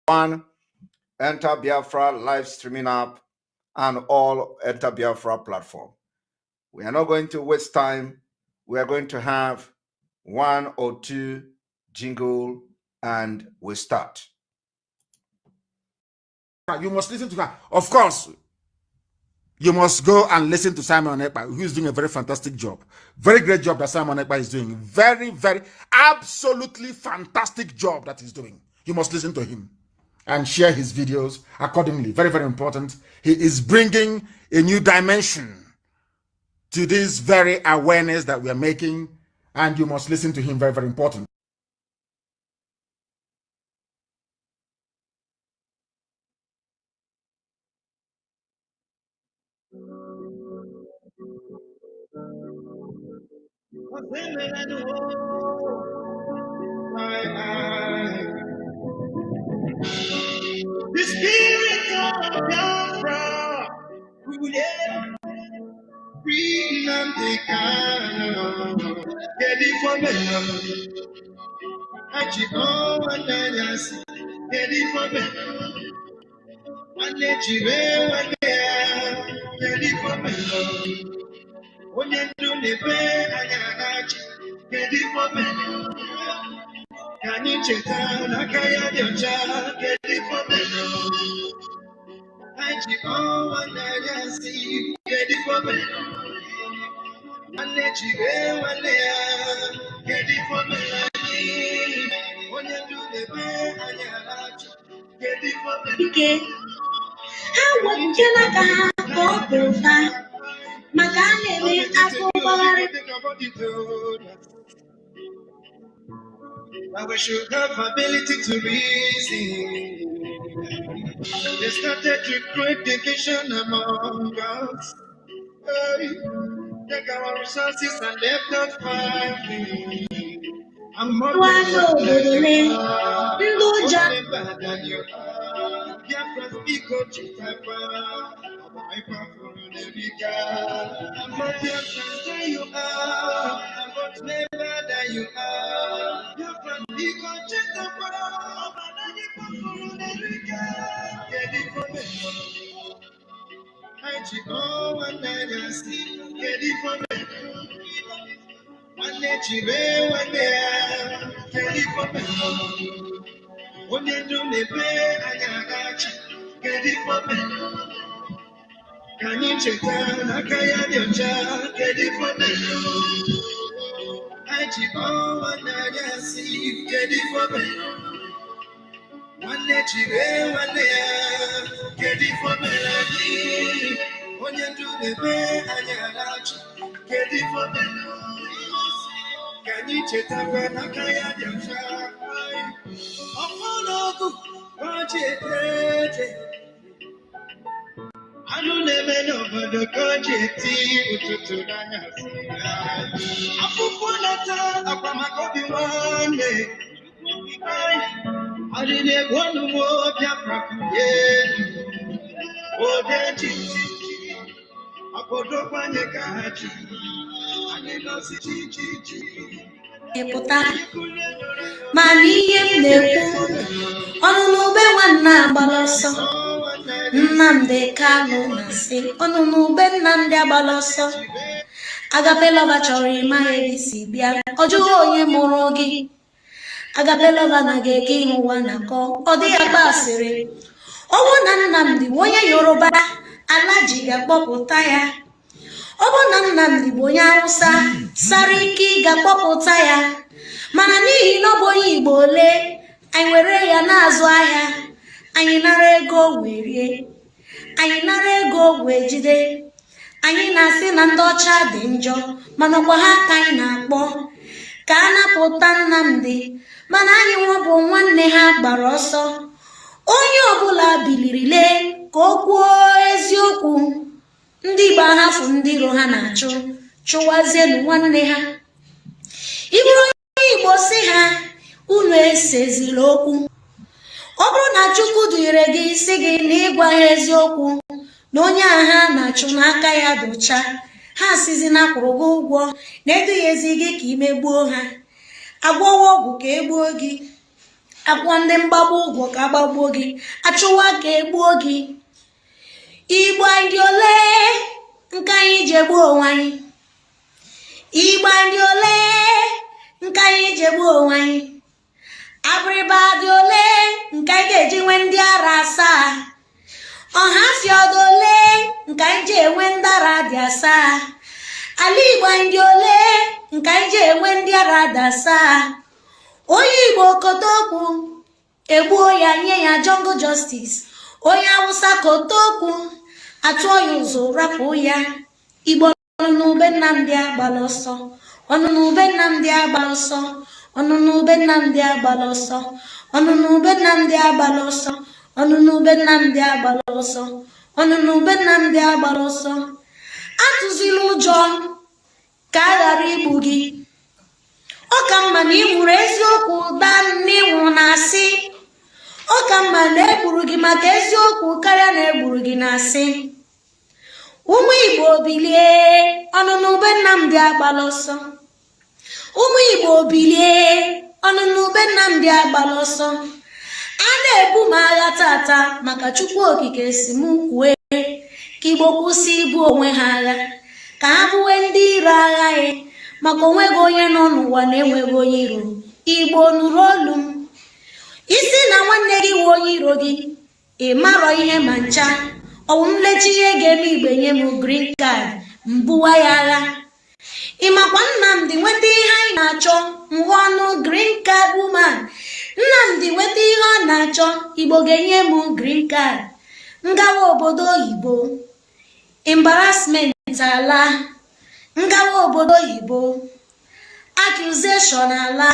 One, Enter Biafra live streaming app and all Enter Biafra platform. We are not going to waste time. We are going to have one or two jingle and we start. You must listen to her. Of course, you must go and listen to Simon Ekpa, who is doing a very fantastic job. Very great job that Simon Ekpa is doing. Very, very, absolutely fantastic job that he's doing. You must listen to him and share his videos accordingly. Very, very important. He is bringing a new dimension to this very awareness that we are making, and you must listen to him. Very, very important. The spirit of Biafra, bring them the can. Get it for me. I keep on and get it for me. And let you get it for me. When you do the bed, I get it for me. Can you check down? I can't get it for me. I keep on and get it for me. And let you get it for me. When you do the bed, I get it for me. Okay. How would you like a half Magane we should have ability to reason. They started to create division among us. Take our resources and left us fighting. I'm more than you are. Biafra speak what you have. I'm not Biafra than you are. I'm not never than you are. Biafra speak what you have. Get it for me. I go and I see. Get it for me. And let you be one day. Get it for me. When you do me pay, I got you. Get it for me. Can you check down? I can't your child. Get it for me. I go and I see. Get it for me. One let you be one day. Get it for me. When you do me pay, I got you. Get it for me. Can you check down? I can't your child. I don't never know but the country to one day. I didn't want to walk your property. Oh, that is I put up on your country. I did not see. Maniye mneku onunube nwanna agbaloso Nnamdi Kanu na-asị onunube Nnamdi agbaloso Agape Lover chọrọ ịma ebisi bịa ọjụghị onye mụrụ gị Agape Lover na ga-eke ihe ụwa na-akọ ọ dịghị agba asịrị ọwụ na Nnamdi bụ onye Yoruba ala ji ga-akpọpụta ya ọ bụ na Nnamdi bụ onye Hausa Sariki ga-akpọpụta ya mana n'ihi na ọ bụ onye Igbo ole anyị were ya na-azụ ahịa anyị nara ego werie anyị nara ego wee jide anyị na-asị na ndị ọcha dị njọ mana ọkwa ha ka anyị na-akpọ ka a napụta Nnamdi mana anyị nwa bụ nwanne ha gbara ọsọ onye ọbụla bilirile ka o kwuo eziokwu ndị Igbo ahafụ ndị iro ha na-achụ chụwazienu nwanne ha ịbụrụ Igbo si ha unu esezila okwu ọ bụrụ na Chukwu dịrị gị isi gị na ịgwa ha eziokwu na onye agha na-achụ n'aka ya dụcha ha sizi na kwụrụ gị ụgwọ na edughezi gị ka imegbuo ha agwọwa ọgwụ ka egbuo gị Akwụkwọ ndị mgbagbu ụgwọ ka agbagbuo gị, achụwa ka egbuo gị. Igbo ndị ole nke anyị ji egbu onwe anyị? Igbo ndị ole nke anyị ji egbu onwe anyị? Abịrịba dị ole nke anyị ga-eji nwee ndị ara asaa? Ọhafịa dị ole nke anyị ji enwe ndị ara dị asaa? Ala Igbo ndị ole nke anyị ji enwe ndị ara dị asaa? Onye Igbo kotokwu egbuo ya, nye ya jungle justice. Onye Awụsa kotokwu atụọ ya ụzọ, rapụ ya. Igbo ọnụ n'ube Nnamdi agbala ọsọ, ọnụ n'ube Nnamdi agbala ọsọ, ọnụ n'ube Nnamdi agbala ọsọ, ọnụ n'ube Nnamdi agbala ọsọ, ọnụ n'ube Nnamdi agbala ọsọ, ọnụ n'ube Nnamdi agbala ọsọ. Atụzila ụjọ ka a ghara igbu gị. Ọ ka mma na ị nwụrụ eziokwu daa n'ịnwụ na asị. Ọ ka mma na egburu gị maka eziokwu karịa na egburu gị na asị. Ụmụ Igbo bilie, ọnụ n'ube Nnamdi agbala ọsọ. Ụmụ Igbo bilie, ọnụ n'ube Nnamdi agbala ọsọ. A na-ebu m agha tata maka Chukwu Okike si m kwue ka Igbo kwụsị ibu onwe ha agha, ka ha bụwe ndị iro agha ya, maka onweghị onye nọ n'ụwa na-enweghị onye iro. Igbo nụrụ olu m. Isi na nwanne gị nwe onye iro gị, ị marọ ihe ma ncha. Ọwụ nlechi ihe ga-eme Igbo nye m green card, mbuwa ya agha. Ịmakwa Nnamdi nweta ihe anyị na-achọ, ngwa ọnụ green card woman. Nnamdi nweta ihe ọ na-achọ, Igbo ga-enye m green card. Ngawa obodo oyibo, embarrassment ala. Ngawa obodo oyibo, accusation ala.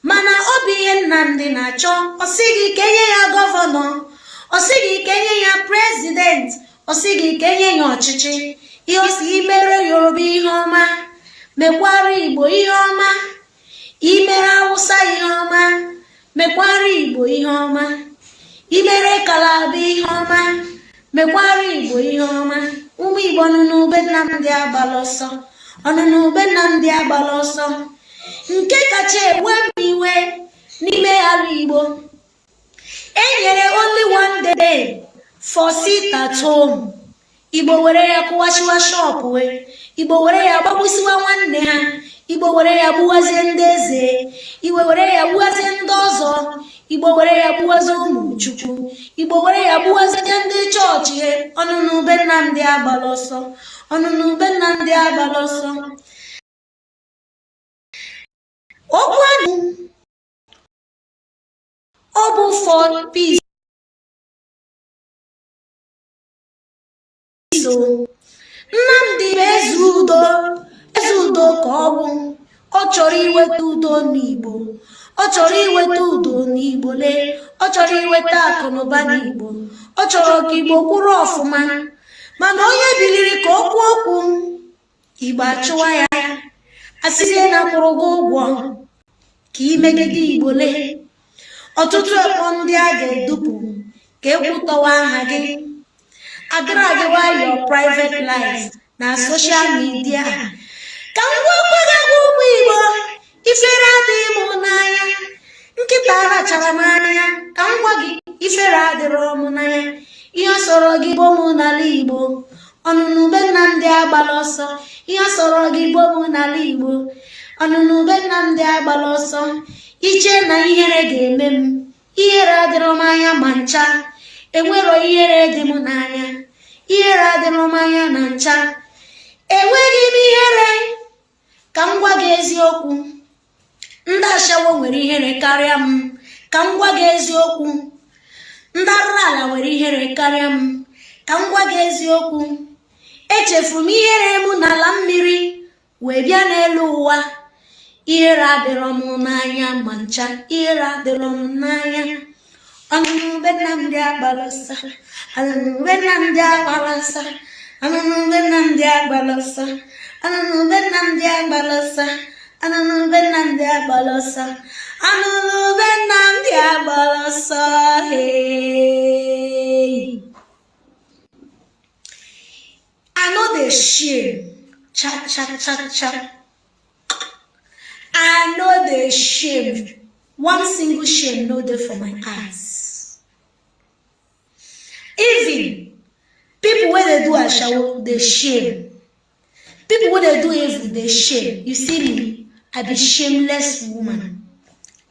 Mana ọ bụ ihe Nnamdi na-achọ. Ọ sịghị ka enye ya gọvanọ, ọ sịghị ka enye ya prezident, ọ sịghị ka enye ya ọchịchị. Ihe ọ sị imere Yoruba ihe ọma, mekwara Igbo ihe ọma. Imere Awụsa ihe ọma, mekwara Igbo ihe ọma. Imere Kalaba ihe ọma, mekwara Igbo ihe ọma. Ụmụ Igbo nọ n'ube Nnamdi agbala ọsọ, ọnụ n'ube Nnamdi agbala ọsọ. Nke kacha ewe m iwe n'ime ala Igbo, e nyere only one day for sit at home. Igbo were ya kụwashiwa shop we, Igbo were ya gbagbusiwa nwanne ha, Igbo were ya gbuwazie ndị eze, Igbo were ya gbuwazie ndị ọzọ, Igbo were ya gbuwazie ụmụ Chukwu, Igbo were ya gbuwazie ndị chọọchị. Ọnụ n'ube Nnamdi agbala ọsọ, ọnụ n'ube Nnamdi agbala ọsọ. Okwu anyị ọ bụ for peace. Nnamdi bụ eze udo, eze udo ka ọ bụ. Ọ chọrọ iweta udo n'Igbo, ọ chọrọ iweta udo n'Igbo lee, ọ chọrọ iweta akụ na ụba n'Igbo, ọ chọrọ ka Igbo kwụrụ ọfụma. Mana onye biliri ka okwu okwu, Igbo achụwa ya, asịzie na kwụrụ gị ụgwọ ka imegide Igbo lee. Ọtụtụ ekpọ ndị a ga-edupụ ka ekwutọwa aha gị. Agara agịwa your private life na social media. Ka m gwakwaga gị ụmụ Igbo, ifere adịghị m n'anya. Nkịta arachara m anya. Ka m gwa gị, ifere adịrọ m n'anya. Ihe sọrọ gị bụ m n'ala Igbo, ọnụ n'ube Nnamdi agbala ọsọ. Ihe sọrọ gị bụ m n'ala Igbo, ọnụ n'ube Nnamdi agbala ọsọ. Iche na ihere ga-eme m, ihere adịrọ m anya ma ncha. Enwero ihere dị m n'anya, ihere adịrọ m anya na ncha. Enweghị m ihere. Ka m gwa gị eziokwu, ndị ashawo nwere ihere karịa m. Ka m gwa gị eziokwu, ndị arụrụ ala nwere ihere karịa m. Ka m gwa gị eziokwu, echefuru m ihere m n'ala mmiri wee bịa n'elu ụwa. Ihere adịrọ m n'anya ma ncha, ihere adịrọ m n'anya. Ọnụ n'ube Nnamdi agbala ọsọ, ọnụ n'ube Nnamdi agbala ọsọ, ọnụ n'ube Nnamdi agbala ọsọ, ọnụ n'ube Nnamdi agbala ọsọ, ọnụ n'ube Nnamdi agbala ọsọ, ọnụ n'ube Nnamdi agbala ọsọ. I know dey shame, cha cha cha cha. I know dey shame. One single shame no dey for my eyes. Even people wey dey do ashawo dey shame. People wey dey do evil dey shame. You see me, I be shameless woman.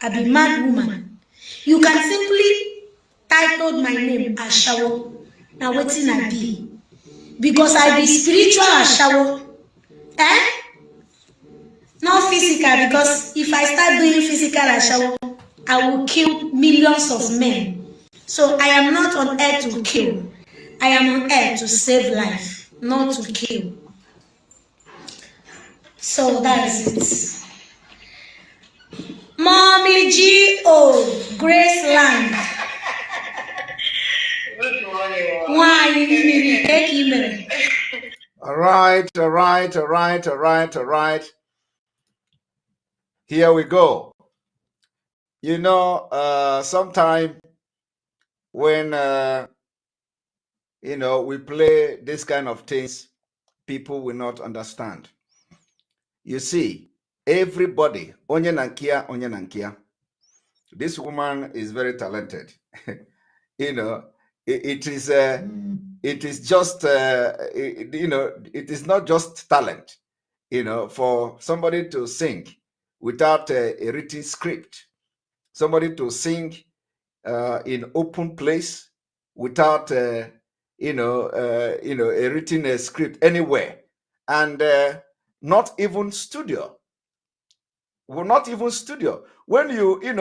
I be mad woman. You can simply title my name ashawo. Na wetin I be. Because I be spiritual ashawo. Eh? Not physical, because if I start doing physical ashawo, I will kill millions of men. So I am not on earth to kill. I am on earth to save life, not to kill. So that is it. Mommy G.O. Graceland. Why you take email? All right. Here we go. You know, sometime when we play this kind of things, people will not understand. You see, everybody, onye nankia. This woman is very talented. It is just it is not just talent. For somebody to sing without a written script, somebody to sing in open place without a written script anywhere, and not even studio. Well, not even studio. When you you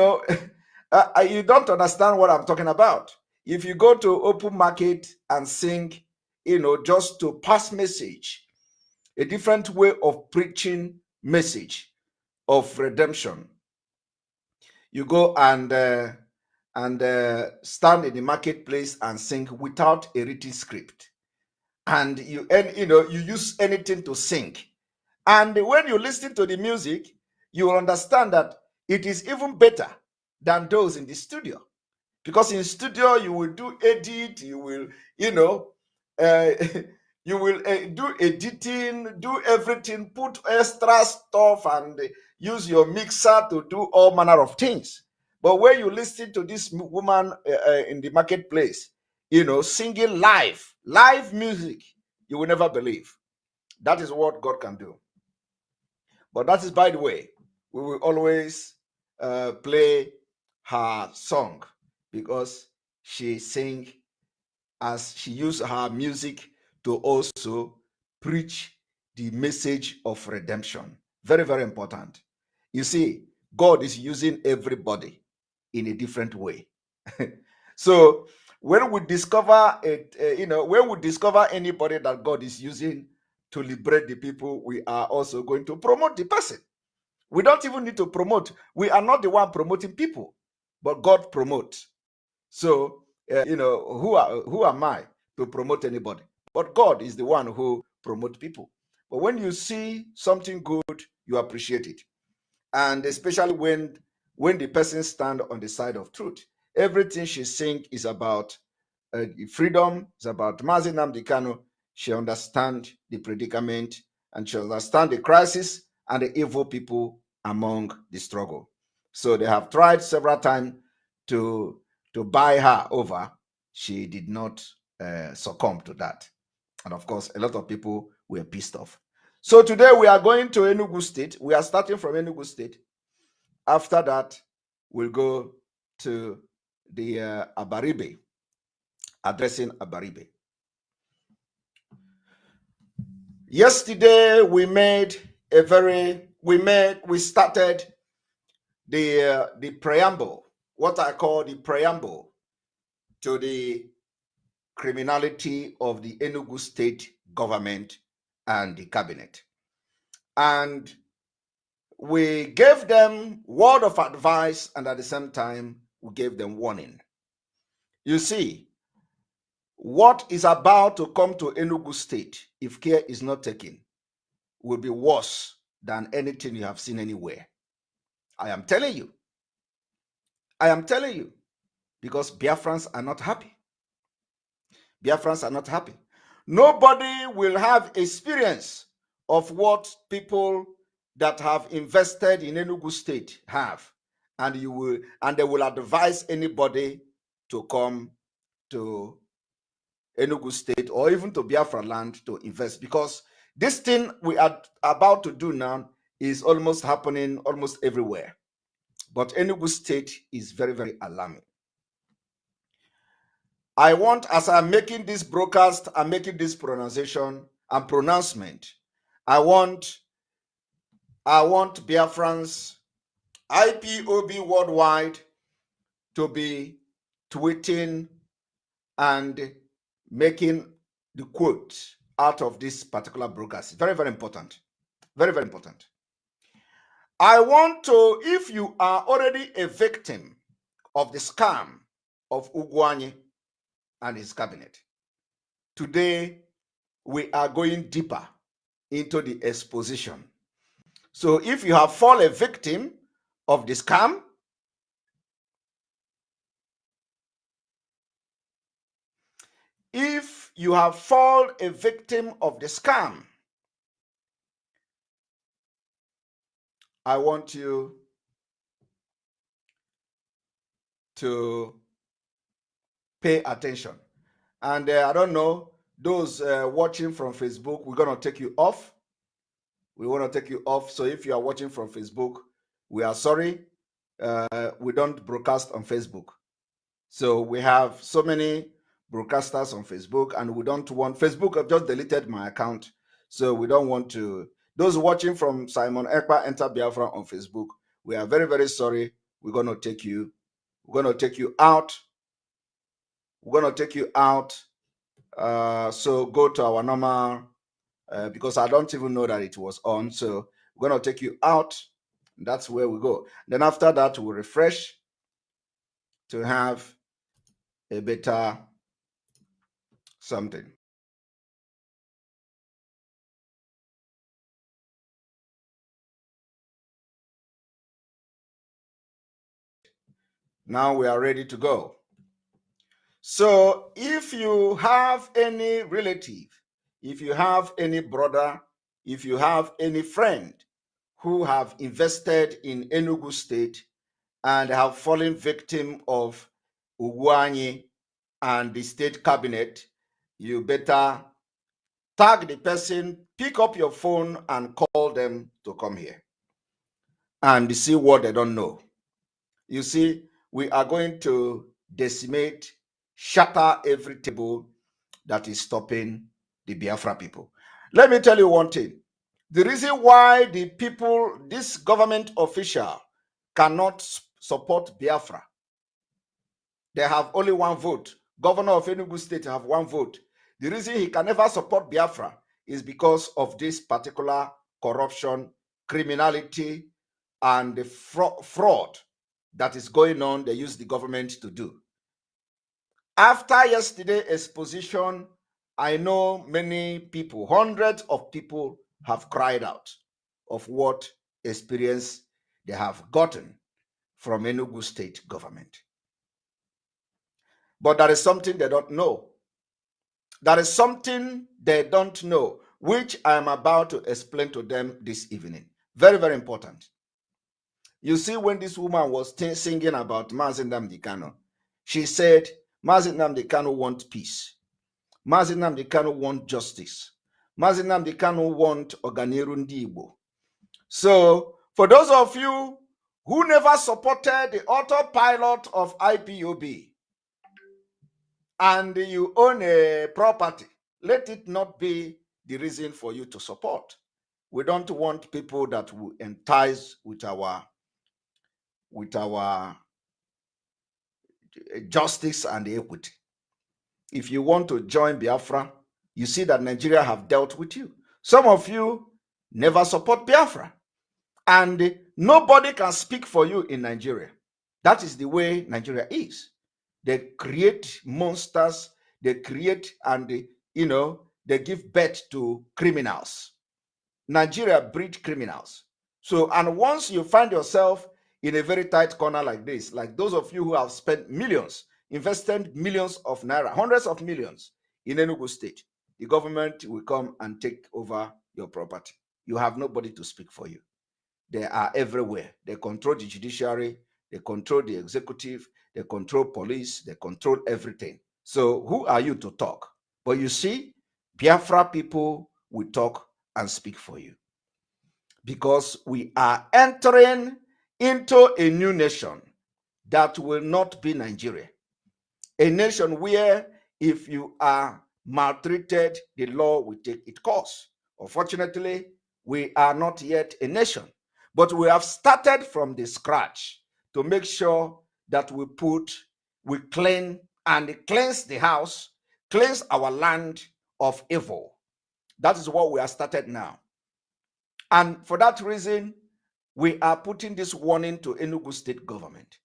don't understand what I'm talking about. If you go to open market and sing, just to pass message, a different way of preaching message of redemption. You go and stand in the marketplace and sing without a written script, and you use anything to sing. And when you listen to the music, you will understand that it is even better than those in the studio. Because in studio, you will do edit, you will, uh, you will do editing, do everything, put extra stuff, and use your mixer to do all manner of things. But when you listen to this woman in the marketplace, singing live music, you will never believe. That is what God can do. But that is, by the way, we will always play her song because she sing as she used her music to also preach the message of redemption. Very, very important. You see, God is using everybody in a different way. So when we discover it, when we discover anybody that God is using to liberate the people, we are also going to promote the person. We don't even need to promote. We are not the one promoting people, but God promotes. So, who am I to promote anybody? But God is the one who promotes people. But when you see something good, you appreciate it. And especially when the person stand on the side of truth. Everything she sing is about freedom, it's about Mazi Simon Ekpa. She understand the predicament and she understand the crisis and the evil people among the struggle. So they have tried several times to buy her over. She did not succumb to that. And of course, a lot of people were pissed off. So today we are going to Enugu State. We are starting from Enugu State. After that, we'll go to the Abaribe, addressing Abaribe. Yesterday we started the preamble, what I call the preamble to the criminality of the Enugu State government and the cabinet. And we gave them word of advice, and at the same time, we gave them warning. You see, what is about to come to Enugu State, if care is not taken, will be worse than anything you have seen anywhere. I am telling you. I am telling you. Because Biafrans are not happy. Biafrans are not happy. Nobody will have experience of what people that have invested in Enugu State have. and they will advise anybody to come to Enugu State or even to Biafra land to invest, because this thing we are about to do now is almost happening almost everywhere. But Enugu State is very, very alarming. I want, as I'm making this broadcast, I'm making this pronunciation and pronouncement, I want Biafrans, IPOB worldwide, to be tweeting and making the quote out of this particular broadcast. Very, very important. Very, very important. I want to, if you are already a victim of the scam of Ugwuanyi and his cabinet, today we are going deeper into the exposition. So if you have fallen a victim of the scam, if you have fallen a victim of the scam, I want you to pay attention. And I don't know, those watching from Facebook, we're going to take you off. We want to take you off. So if you are watching from Facebook, we are sorry. We don't broadcast on Facebook. So we have so many broadcasters on Facebook, and we don't want, Facebook have just deleted my account. So we don't want to, those watching from Simon Ekpa Enter Biafra on Facebook, we are very, very sorry. We're going to take you out. We're going to take you out. So go to our normal, because I don't even know that it was on. So we're going to take you out. That's where we go. Then after that, we'll refresh to have a better something. Now we are ready to go. So if you have any relative, if you have any brother, if you have any friend who have invested in Enugu State and have fallen victim of Ugwuanyi and the state cabinet, you better tag the person, pick up your phone and call them to come here and see what they don't know. You see, we are going to decimate, shatter every table that is stopping the Biafra people. Let me tell you one thing. The reason why the people, this government official, cannot support Biafra, they have only one vote. Governor of Enugu State have one vote. The reason he can never support Biafra is because of this particular corruption, criminality, and the fraud that is going on. They use the government to do. After yesterday's exposition, I know many people, hundreds of people have cried out of what experience they have gotten from Enugu State government. But there is something they don't know. There is something they don't know, which I am about to explain to them this evening. Very, very important. You see, when this woman was singing about Mazi Nnamdi Kanu, she said, Mazi Nnamdi Kanu wants peace. Mazi Nnamdi Kanu wants justice. Mazi Nnamdi Kanu wants Ọganiru Ndị Igbo. So, for those of you who never supported the autopilot of IPOB, and you own a property, let it not be the reason for you to support. We don't want people that will entice with our justice and equity. If you want to join Biafra, you see that Nigeria have dealt with you. Some of you never support Biafra, and nobody can speak for you in Nigeria. That is the way Nigeria is. They create monsters, they create and they give birth to criminals. Nigeria breeds criminals. So, and once you find yourself in a very tight corner like this, like those of you who have spent millions, invested millions of naira, hundreds of millions in Enugu State, the government will come and take over your property. You have nobody to speak for you. They are everywhere. They control the judiciary. they control the executive, they control police, they control everything. So who are you to talk? But you see, Biafra people will talk and speak for you, because we are entering into a new nation that will not be Nigeria. A nation where if you are maltreated, the law will take its course. Unfortunately, we are not yet a nation, but we have started from the scratch to make sure that we clean and cleanse the house, cleanse our land of evil. That is what we have started now. And for that reason, we are putting this warning to Enugu state government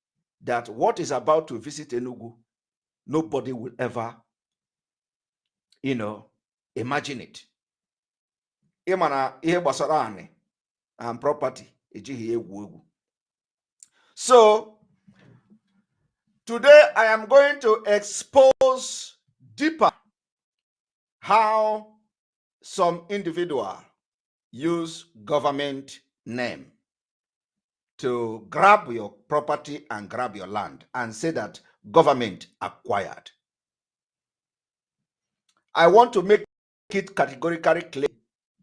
that what is about to visit Enugu, nobody will ever, imagine it. Ịma ihe gbasara ani and property ejighị egwu egwu. So today I am going to expose deeper how some individual use government name to grab your property and grab your land and say that government acquired. I want to make it categorically clear.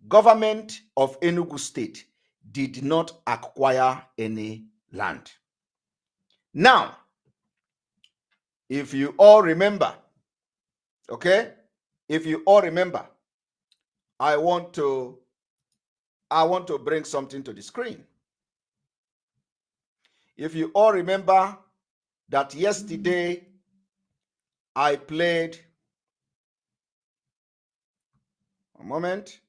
Government of Enugu State did not acquire any land. Now, if you all remember, okay, if you all remember, I want to bring something to the screen. If you all remember that yesterday I played a moment.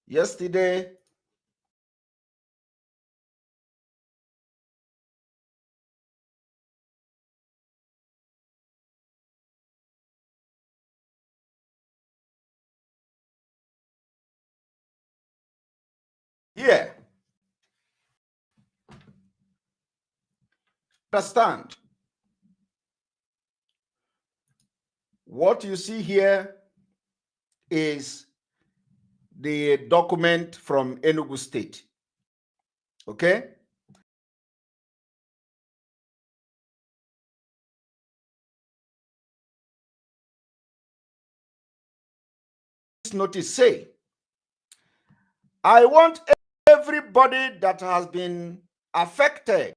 Yesterday, here, understand, what you see here is the document from Enugu State. Okay? This notice say, I want everybody that has been affected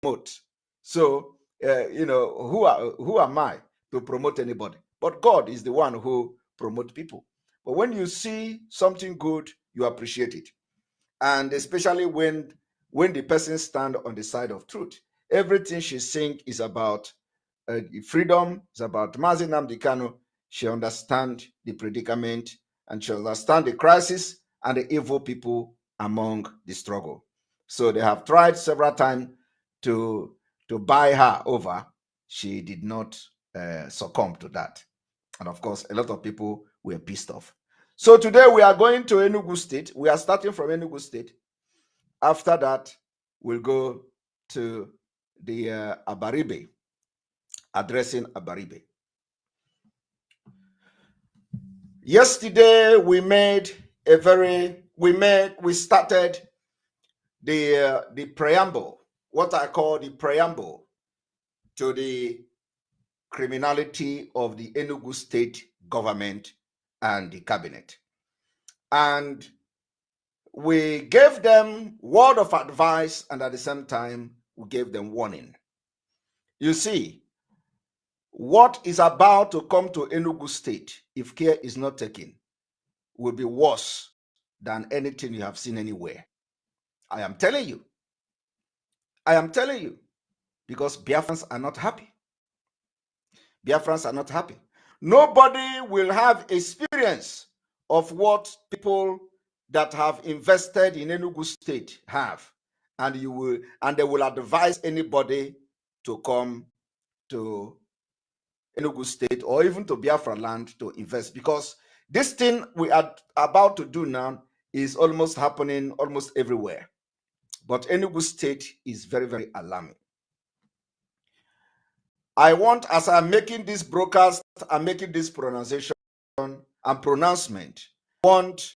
promote. So, who am I to promote anybody? But God is the one who promotes people. But when you see something good, you appreciate it, and especially when the person stand on the side of truth. Everything she sing is about freedom. It's about Mazi Kanu. She understand the predicament, and she understand the crisis and the evil people among the struggle. So they have tried several times to buy her over. She did not succumb to that, and of course, a lot of people were pissed off. So today we are going to Enugu State. We are starting from Enugu State. After that, we'll go to the Abaribe, addressing Abaribe. Yesterday we started the preamble, what I call the preamble to the criminality of the Enugu State government and the cabinet. And we gave them word of advice, and at the same time, we gave them warning. You see, what is about to come to Enugu State, if care is not taken, will be worse than anything you have seen anywhere. I am telling you. I am telling you. Because Biafrans are not happy. Biafrans are not happy. Nobody will have experience of what people that have invested in Enugu State have. And they will advise anybody to come to Enugu State or even to Biafra land to invest, because this thing we are about to do now is almost happening almost everywhere. But Enugu State is very, very alarming. I want, as I'm making this broadcast, I'm making this pronunciation and pronouncement, I want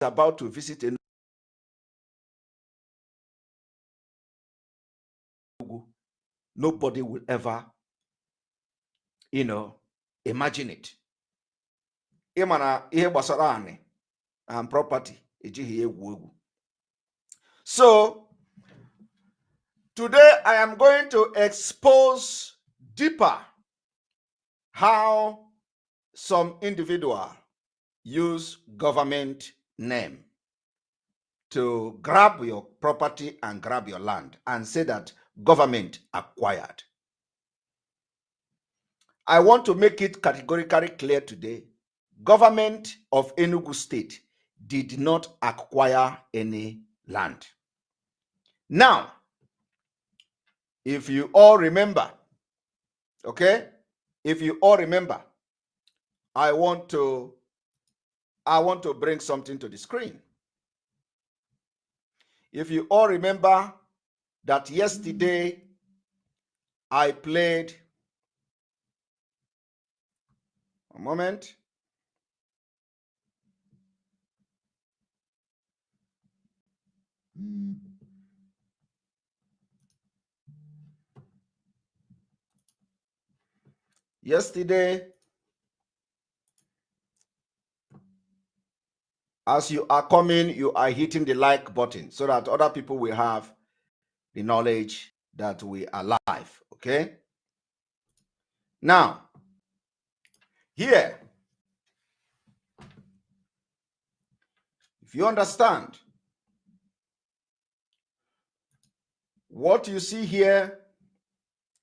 about to visit Enugu, nobody will ever, imagine it. Imana ihe gbasara ani and property ejighị egwu egwu. So today I am going to expose deeper how some individual use government name to grab your property and grab your land and say that government acquired. I want to make it categorically clear today. Government of Enugu State did not acquire any land. Now, if you all remember, okay, if you all remember, I want to bring something to the screen. If you all remember that yesterday I played, a moment. Yesterday, as you are coming, you are hitting the like button so that other people will have the knowledge that we are live, okay? Now, here, if you understand, what you see here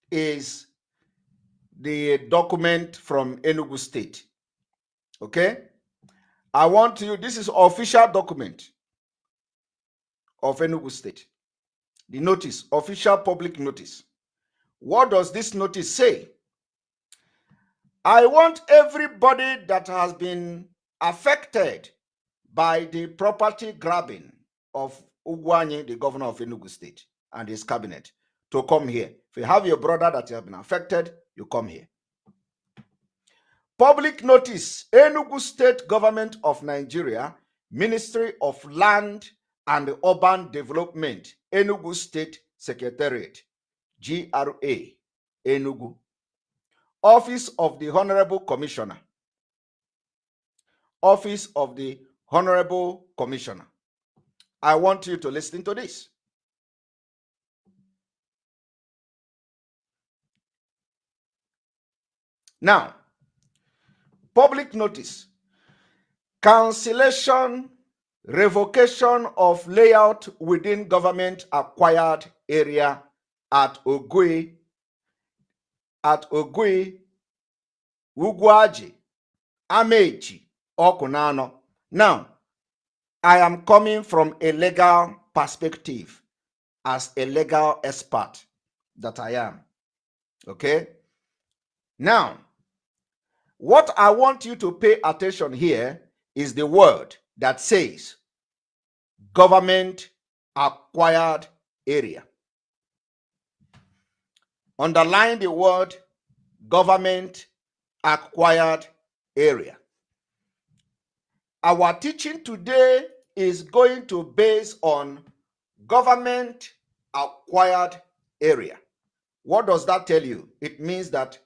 is the document from Enugu State, okay? I want you, this is official document of Enugu State. The notice, official public notice. What does this notice say? I want everybody that has been affected by the property grabbing of Ugwanye, the governor of Enugu State, and his cabinet, to come here. If you have your brother that has been affected, you come here. Public notice, Enugu State Government of Nigeria, Ministry of Land and Urban Development, Enugu State Secretariat, GRA, Enugu. Office of the Honorable Commissioner. Office of the Honorable Commissioner. I want you to listen to this. Now, public notice. Cancellation, revocation of layout within government acquired area at Ogui, Ugwaji, Amechi, Okunano. Now, I am coming from a legal perspective as a legal expert that I am. Okay? Now, what I want you to pay attention here is the word that says government acquired area. Underline the word government acquired area. Our teaching today is going to base on government acquired area. What does that tell you? It means that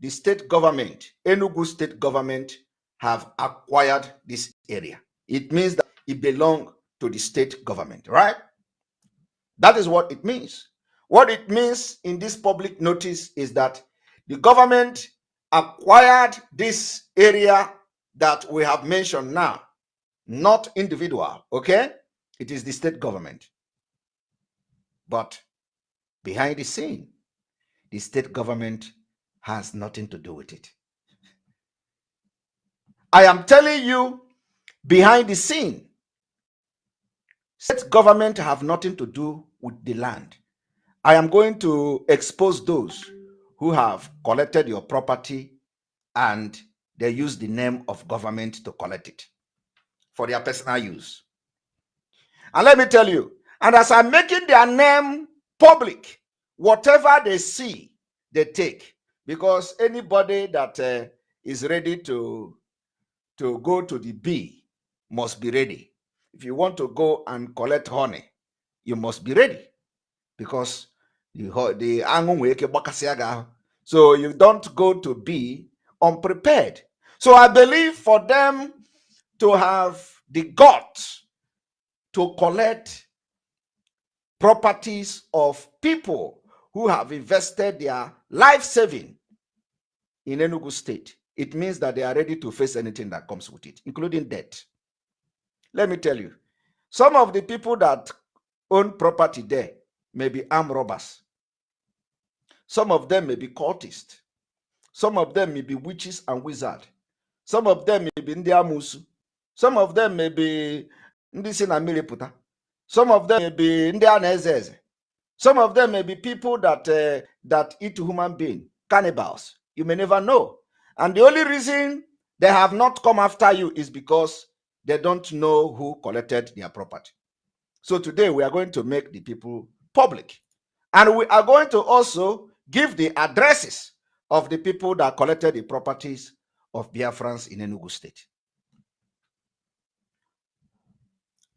the state government, Enugu state government, have acquired this area. It means that it belongs to the state government, right? That is what it means. What it means in this public notice is that the government acquired this area that we have mentioned now, not individual, okay? It is the state government. But behind the scene, the state government has nothing to do with it. I am telling you, behind the scene, state government have nothing to do with the land. I am going to expose those who have collected your property and they use the name of government to collect it for their personal use. And let me tell you, and as I'm making their name public, whatever they see, they take. Because anybody that is ready to go to the B must be ready. If you want to go and collect honey, you must be ready, because the angu. So you don't go to be unprepared. So I believe for them to have the guts to collect properties of people who have invested their life saving in Enugu State, it means that they are ready to face anything that comes with it, including debt. Let me tell you, some of the people that own property there may be armed robbers. Some of them may be cultists. Some of them may be witches and wizards. Some of them may be ndị amusu. Some of them may be ndị si na mmiri pụta. Some of them may be ndị a na-eze eze. Some of them may be people that eat human being, cannibals. You may never know. And the only reason they have not come after you is because they don't know who collected their property. So today we are going to make the people public. And we are going to also give the addresses of the people that collected the properties of Biafrans in Enugu State.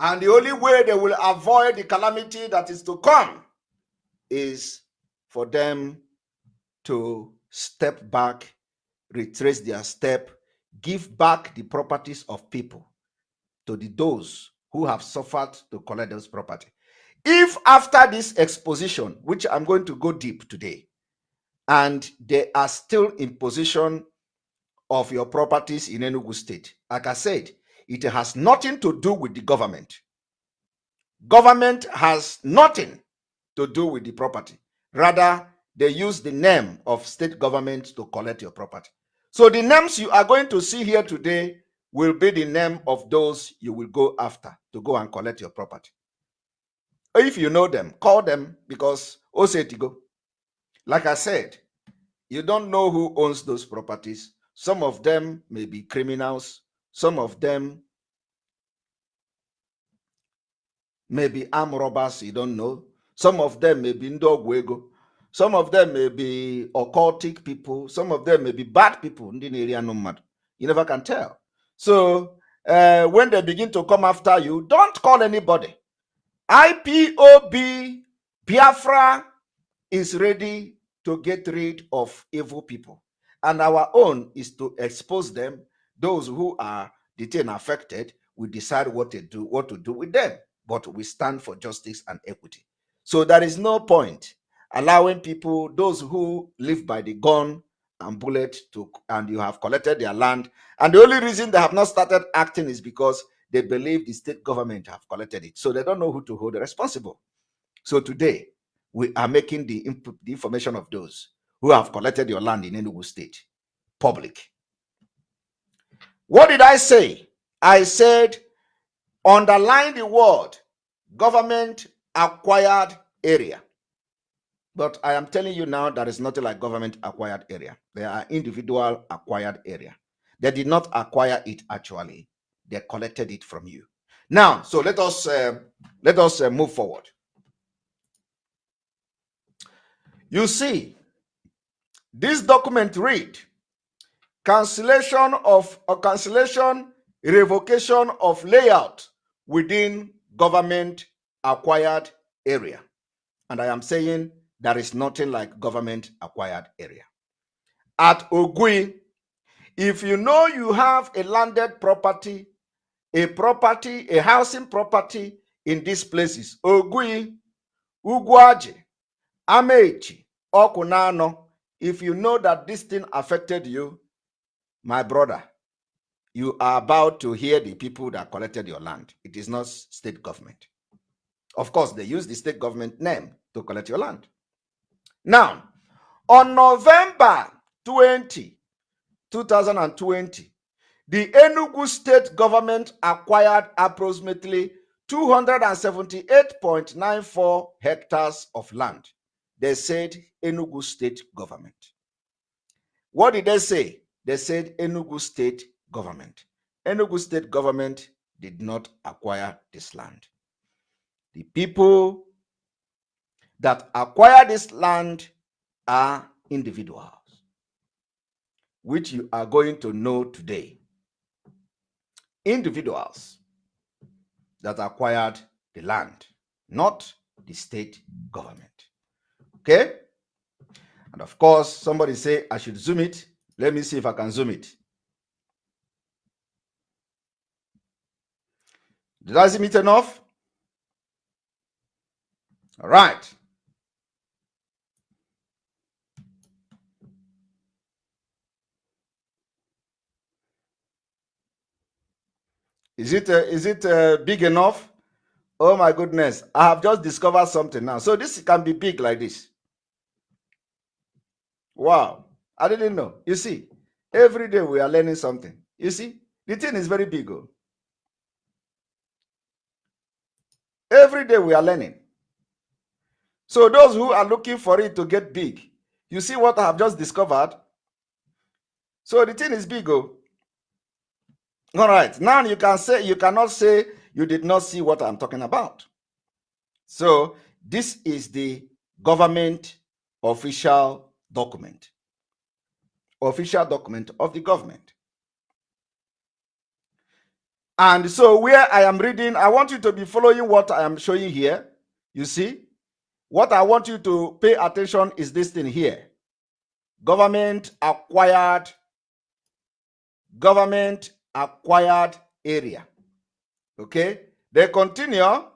And the only way they will avoid the calamity that is to come is for them to step back, retrace their step, give back the properties of people to those who have suffered to collect those property. If after this exposition, which I'm going to go deep today, and they are still in possession of your properties in Enugu State, like I said, it has nothing to do with the government. Government has nothing to do with the property. Rather, they use the name of state government to collect your property. So the names you are going to see here today will be the name of those you will go after to go and collect your property. If you know them, call them, because Osetigo, like I said, you don't know who owns those properties. Some of them may be criminals. Some of them may be armed robbers, you don't know. Some of them may be ndogwego. Some of them may be occultic people. Some of them may be bad people. You never can tell. So when they begin to come after you, don't call anybody. IPOB Biafra is ready to get rid of evil people. And our own is to expose them. Those who are detained affected, we decide what to do with them. But we stand for justice and equity. So there is no point allowing people, those who live by the gun and bullet, and you have collected their land. And the only reason they have not started acting is because they believe the state government have collected it. So they don't know who to hold responsible. So today, we are making the information of those who have collected your land in Enugu State public. What did I say? I said, underline the word government acquired area. But I am telling you now, there is nothing like government acquired area. There are individual acquired area. They did not acquire it actually. They collected it from you. Now, so let us move forward. You see, this document read cancellation, revocation of layout within government acquired area. And I am saying there is nothing like government acquired area. At Ogui, if you know you have a landed property, a housing property in these places, Ogui, Ugwaji, Amechi, Okunano, if you know that this thing affected you, my brother, you are about to hear the people that collected your land. It is not state government. Of course, they use the state government name to collect your land. Now, on November 20, 2020, the Enugu state government acquired approximately 278.94 hectares of land. They said Enugu state government. What did they say? They said Enugu state government. Enugu state government did not acquire this land. The people that acquire this land are individuals, which you are going to know today. Individuals that acquired the land, not the state government. Okay? And of course, somebody say I should zoom it. Let me see if I can zoom it. Did I zoom it enough? All right. Is it big enough? Oh my goodness, I have just discovered something now. So this can be big like this. Wow, I didn't know. You see, every day we are learning something. You see, the thing is very big. Oh. Every day we are learning. So those who are looking for it to get big, you see what I have just discovered? So the thing is big. Oh. All right, now you cannot say you did not see what I'm talking about. So this is the government official document of the government. And so where I am reading, I want you to be following what I am showing here. You see, what I want you to pay attention is this thing here. Government acquired area. Okay, they continue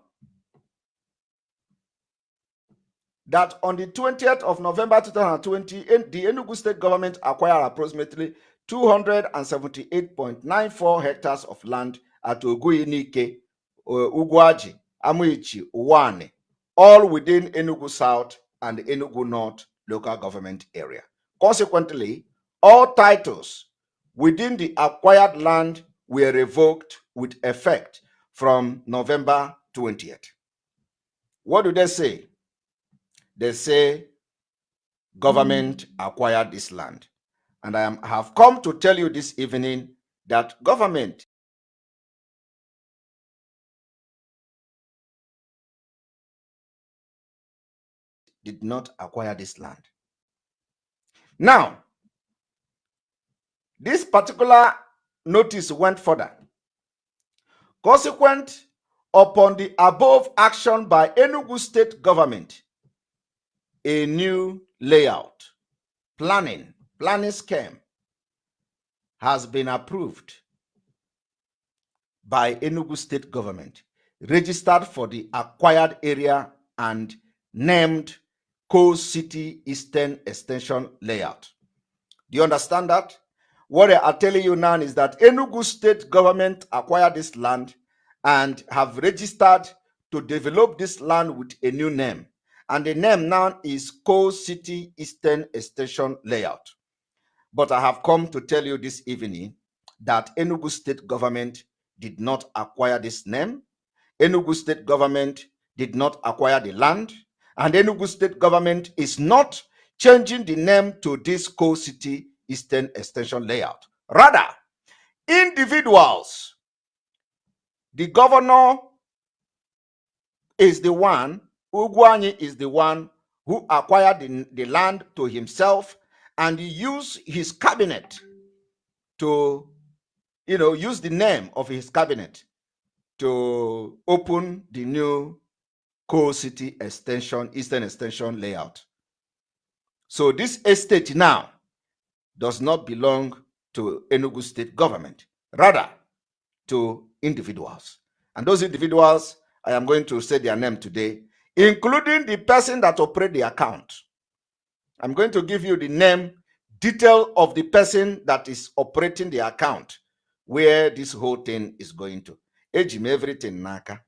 that on the 20th of November 2020, the Enugu state government acquired approximately 278.94 hectares of land at Oguyinike, Ugwaji, Amuichi, Uwane, all within Enugu South and Enugu North local government area. Consequently, all titles within the acquired land were revoked with effect from November 20th. What do they say? They say government acquired this land. And I have come to tell you this evening that government did not acquire this land. Now, this particular notice went further. Consequent upon the above action by Enugu state government, a new layout, planning scheme has been approved by Enugu state government, registered for the acquired area and named Coast City Eastern Extension Layout. Do you understand that? What I are telling you now is that Enugu state government acquired this land and have registered to develop this land with a new name. And the name now is Coast City Eastern Extension Layout. But I have come to tell you this evening that Enugu state government did not acquire this name. Enugu state government did not acquire the land. And Enugu state government is not changing the name to this Coast City Eastern Extension Layout. Rather, individuals, the governor is the one, Ugwanyi is the one who acquired the land to himself, and he used his cabinet to, use the name of his cabinet to open the new Coast City Extension, Eastern Extension Layout. So this estate now does not belong to Enugu state government, rather to individuals. And those individuals, I am going to say their name today, including the person that operates the account. I'm going to give you the name, detail of the person that is operating the account, where this whole thing is going to. Ejim everything naka.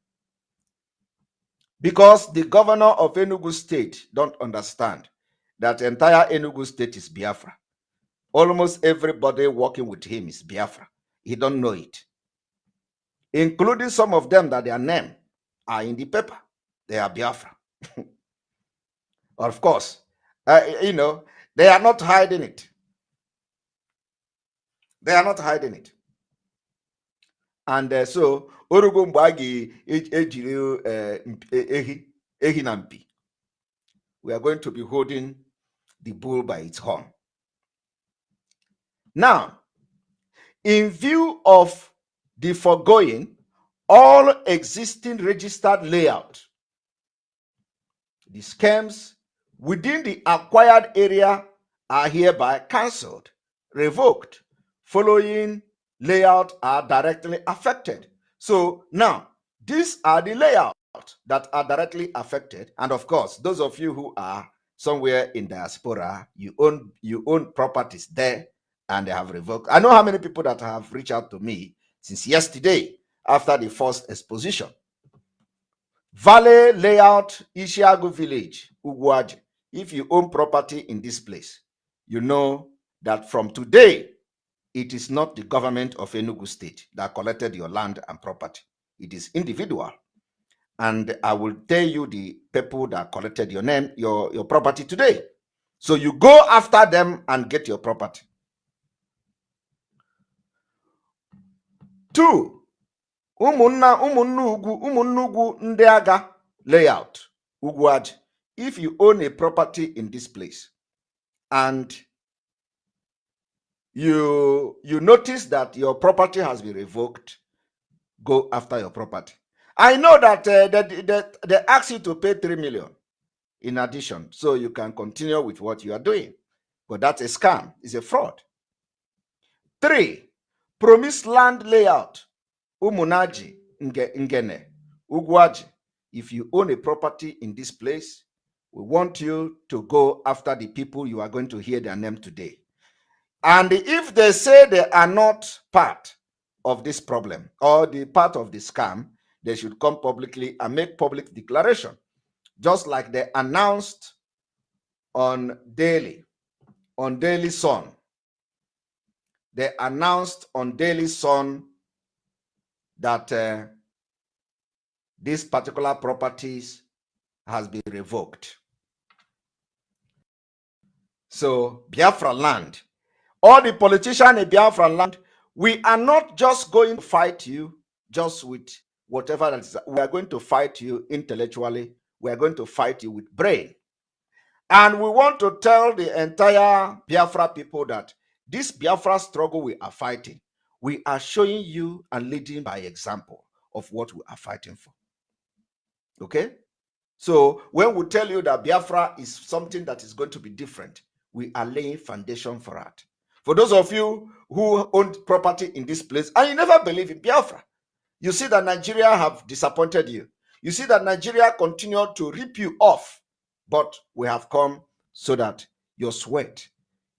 Because the governor of Enugu state don't understand that entire Enugu state is Biafra. Almost everybody working with him is Biafra. He don't know it. Including some of them that their name are in the paper. They are Biafra. Of course, they are not hiding it. They are not hiding it. And so, Orugo Mbagi ejiri ehi na mpi. We are going to be holding the bull by its horn. Now, in view of the foregoing, all existing registered layout, the schemes within the acquired area are hereby cancelled, revoked. Following layout are directly affected. So now, these are the layouts that are directly affected. And of course, those of you who are somewhere in diaspora, you own properties there and they have revoked. I know how many people that have reached out to me since yesterday after the first exposition. Valley Layout, Ishiagu Village, Ugwaji. If you own property in this place, you know that from today, it is not the government of Enugu State that collected your land and property. It is individual. And I will tell you the people that collected your name, your property today. So you go after them and get your property. 2. Umunnugu Ndeaga Layout, Ugwaji. If you own a property in this place and you notice that your property has been revoked, go after your property. I know that they ask you to pay 3 million in addition, so you can continue with what you are doing. But that's a scam, it's a fraud. 3. Promised Land Layout, Umunaji Ngene, Ugwaji. If you own a property in this place, we want you to go after the people you are going to hear their name today. And if they say they are not part of this problem or the part of the scam, they should come publicly and make public declaration, just like they announced on Daily Sun. They announced on Daily Sun that these particular properties has been revoked. So Biafra land, all the politicians in Biafra land, we are not just going to fight you just with whatever that is. We are going to fight you intellectually. We are going to fight you with brain. And we want to tell the entire Biafra people that this Biafra struggle we are fighting, we are showing you and leading by example of what we are fighting for. Okay? So when we tell you that Biafra is something that is going to be different, we are laying foundation for that. For those of you who own property in this place and you never believe in Biafra, you see that Nigeria have disappointed you. You see that Nigeria continue to rip you off. But we have come so that your sweat,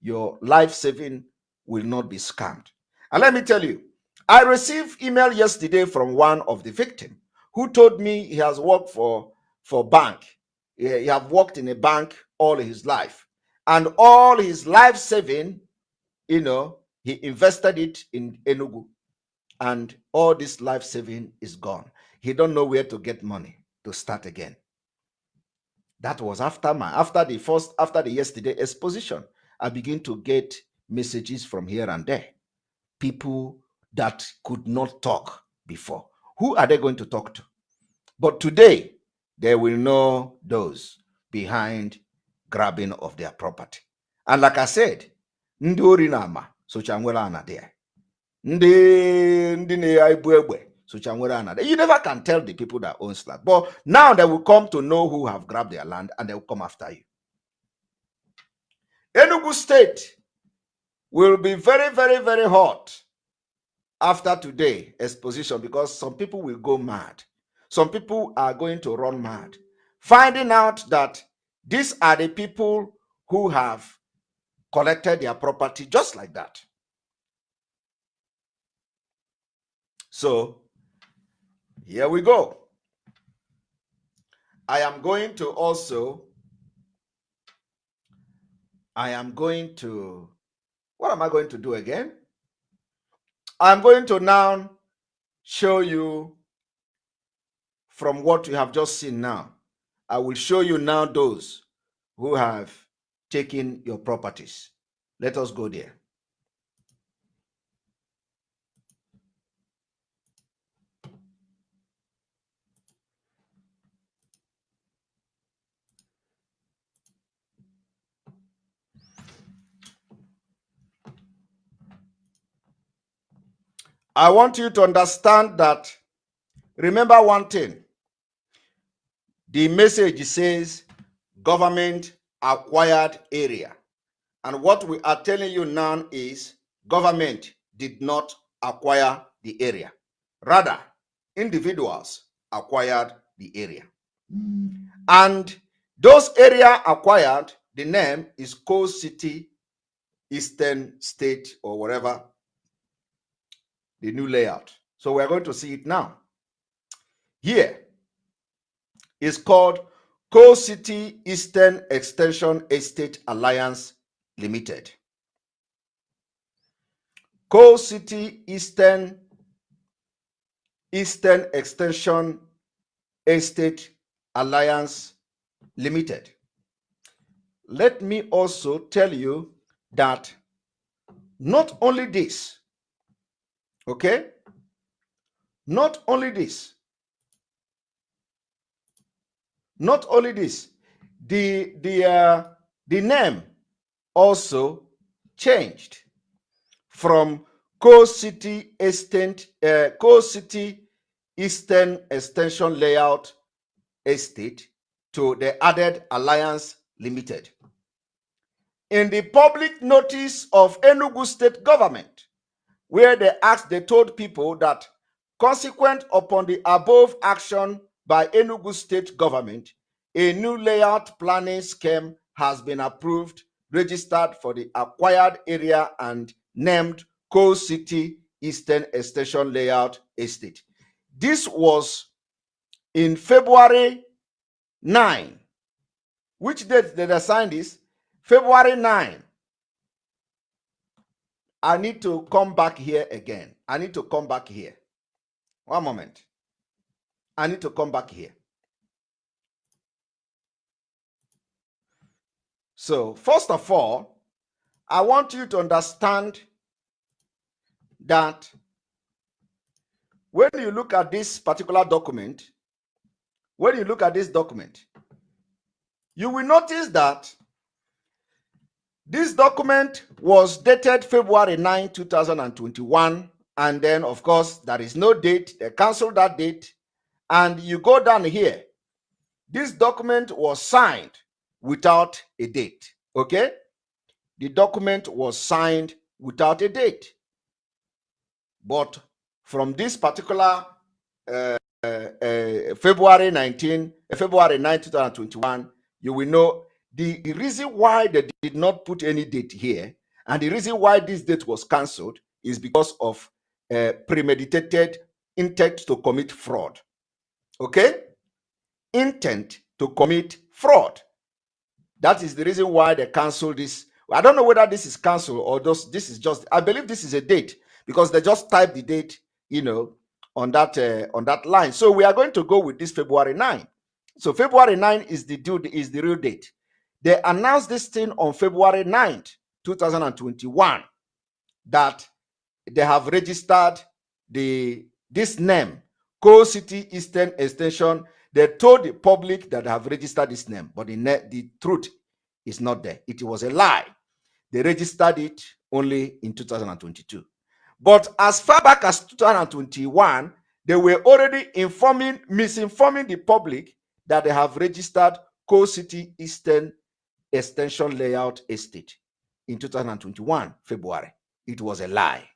your life saving will not be scammed. And let me tell you, I received email yesterday from one of the victims who told me he has worked for bank. He have worked in a bank all his life. And all his life saving, he invested it in Enugu. And all this life saving is gone. He don't know where to get money to start again. That was after the yesterday exposition. I begin to get messages from here and there. People that could not talk before. Who are they going to talk to? But today, they will know those behind grabbing of their property. And like I said, ndị ori na-ama socha nwere ana there. Ndị na-ebu egbe socha nwere ana there. You never can tell the people that own land. But now they will come to know who have grabbed their land and they will come after you. Enugu State will be very, very, very hot after today exposition because some people will go mad. Some people are going to run mad, finding out that these are the people who have collected their property just like that. So here we go. What am I going to do again? I'm going to now show you from what you have just seen now. I will show you now those who have taken your properties. Let us go there. I want you to understand that Remember one thing. The message says government acquired area. And what we are telling you now is government did not acquire the area. Rather, individuals acquired the area. And those area acquired, the name is Coast City, Eastern State, or whatever, the new layout. So we're going to see it now. Here is called Coast City Eastern Extension Estate Alliance Limited. Coast City Eastern Extension Estate Alliance Limited. Let me also tell you that not only this, okay? Not only this, the name also changed from Coast City Eastern Extension Layout Estate to the added Alliance Limited. In the public notice of Enugu State Government, where they told people that consequent upon the above action by Enugu State Government, a new layout planning scheme has been approved, registered for the acquired area and named Coast City Eastern Extension Layout Estate. This was in February 9. Which date did they sign this? February 9. I need to come back here again. I need to come back here. One moment. I need to come back here. So, first of all, I want you to understand that when you look at this particular document, you will notice that this document was dated February 9, 2021. And then, of course, there is no date. They canceled that date. And you go down here. This document was signed without a date. Okay? The document was signed without a date. But from this particular February 9, 2021, you will know the reason why they did not put any date here, and the reason why this date was cancelled is because of premeditated intent to commit fraud. Okay? Intent to commit fraud. That is the reason why they cancelled this. I don't know whether this is cancelled or this is just, I believe this is a date because they just typed the date, on that line. So we are going to go with this February 9. So February 9 is the real date. They announced this thing on February 9th, 2021, that they have registered this name, Coast City Eastern Extension. They told the public that they have registered this name, but the truth is not there. It was a lie. They registered it only in 2022. But as far back as 2021, they were already misinforming the public that they have registered Coast City Eastern Extension Layout Estate in 2021, February. It was a lie.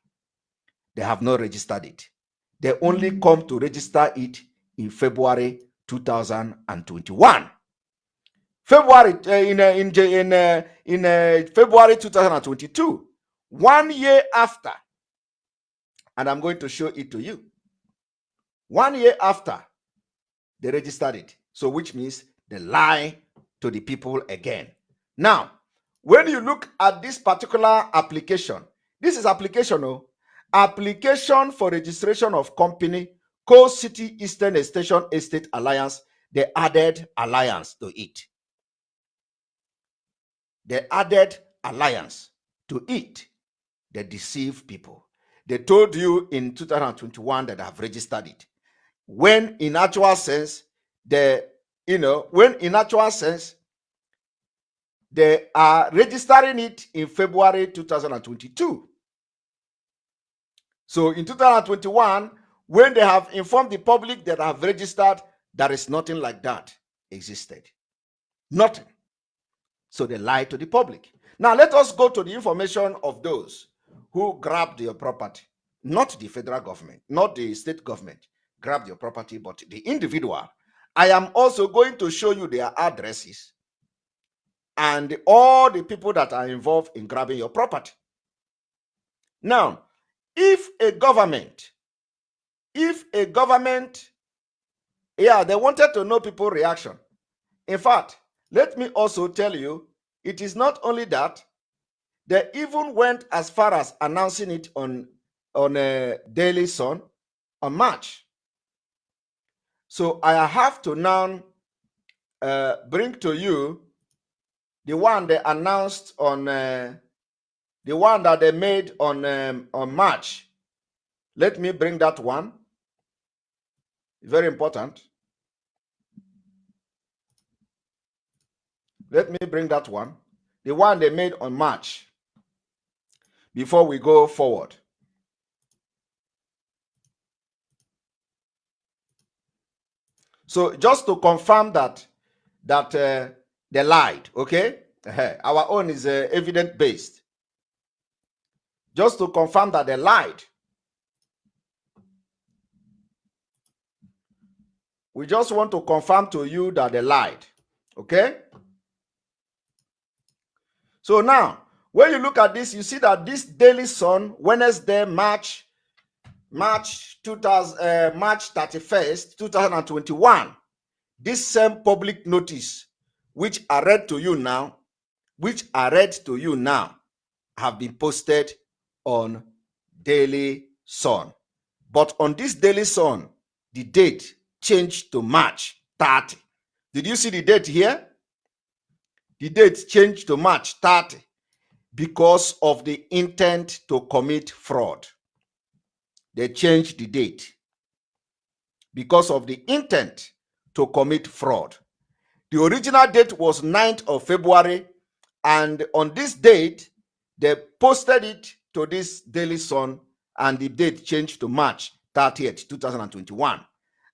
They have not registered it. They only come to register it in February 2021. February in February 2022, 1 year after, and I'm going to show it to you. 1 year after they registered it, so which means they lie to the people again. Now, when you look at this particular application, this is application for registration of company, Coast City Eastern Extension Estate Alliance. They added alliance to it. They added alliance to it. They deceive people. They told you in 2021 that they have registered it. When in actual sense, they are registering it in February 2022. So in 2021, when they have informed the public that have registered, there is nothing like that existed. Nothing. So they lied to the public. Now let us go to the information of those who grabbed your property. Not the federal government, not the state government grabbed your property, but the individual. I am also going to show you their addresses and all the people that are involved in grabbing your property. Now, if a government, yeah, they wanted to know people's reaction. In fact, let me also tell you, it is not only that, they even went as far as announcing it on a Daily Sun on March. So I have to now bring to you the one they announced on the one that they made on March. Let me bring that one. Very important. Let me bring that one. The one they made on March. Before we go forward. So just to confirm that they lied, okay? Our own is evidence based. Just to confirm that they lied. We just want to confirm to you that they lied, okay? So now, when you look at this, you see that this Daily Sun, Wednesday, March 31st, 2021, this same public notice, which I read to you now, have been posted on Daily Sun. But on this Daily Sun, the date changed to March 30. Did you see the date here? The date changed to March 30 because of the intent to commit fraud. They changed the date because of the intent to commit fraud. The original date was 9th of February, and on this date, they posted it to this Daily Sun, and the date changed to March 30th, 2021.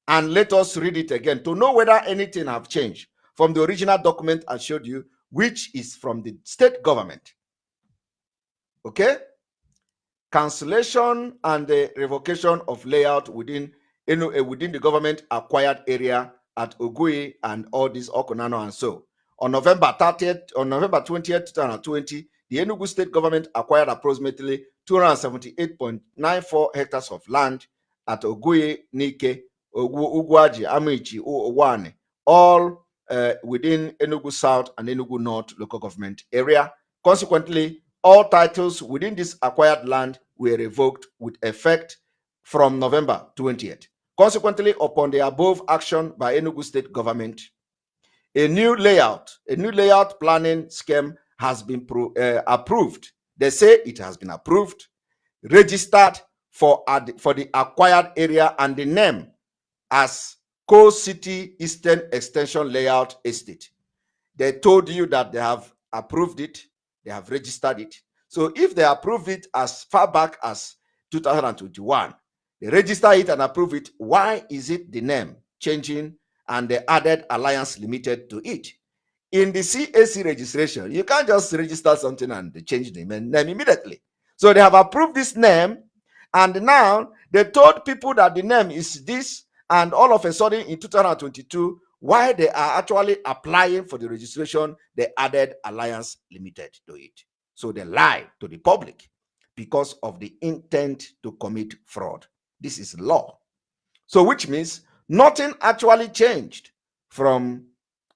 And let us read it again to know whether anything have changed from the original document I showed you, which is from the state government. Okay? Cancellation and the revocation of layout within the government acquired area at Ogui and all these Okonano and so. On November 20th, 2020, the Enugu state government acquired approximately 278.94 hectares of land at Ogui, Nike, Ugwaji, Amichi, Uwane, all within Enugu South and Enugu North local government area. Consequently, all titles within this acquired land were revoked with effect from November 20th. Consequently, upon the above action by Enugu state government, a new layout planning scheme has been approved. They say it has been approved, registered for the acquired area, and the name as Co-City Eastern Extension Layout Estate. They told you that they have approved it, they have registered it. So if they approve it as far back as 2021, they register it and approve it, why is it the name changing and they added Alliance Limited to it? In the CAC registration, you can't just register something and change the name immediately. So they have approved this name, and now they told people that the name is this, and all of a sudden in 2022, while they are actually applying for the registration, they added Alliance Limited to it. So they lie to the public because of the intent to commit fraud. This is law. So which means nothing actually changed from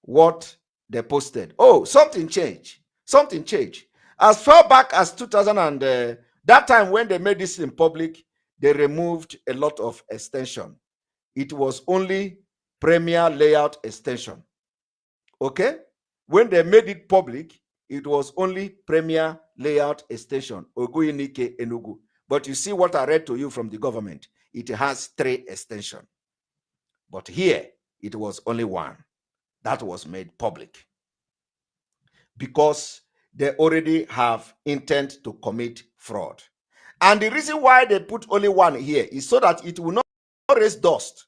what they posted. Oh, something changed. Something changed. As far back as 2000 and that time when they made this in public, they removed a lot of extension. It was only Premier Layout Extension. Okay? When they made it public, it was only Premier Layout Extension, Oguyinike Enugu. But you see what I read to you from the government. It has 3 extensions. But here, it was only one that was made public. Because they already have intent to commit fraud. And the reason why they put only one here is so that it will not raise dust.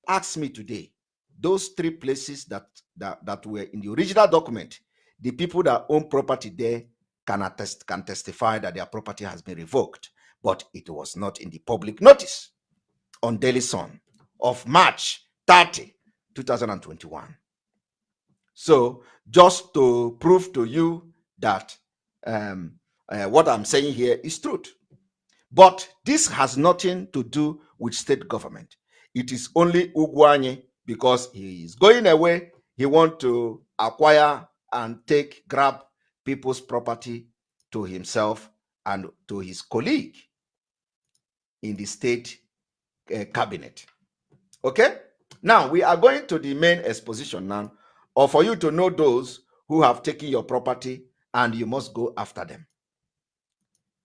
Ask me today, those 3 places that were in the original document, the people that own property there can testify that their property has been revoked, but it was not in the public notice on Daily Sun of March 30, 2021. So just to prove to you that what I'm saying here is truth. But this has nothing to do with state government. It is only Ugwuanyi, because he is going away. He wants to acquire and grab people's property to himself and to his colleague in the state cabinet. Okay? Now, we are going to the main exposition now, or for you to know those who have taken your property and you must go after them.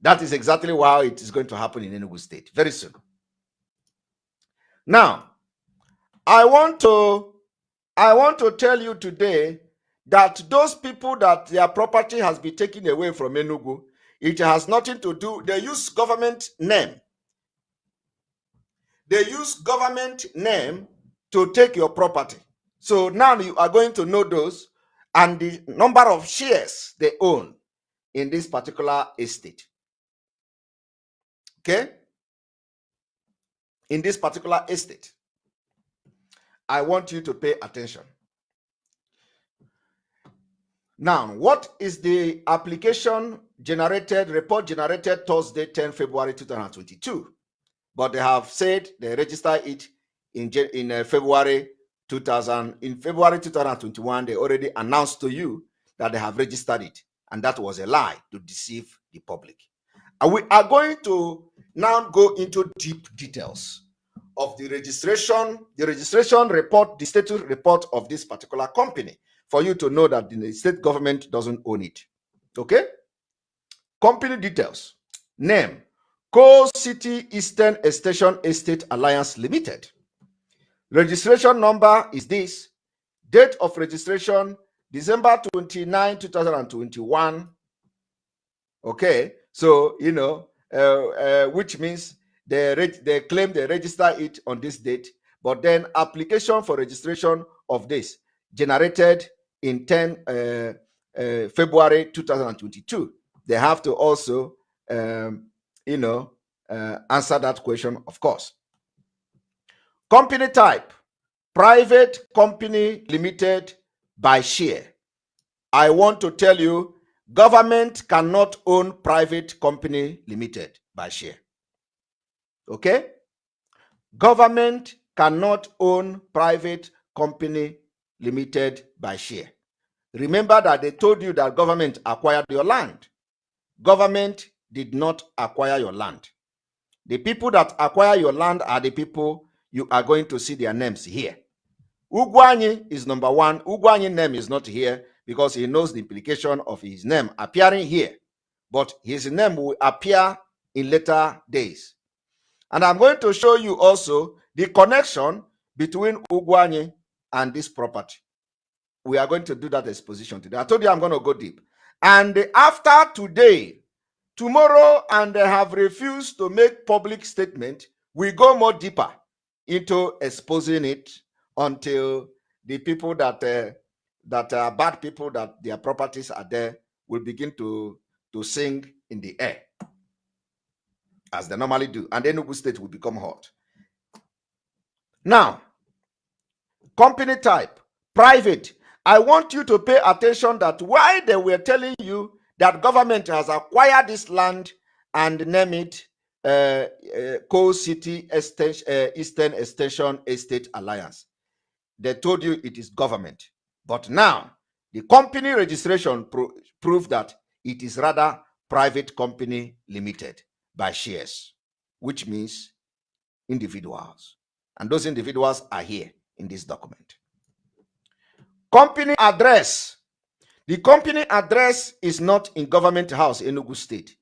That is exactly how it is going to happen in Enugu State very soon. Now, I want to tell you today that those people that their property has been taken away from Enugu, it has nothing to do. They use government name. They use government name to take your property. So now you are going to know those and the number of shares they own in this particular estate. Okay? In this particular estate. I want you to pay attention. Now, what is the application report generated Thursday, 10 February 2022? But they have said they registered it in February 2000. In February 2021, they already announced to you that they have registered it, and that was a lie to deceive the public. And we are going to now go into deep details of the registration report, the status report of this particular company, for you to know that the state government doesn't own it. Okay? Company details. Name: Coal City Eastern Extension Estate Alliance Limited. Registration number is this. Date of registration, December 29, 2021. Okay, so, you know, which means they claim they register it on this date, but then application for registration of this generated in 10 February 2022. They have to also, answer that question, of course. Company type: private company limited by share. I want to tell you, government cannot own private company limited by share. Okay? Government cannot own private company limited by share. Remember that they told you that government acquired your land. Government did not acquire your land. The people that acquire your land are the people you are going to see their names here. Ugwuanyi is number one. Ugwuanyi name is not here because he knows the implication of his name appearing here. But his name will appear in later days. And I'm going to show you also the connection between Ugwuanyi and this property. We are going to do that exposition today. I told you I'm going to go deep. And after today, tomorrow, and they have refused to make public statement, we go more deeper into exposing it until the people that are bad people, that their properties are there, will begin to sing in the air as they normally do, and then Enugu State will become hot. Now, company type: private. I want you to pay attention that why they were telling you that government has acquired this land and name it Coal City Eastern Extension Estate Alliance. They told you it is government. But now, the company registration prove that it is rather private company limited by shares, which means individuals. And those individuals are here in this document. Company address. The company address is not in Government House, Enugu State.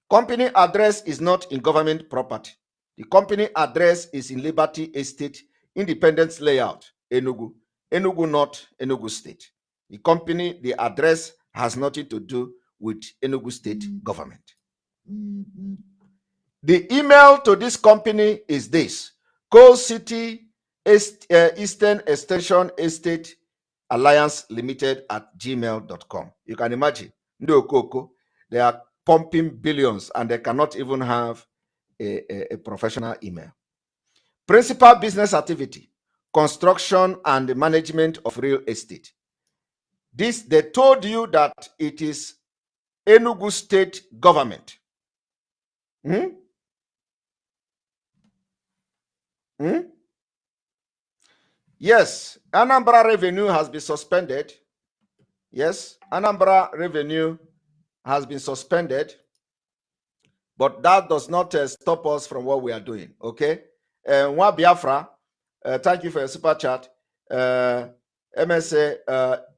Company address is not in government property. The company address is in Liberty Estate, Independence Layout, Enugu. Enugu North, Enugu State. The address has nothing to do with Enugu State government. The email to this company is this: Coal City Eastern Extension Estate Alliance Limited at gmail.com. You can imagine, they are pumping billions and they cannot even have a professional email. Principal business activity, construction and management of real estate. This, they told you that it is Enugu State government. Yes, Anambra revenue has been suspended. Yes, Anambra revenue has been suspended, but that does not stop us from what we are doing. Okay, Nwa Biafra, thank you for your super chat. MSA,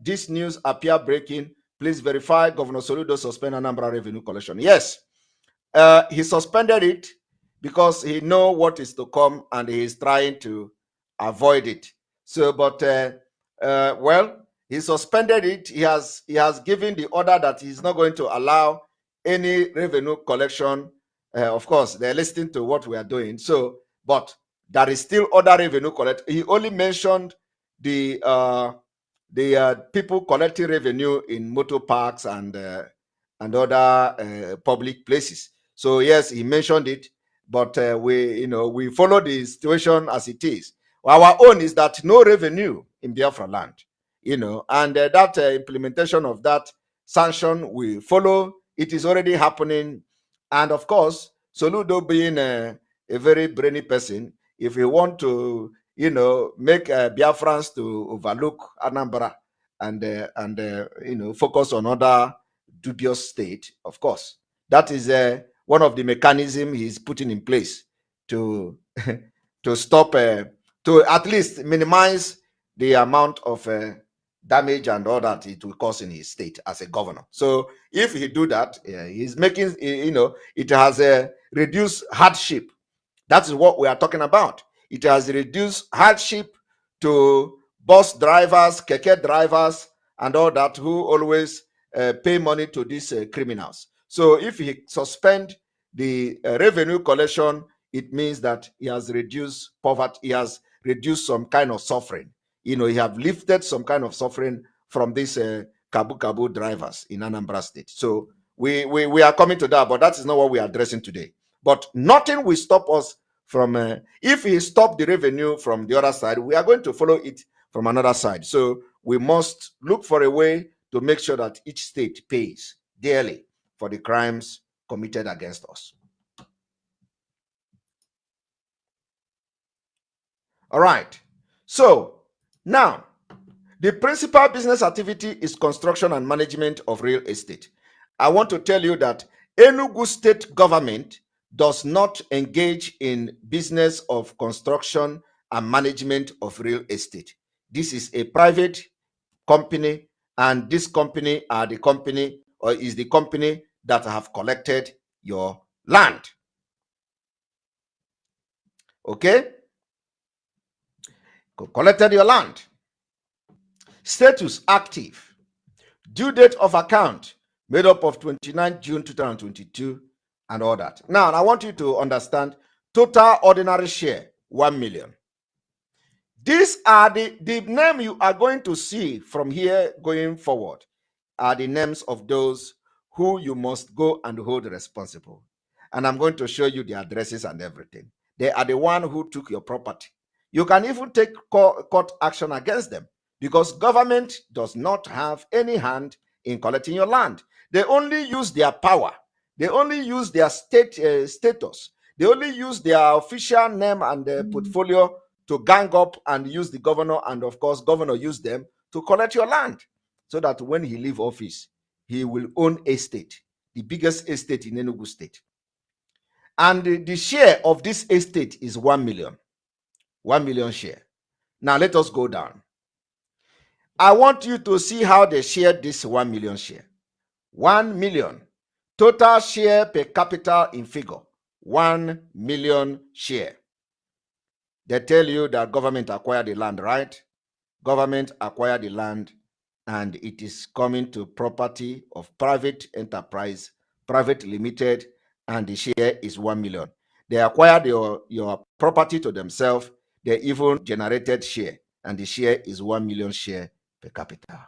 this news appear breaking. Please verify Governor Soludo suspend Anambra revenue collection. Yes, he suspended it because he know what is to come and he is trying to avoid it. So, but well, he suspended it. He has given the order that he's not going to allow any revenue collection. Of course, they're listening to what we are doing. So, but there is still other revenue collect. He only mentioned the people collecting revenue in motor parks and other public places. So yes, he mentioned it, but we follow the situation as it is. Our own is that no revenue in Biafra land, and that implementation of that sanction we follow. It is already happening, and of course, Soludo being a very brainy person, if you want to, make Biafrans to overlook Anambra and focus on other dubious state, of course, that is one of the mechanisms he's putting in place to to stop, to at least minimize the amount of damage and all that it will cause in his state as a governor. So if he do that, he's making, it has a reduced hardship. That is what we are talking about. It has reduced hardship to bus drivers, keke drivers, and all that who always pay money to these criminals. So if he suspend the revenue collection, it means that he has reduced poverty. He has reduced some kind of suffering. He have lifted some kind of suffering from these kabu drivers in Anambra State. So we are coming to that, but that is not what we are addressing today. But nothing will stop us from, if he stop the revenue from the other side, we are going to follow it from another side. So we must look for a way to make sure that each state pays dearly for the crimes committed against us. All right. So now, the principal business activity is construction and management of real estate. I want to tell you that Enugu State government does not engage in business of construction and management of real estate. This is a private company, and this company are the company, or is the company that have collected your land. Okay? Collected your land. Status active. Due date of account made up of 29 June 2022 and all that. Now, I want you to understand total ordinary share 1 million. These are the name you are going to see from here going forward are the names of those who you must go and hold responsible. And I'm going to show you the addresses and everything. They are the one who took your property. You can even take court action against them because government does not have any hand in collecting your land. They only use their power. They only use their state status. They only use their official name and their portfolio to gang up and use the governor, and of course, governor use them to collect your land so that when he leave office, he will own a state, the biggest estate in Enugu State. And the share of this estate is 1 million. 1 million share. Now let us go down. I want you to see how they share this 1 million share. 1 million. Total share per capita in figure. 1 million share. They tell you that government acquired the land, right? Government acquired the land and it is coming to property of private enterprise, private limited, and the share is 1 million. They acquired your property to themselves. They even generated share, and the share is 1 million share per capita.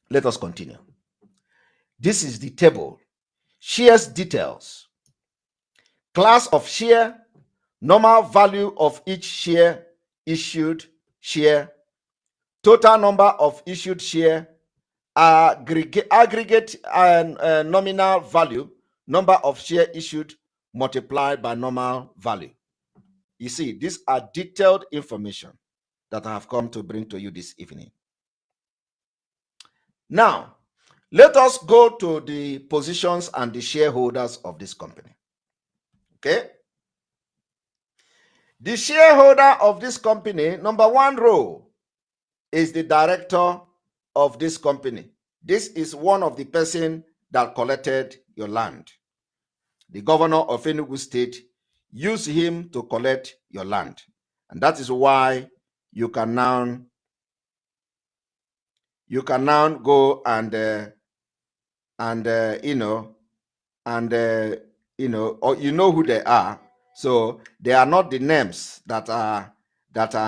Let us continue. This is the table. Shares details. Class of share, normal value of each share, issued share, total number of issued share, aggregate and nominal value, number of share issued multiplied by normal value. You see, these are detailed information that I have come to bring to you this evening. Now, let us go to the positions and the shareholders of this company. Okay? The shareholder of this company, number one row, is the director of this company. This is one of the person that collected your land. The governor of Enugu State used him to collect your land. And that is why you can now go and or you know who they are. So they are not the names that are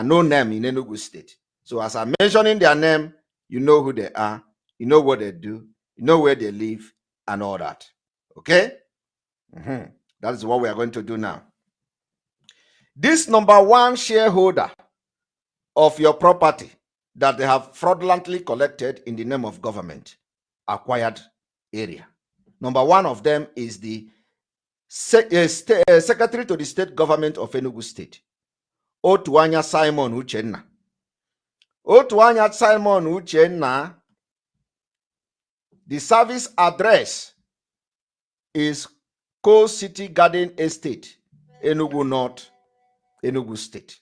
no name in Enugu State. So as I'm mentioning their name, you know who they are, you know what they do, you know where they live, and all that. Okay? That is what we are going to do now. This number one shareholder of your property that they have fraudulently collected in the name of government acquired area. Number one of them is the secretary to the state government of Enugu State, Otuanya Simon Uchenna. Otuanya Simon Uchenna, the service address is Coast City Garden Estate, Enugu North, Enugu State.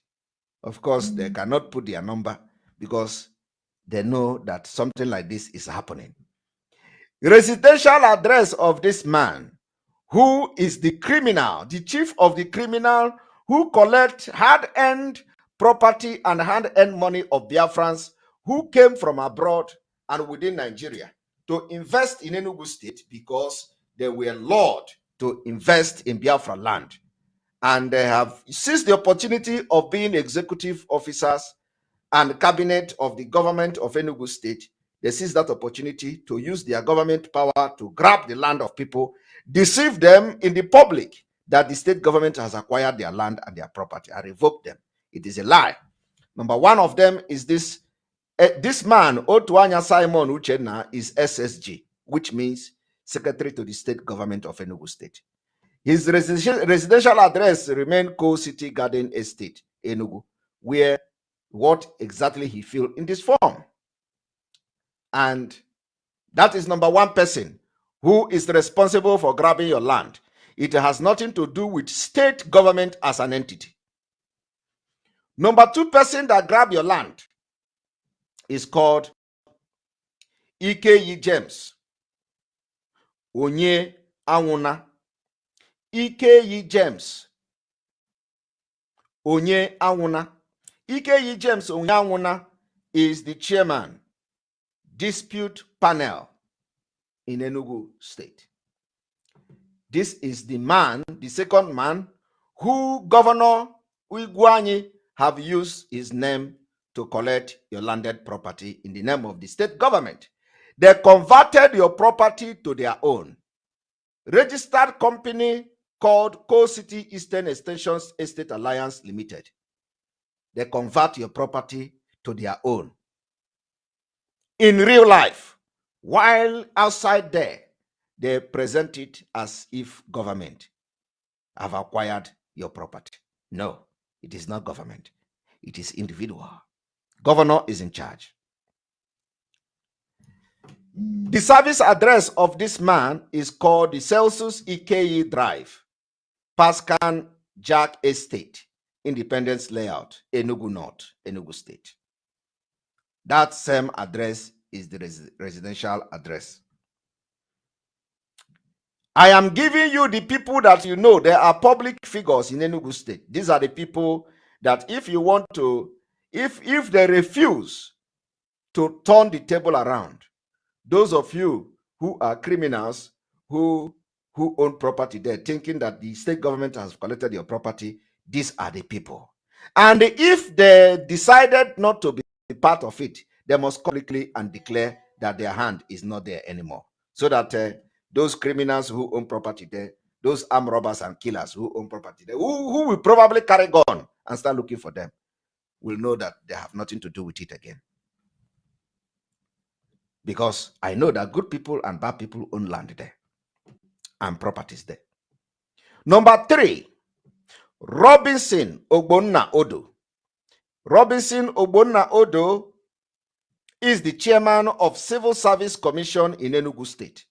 Of course, they cannot put their number because they know that something like this is happening. Residential address of this man, who is the criminal, the chief of the criminal who collect hard-earned property and hard-earned money of Biafrans who came from abroad and within Nigeria to invest in Enugu State because they were lured to invest in Biafra land. And they have seized the opportunity of being executive officers and cabinet of the government of Enugu State. They seized that opportunity to use their government power to grab the land of people, deceive them in the public that the state government has acquired their land and their property and revoked them. It is a lie. Number one of them is this man, Otuanya Simon Uchenna, is SSG, which means Secretary to the State Government of Enugu State. His residential address remains Coast City Garden Estate, Enugu, where what exactly he feel in this form. And that is number one person who is responsible for grabbing your land. It has nothing to do with state government as an entity. Number two person that grabbed your land is called Ikeyi James Onye Anwuna. Ikeyi James Onye Anwuna. Ikeyi James Onye Anwuna is the chairman, dispute panel in Enugu State. This is the man, the second man, who Governor Uiguanyi have used his name to collect your landed property in the name of the state government. They converted your property to their own. Registered company called Coast City Eastern Extensions Estate Alliance Limited. They convert your property to their own. In real life, while outside there, they present it as if government have acquired your property. No, it is not government. It is individual. Governor is in charge. The service address of this man is called the Celsius Ikeyi Drive, Pascan Jack Estate, Independence Layout, Enugu North, Enugu State. That same address is the residential address. I am giving you the people that you know. There are public figures in Enugu State. These are the people that if you want to, if they refuse to turn the table around, those of you who are criminals, who who own property there, thinking that the state government has collected your property. These are the people. And if they decided not to be part of it, they must come quickly and declare that their hand is not there anymore. So that those criminals who own property there, those armed robbers and killers who own property there, who will probably carry gun and start looking for them, will know that they have nothing to do with it again. Because I know that good people and bad people own land there and properties there. Number 3, Robinson Ogbonna Odo. Robinson Ogbonna Odo is the chairman of Civil Service Commission in Enugu State.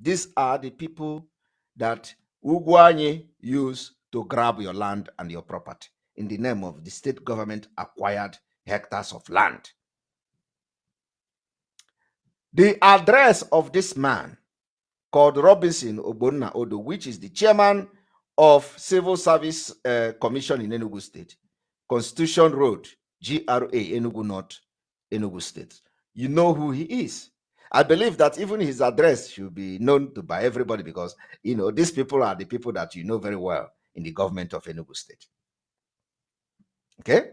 These are the people that Ugwuanyi use to grab your land and your property in the name of the state government acquired hectares of land. The address of this man called Robinson Ogbonna Odo, which is the chairman of Civil Service Commission in Enugu State, Constitution Road, GRA, Enugu North, Enugu State. You know who he is. I believe that even his address should be known to by everybody because, these people are the people that you know very well in the government of Enugu State. Okay?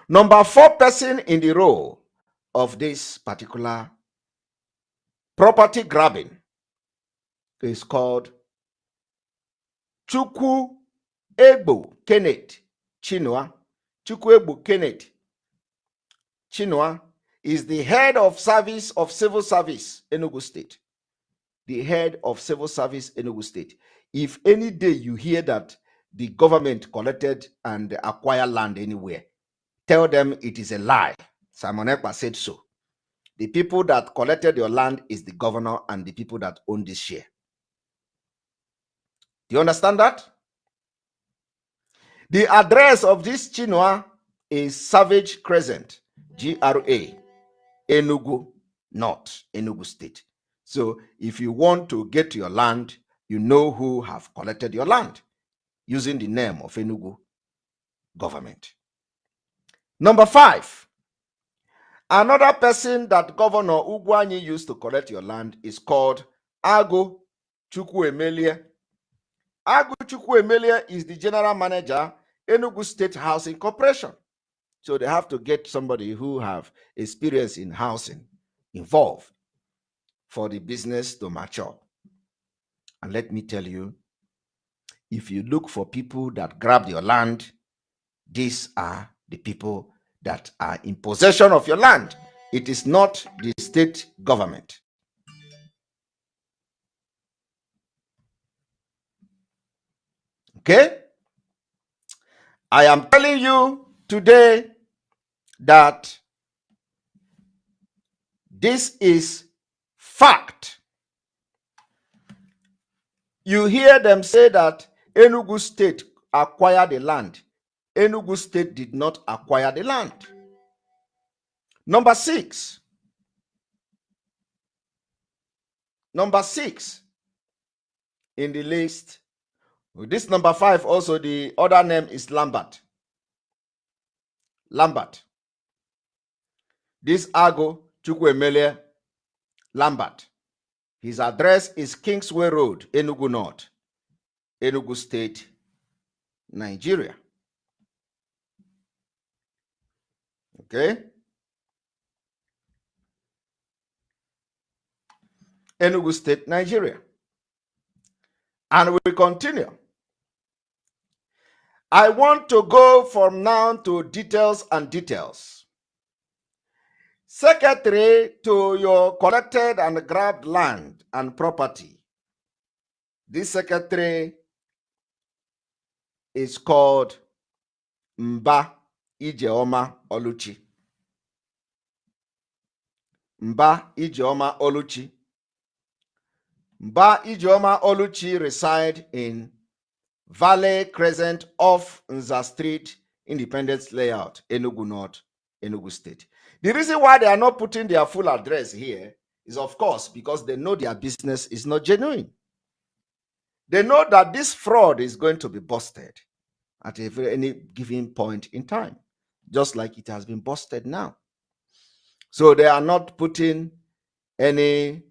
Number 4 person in the role of this particular property grabbing is called Chukwu Egbo Kenneth Chinua. Chukwu Egbo Kenneth Chinua is the head of service of civil service Enugu State. The head of civil service Enugu State. If any day you hear that the government collected and acquired land anywhere, tell them it is a lie. Simon Ekpa said so. The people that collected your land is the governor and the people that own this share. Do you understand that? The address of this Chinua is Savage Crescent, GRA, Enugu North, Enugu State. So if you want to get your land, you know who have collected your land using the name of Enugu government. Number 5, another person that Governor Ugwuanyi used to collect your land is called Agu Chukwuemelie. Agu Chukwuemelie is the general manager, Enugu State Housing Corporation. So they have to get somebody who have experience in housing involved for the business to mature. And let me tell you, if you look for people that grab your land, these are the people that are in possession of your land. It is not the state government. Okay? I am telling you today that this is fact. You hear them say that Enugu State acquired the land. Enugu State did not acquire the land. Number 6. Number 6 in the list. This number 5 also, the other name is Lambert. Lambert. This Agu Chukwuemelie Lambert. His address is Kingsway Road, Enugu North, Enugu State, Nigeria. Okay? Enugu State, Nigeria. And we continue. I want to go from now to details and details. Secretary to your collected and grabbed land and property. This secretary is called Mba Ijeoma Oluchi. Mba Ijeoma Oluchi. Mba Ijeoma Oluchi reside in Valley Crescent off Nza Street, Independence Layout, Enugu North, Enugu State. The reason why they are not putting their full address here is, of course, because they know their business is not genuine. They know that this fraud is going to be busted at any given point in time, just like it has been busted now. So they are not putting any,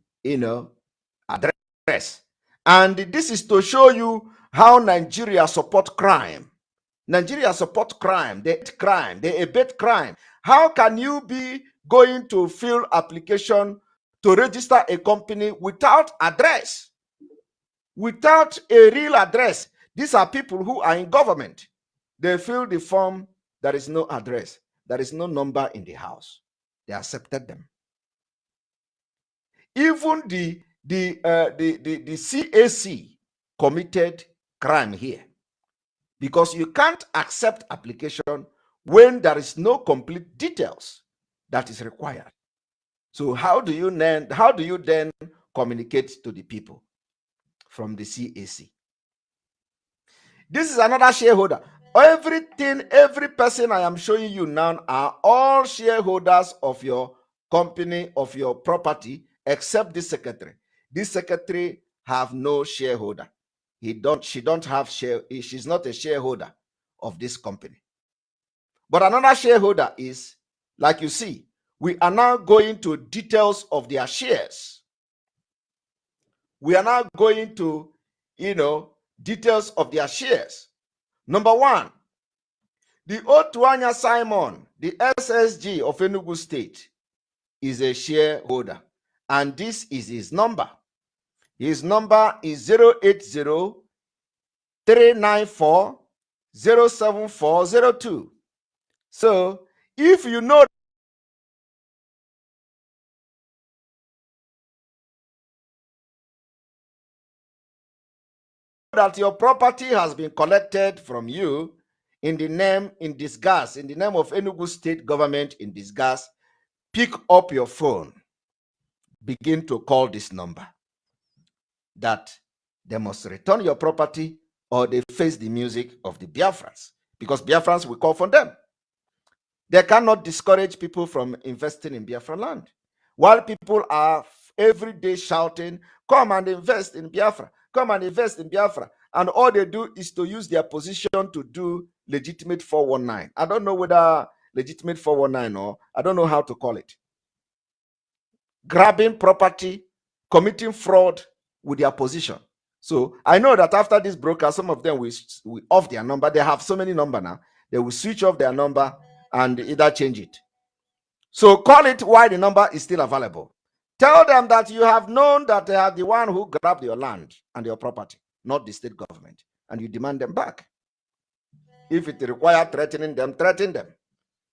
address. And this is to show you how Nigeria support crime. Nigeria support crime. They hate crime. They abet crime. How can you be going to fill application to register a company without address? Without a real address? These are people who are in government. They fill the form. There is no address. There is no number in the house. They accepted them. Even the CAC committed crime here, because you can't accept application when there is no complete details that is required. So how do you then communicate to the people from the CAC? This is another shareholder. Every person I am showing you now are all shareholders of your company, of your property, except this secretary. This secretary have no shareholder. She don't have share. She's not a shareholder of this company. But another shareholder is, like you see, we are now going to details of their shares. We are now going to, details of their shares. Number one, the Otuanya Simon, the SSG of Enugu State, is a shareholder. And this is his number. His number is 080-394-07402. So if you know that your property has been collected from you in the name of Enugu State government in disguise, pick up your phone, begin to call this number, that they must return your property or they face the music of the Biafrans, because Biafrans will call for them. They cannot discourage people from investing in Biafra land. While people are every day shouting, come and invest in Biafra, come and invest in Biafra. And all they do is to use their position to do legitimate 419. I don't know whether legitimate 419 or I don't know how to call it. Grabbing property, committing fraud with their position. So I know that after this broker, some of them will off their number. They have so many numbers now. They will switch off their number and either change it. So call it while the number is still available. Tell them that you have known that they are the one who grabbed your land and your property, not the state government, and you demand them back. If it requires threatening them, threaten them,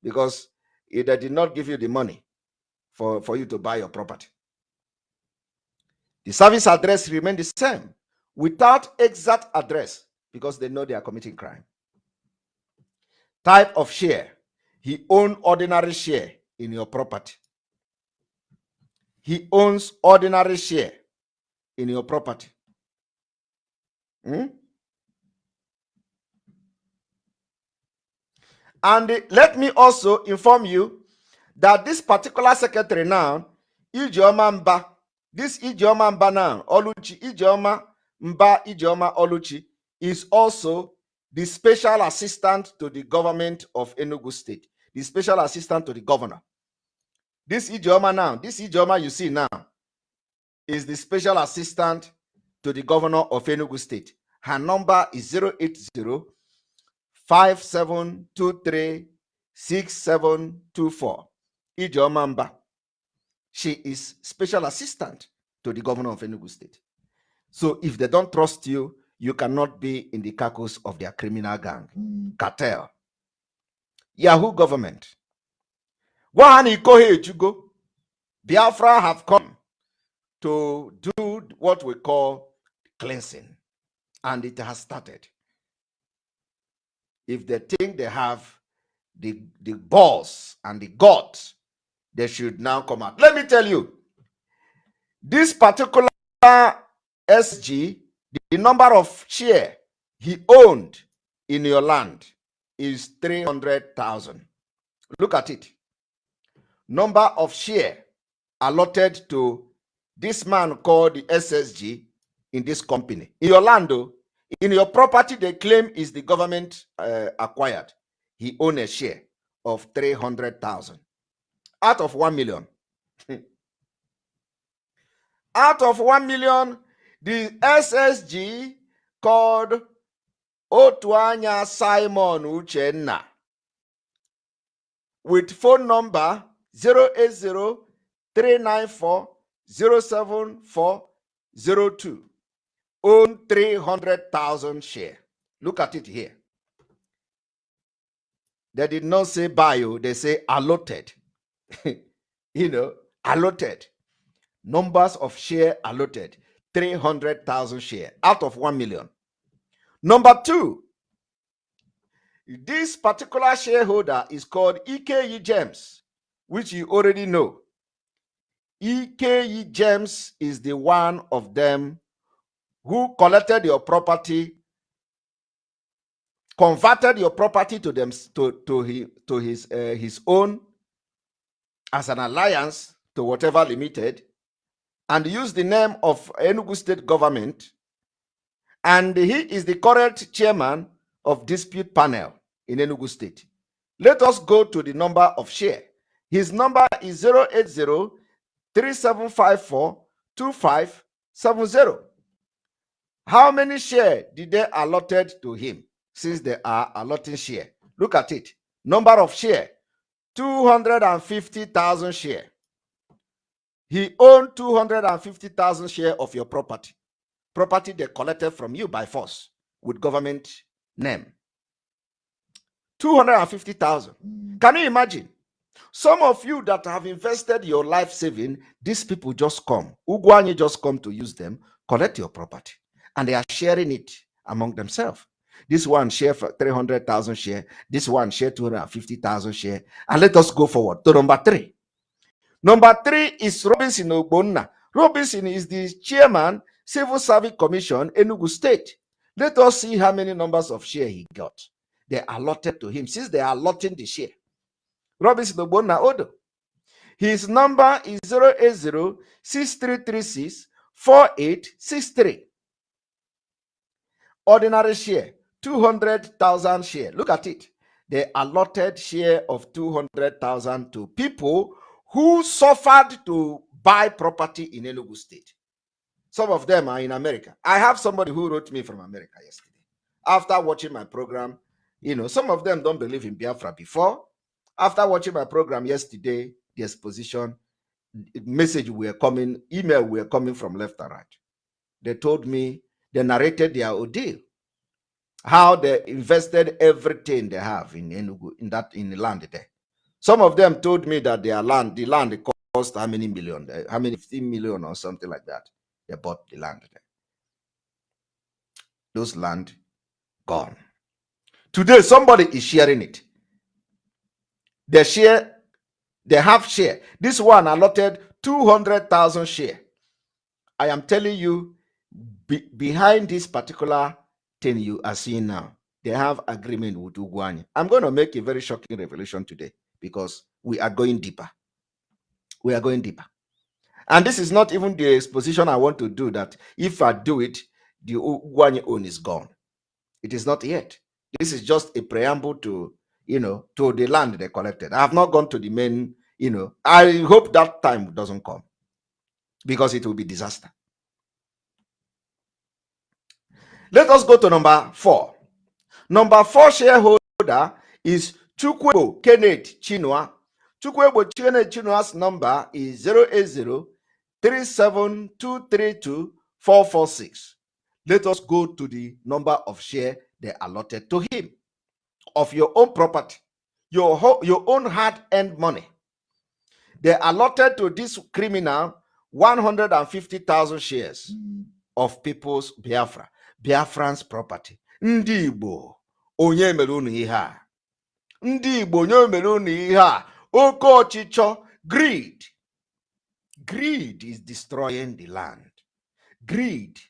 because they did not give you the money for you to buy your property. The service address remains the same without exact address, because they know they are committing crime. Type of share: he owns ordinary share in your property. He owns ordinary share in your property. And let me also inform you that this particular secretary now, Ijeoma Mba, this Ijeoma Mba now, Oluchi, Ijeoma Mba, Ijeoma Oluchi, is also the special assistant to the government of Enugu State, the special assistant to the governor. This Ijeoma now, this Ijeoma you see now, is the special assistant to the governor of Enugu State. Her number is 080-5723-6724. Ijeoma Mba. She is special assistant to the governor of Enugu State. So if they don't trust you, you cannot be in the carcass of their criminal gang, cartel. Yahoo government. Biafra have come to do what we call cleansing, and it has started. If they think they have the balls and the guts, they should now come out. Let me tell you, this particular SG, the number of share he owned in your land is 300,000. Look at it. Number of share allotted to this man called the SSG in this company. In your land, though, in your property, they claim is the government acquired. He owns a share of 300,000 out of 1 million. Out of 1 million, The SSG called Otuanya Simon Uchenna with phone number 080-394-07402 own 300,000 share. Look at it here. They did not say bio, they say allotted. Allotted. Numbers of share allotted. 300,000 share out of 1 million. Number 2, this particular shareholder is called EKE Gems, which you already know. EKE Gems is the one of them who collected your property, converted your property to them to his own as an alliance to whatever limited, and used the name of Enugu State government, and he is the current chairman of dispute panel in Enugu State. Let us go to the number of share. His number is 080-3754-2570. How many share did they allotted to him, since they are allotting share? Look at it. Number of share, 250,000 share. He owned 250,000 share of your property. Property they collected from you by force with government name. 250,000. Can you imagine? Some of you that have invested your life saving, these people just come. Ugwanye just come to use them, collect your property, and they are sharing it among themselves. This one share for 300,000 share. This one share 250,000 share. And let us go forward to number 3. Number 3 is Robinson Ogbonna. Robinson is the chairman, Civil Service Commission, Enugu State. Let us see how many numbers of share he got. They allotted to him, since they are allotting the share. Robinson Ogbonna Odo. His number is 080-6336-4863. Ordinary share, 200,000 share. Look at it. They allotted share of 200,000 to people who suffered to buy property in Enugu State. Some of them are in America. I have somebody who wrote me from America yesterday. After watching my program, some of them don't believe in Biafra before. After watching my program yesterday, the exposition, message were coming, email were coming from left and right. They told me, they narrated their ordeal, how they invested everything they have in Enugu, in the land there. Some of them told me that the land cost how many million, 15 million or something like that. They bought the land there. Those land gone. Today, somebody is sharing it. They have share. This one allotted 200,000 share. I am telling you, behind this particular thing you are seeing now, they have agreement with Ugwanye. I'm going to make a very shocking revelation today, because we are going deeper. We are going deeper. And this is not even the exposition I want to do, that if I do it, the Ugwanye own is gone. It is not yet. This is just a preamble to, to the land they collected. I have not gone to the main, I hope that time doesn't come, because it will be disaster. Let us go to number 4. Number 4 shareholder is Chukwebo Kenneth Chinua. Chukwebo Kenneth Chinua's number is 080-37232-446. Let us go to the number of share they allotted to him of your own property, your own hard-earned money. They allotted to this criminal 150,000 shares of people's Biafran's property. Ndị Igbo, onye mere unu ihe a? Ndị Igbo, onye mere unu ihe a? Oke ọchịchọ, greed. Greed is destroying the land. Greed.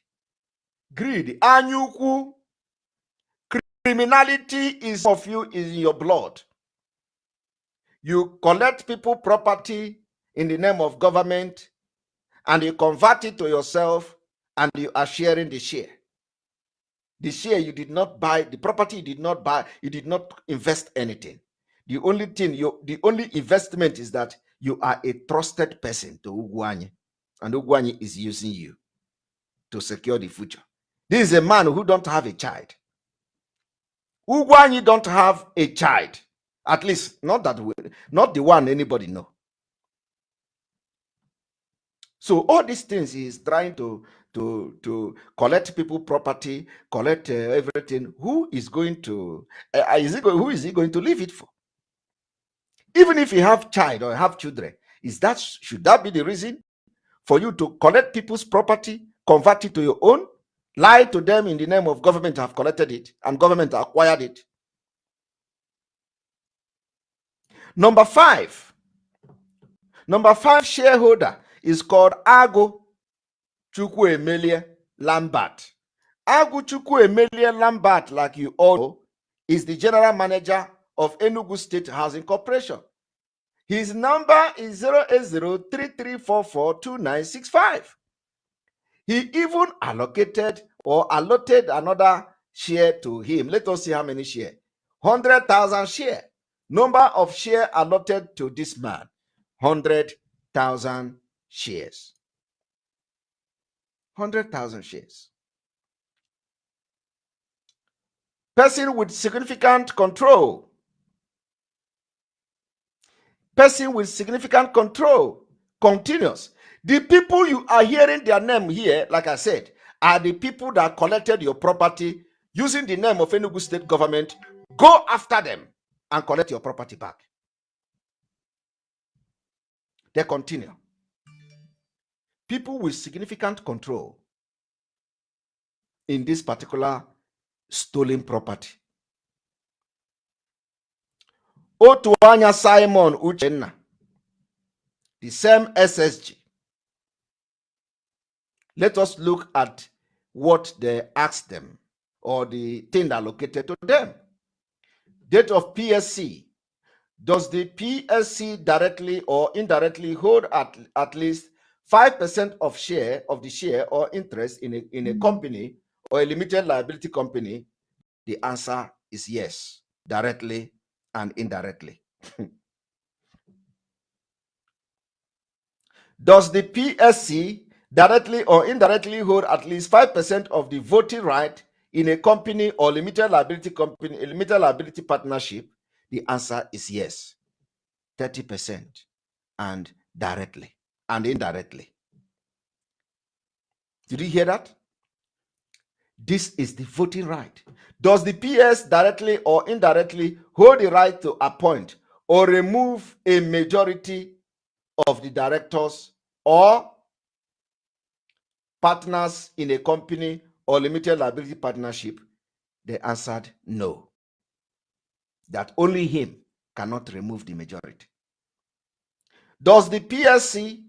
Anyukwu. Criminality is of you, is in your blood. You collect people property in the name of government, and you convert it to yourself, and you are sharing the share. The share you did not buy, the property you did not buy, you did not invest anything. The only investment is that you are a trusted person to Ugwanye, and Ugwanye is using you. to secure the future. This is a man who don't have a child. Ugwanyi don't have a child. At least not the one anybody know. So all these things is trying to collect people property, collect everything. Who is going to who is he going to leave it for? Even if you have child or have children, should that be the reason for you to collect people's property, convert it to your own, lie to them in the name of government have collected it and government acquired it? Number five shareholder is called Agu Chukwuemelie Lambert. Agu Chukwuemelie Lambert, like you all know, is the general manager of Enugu State Housing Corporation. His number is 08033442965. He even allotted another share to him. Let us see how many shares. 100,000 share. Number of share allotted to this man, 100,000 shares. 100,000 shares. Person with significant control. Person with significant control. Continuous. The people you are hearing their name here, like I said, are the people that collected your property using the name of Enugu State government. Go after them and collect your property back. They continue. People with significant control in this particular stolen property. Otuanya Simon Uchenna, the same SSG. Let us look at what they asked them, or the thing allocated to them. Date of PSC. Does the PSC directly or indirectly hold at least 5% of the share or interest in a company or a limited liability company? The answer is yes, directly and indirectly. Does the PSC directly or indirectly hold at least 5% of the voting right in a company or limited liability company, a limited liability partnership? The answer is yes, 30%, and directly and indirectly. Did you hear that? This is the voting right. Does the PS directly or indirectly hold the right to appoint or remove a majority of the directors or partners in a company or limited liability partnership? They answered no. That only him cannot remove the majority. Does the PSC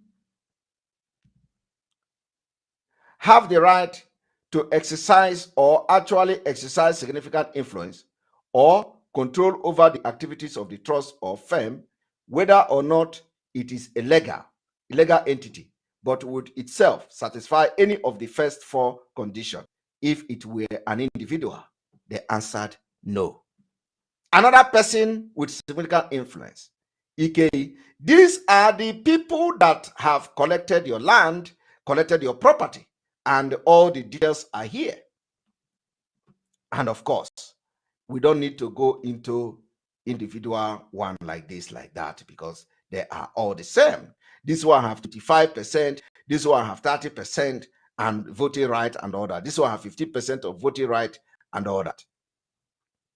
have the right to exercise or actually exercise significant influence or control over the activities of the trust or firm, whether or not it is a legal entity, but would itself satisfy any of the first four conditions if it were an individual? They answered no. Another person with significant influence. EKE. These are the people that have collected your land, collected your property, and all the details are here. And of course, we don't need to go into individual one like this, like that, because they are all the same. This one have 55%, this one have 30% and voting right and all that. This one have 50% of voting right and all that.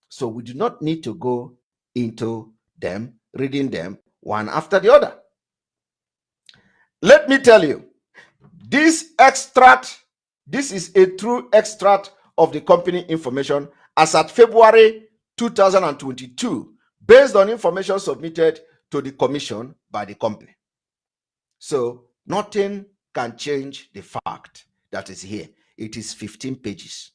So we do not need to go into them, reading them one after the other. Let me tell you, this extract, this is a true extract of the company information as at February 2022, based on information submitted to the commission by the company. So nothing can change the fact that is here. It is 15 pages.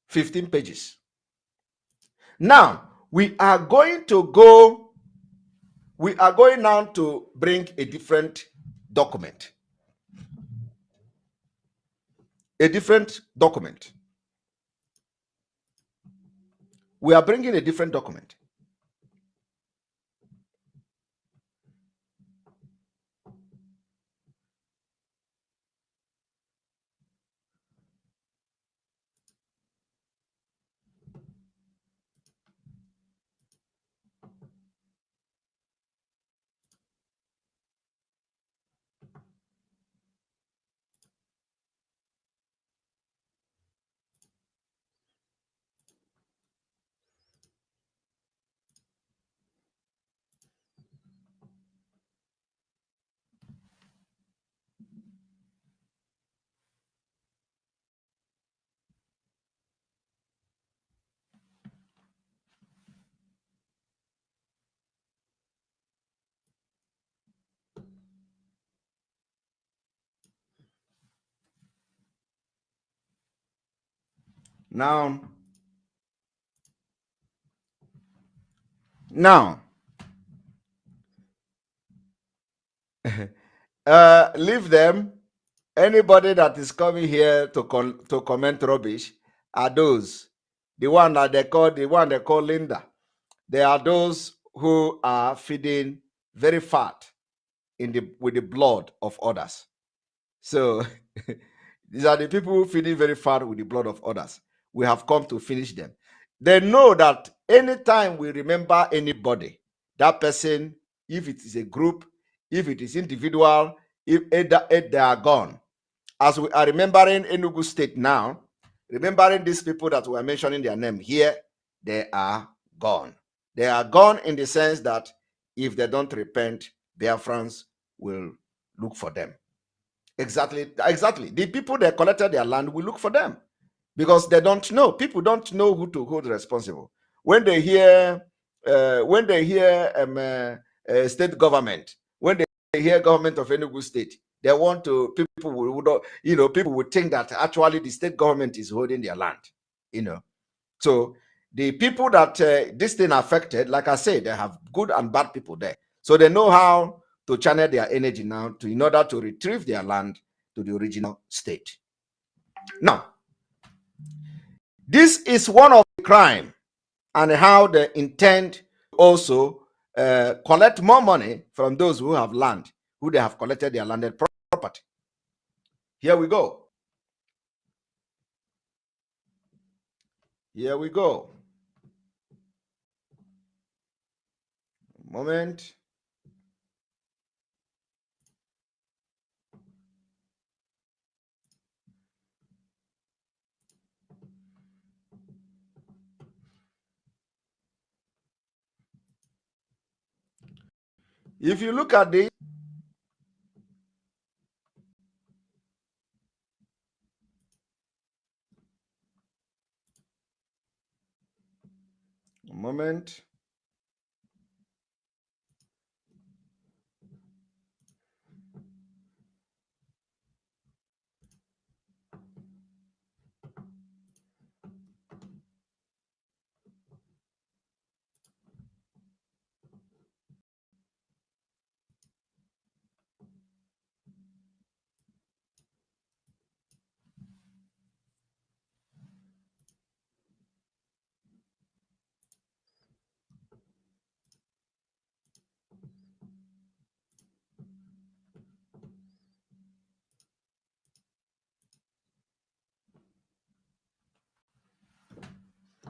15 pages. Now, we are going now to bring a different document. A different document. We are bringing a different document. Now, leave them. Anybody that is coming here to comment rubbish are those, the one they call Linda. They are those who are feeding very fat with the blood of others. So these are the people who feeding very fat with the blood of others. We have come to finish them. They know that anytime we remember anybody, that person, if it is a group, if it is individual, if they are gone. As we are remembering Enugu State now, remembering these people that we are mentioning their name here, they are gone. They are gone in the sense that if they don't repent, Biafrans will look for them. Exactly. The people that collected their land will look for them because they don't know. People don't know who to hold responsible. When they hear state government, when they hear government of Enugu State, they want to, people would think that actually the state government is holding their land, So the people that this thing affected, like I said, they have good and bad people there. So they know how to channel their energy now in order to retrieve their land to the original state. Now, this is one of the crime and how they intend also collect more money from those who have land, who they have collected their landed property. Here we go. Here we go. Moment. If you look at this, a moment.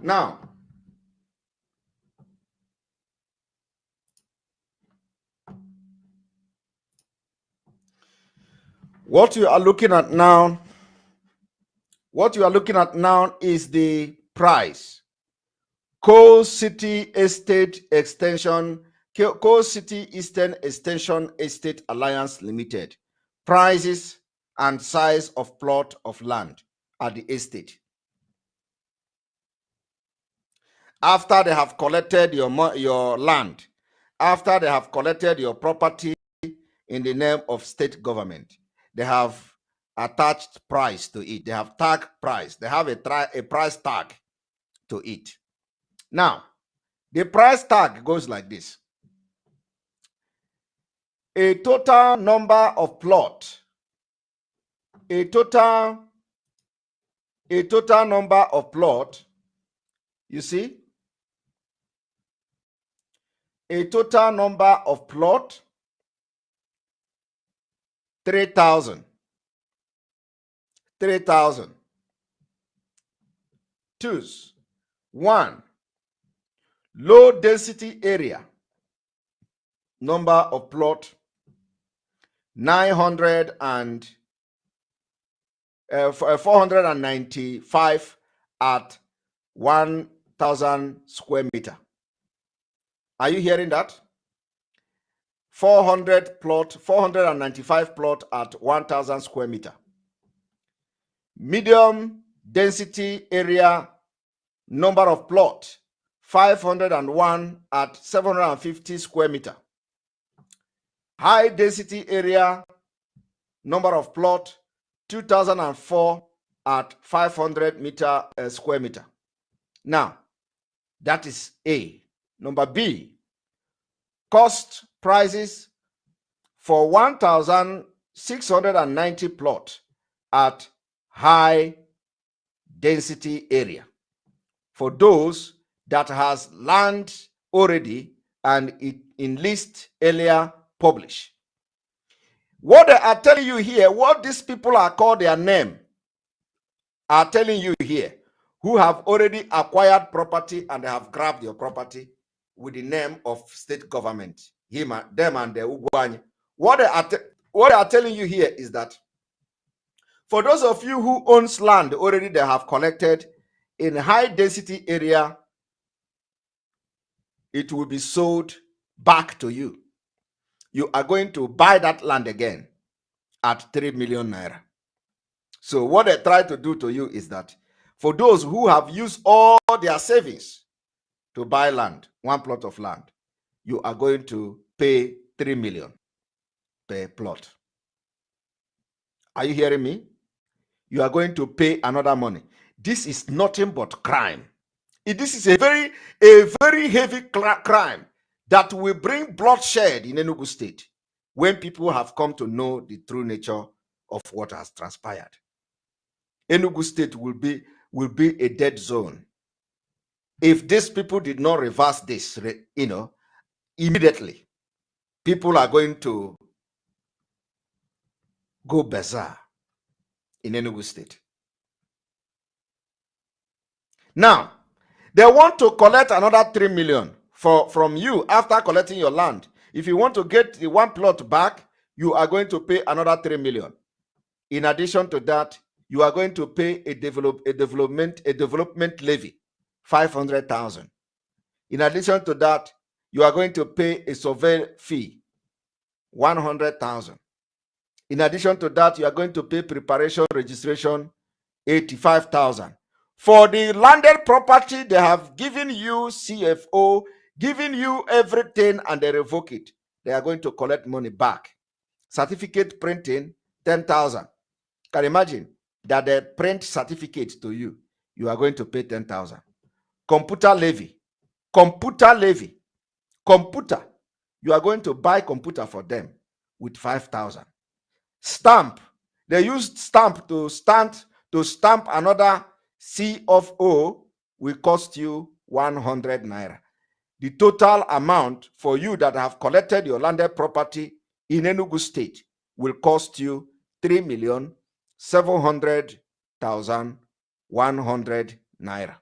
Now, what you are looking at now is the price. Coal City Estate Extension, Coal City Eastern Extension Estate Alliance Limited. Prices and size of plot of land at the estate. After they have collected your land, after they have collected your property in the name of state government, they have attached price to it. They have tag price. They have a price tag to it. Now, the price tag goes like this. A total number of plot, a total number of plot, you see, a total number of plot, 3,000. 3,000. Twos. 1. Low density area. Number of plot, 495 at 1,000 square meter. Are you hearing that? 495 plot at 1,000 square meter. Medium density area, number of plot, 501 at 750 square meter. High density area, number of plot, 2004 at 500 meter square meter. Now, that is A. Number B, cost prices for 1,690 plot at high density area. For those that has land already and it in list earlier published. What they are telling you here, what these people are called their name, are telling you here, who have already acquired property and they have grabbed your property with the name of state government, them and the Ugwany. What they are telling you here is that for those of you who owns land already they have collected in high density area, it will be sold back to you. You are going to buy that land again at 3 million naira. So what they try to do to you is that for those who have used all their savings to buy land, one plot of land, you are going to pay 3 million per plot. Are you hearing me? You are going to pay another money. This is nothing but crime. This is a very heavy crime that will bring bloodshed in Enugu State when people have come to know the true nature of what has transpired. Enugu State will be a dead zone if these people did not reverse this. Immediately, people are going to go bizarre in Enugu State. Now, they want to collect another 3 million from you after collecting your land. If you want to get the one plot back, you are going to pay another 3 million. In addition to that, you are going to pay a development levy, 500,000. In addition to that, you are going to pay a survey fee, 100,000. In addition to that, you are going to pay preparation registration, 85,000. For the landed property, they have given you CFO, given you everything, and they revoke it. They are going to collect money back. Certificate printing, 10,000. Can you imagine that they print certificate to you? You are going to pay 10,000. Computer levy. You are going to buy computer for them with 5,000. Stamp. They used stamp to stamp another C of O will cost you 100 naira. The total amount for you that have collected your landed property in Enugu State will cost you 3,700,100 naira.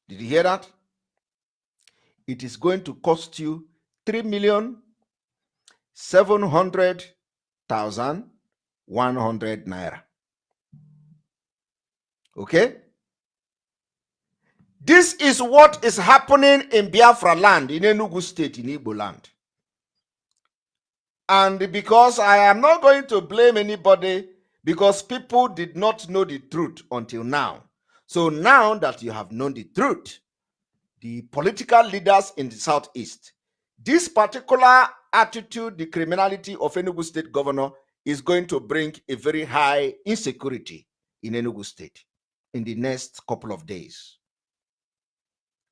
Did you hear that? It is going to cost you 3,700,100 naira. Okay? This is what is happening in Biafra land, in Enugu State, in Igbo land. And because I am not going to blame anybody, because people did not know the truth until now. So now that you have known the truth, the political leaders in the Southeast, this particular attitude, the criminality of Enugu State governor is going to bring a very high insecurity in Enugu State in the next couple of days.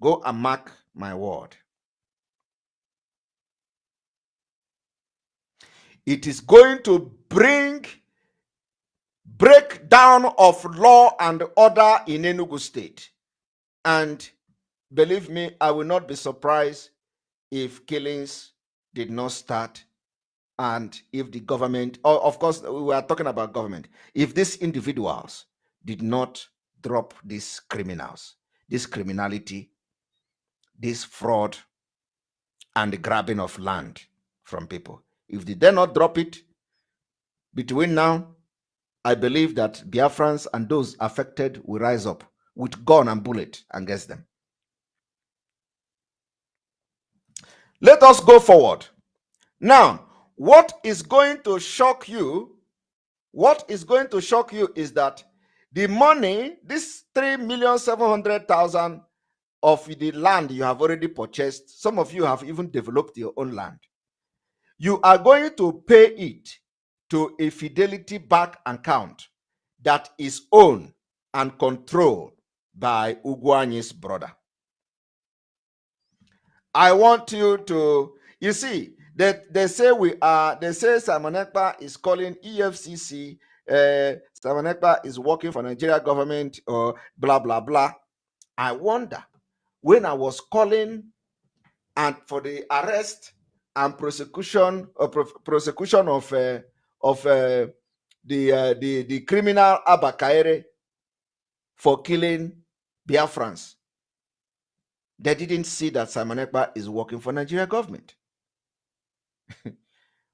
Go and mark my word. It is going to bring breakdown of law and order in Enugu State. And believe me, I will not be surprised if killings did not start and if the government, of course, we are talking about government, if these individuals did not drop these criminals, this criminality, this fraud, and the grabbing of land from people. If they dare not drop it, between now, I believe that Biafrans and those affected will rise up with gun and bullet against them. Let us go forward. Now, what is going to shock you? What is going to shock you is that the money, this 3,700,000 of the land you have already purchased, some of you have even developed your own land. You are going to pay it to a Fidelity Bank account that is owned and controlled by Ugwanyi's brother. I want you to, you see, that they say Simon Ekpa is calling EFCC, Simon Ekpa is working for Nigeria government or blah, blah, blah. I wonder, when I was calling and for the arrest and prosecution of the criminal Abakaere for killing Biafrans, they didn't see that Simon Ekpa is working for Nigeria government.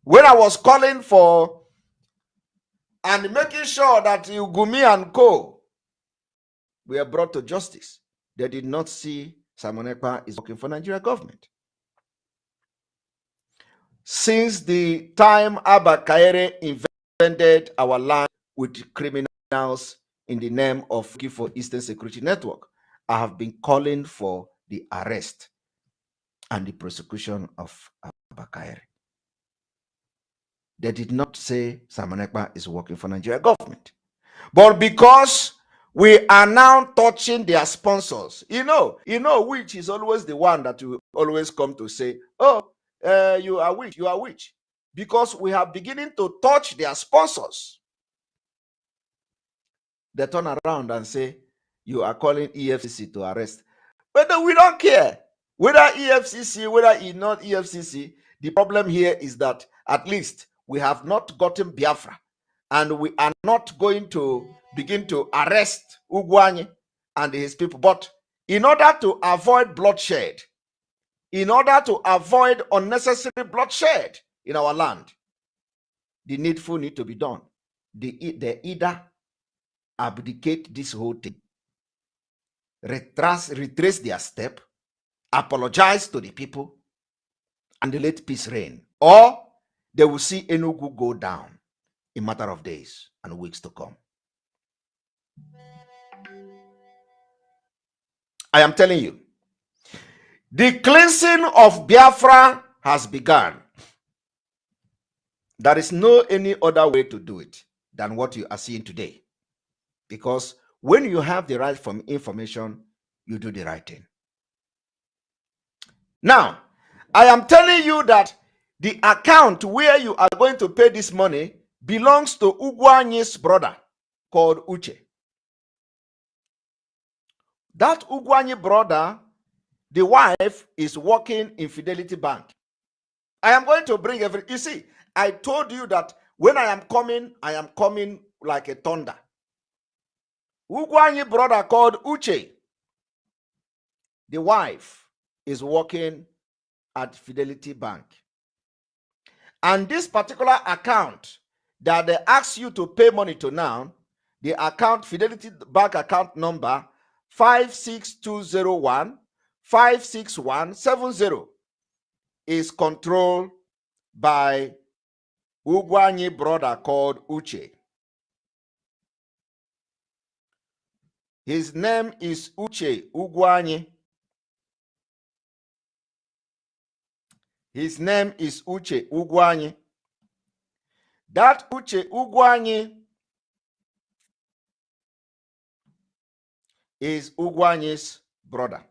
When I was calling for and making sure that Ugumi and co were brought to justice, they did not see Simon Ekpa is working for Nigeria government. Since the time Abakaere invaded our land with criminals in the name of for Eastern Security Network, I have been calling for the arrest and the prosecution of Abakaere. They did not say Simon Ekpa is working for Nigeria government. But because we are now touching their sponsors, you know, which is always the one that you always come to say, oh, you are which? Because we are beginning to touch their sponsors. They turn around and say, you are calling EFCC to arrest. But we don't care. Whether EFCC, whether not EFCC, the problem here is that at least we have not gotten Biafra. And we are not going to begin to arrest Ugwanyi and his people. But in order to avoid bloodshed, in order to avoid unnecessary bloodshed in our land, the needful need to be done. They either abdicate this whole thing, retrace their step, apologize to the people, and let peace reign. Or they will see Enugu go down in a matter of days and weeks to come. I am telling you, the cleansing of Biafra has begun. There is no any other way to do it than what you are seeing today. Because when you have the right information, you do the right thing. Now, I am telling you that the account where you are going to pay this money belongs to Ugwanyi's brother called Uche. That Ugwanyi brother, the wife is working in Fidelity Bank. I am going to bring you see, I told you that when I am coming like a thunder. Ugwanyi brother called Uche, the wife is working at Fidelity Bank. And this particular account that they ask you to pay money to now, the account, Fidelity Bank account number 56201 56170, is controlled by Ugwanyi brother called Uche. His name is Uche Ugwanyi. His name is Uche Ugwanyi. That Uche Ugwanyi is Ugwanyi's brother.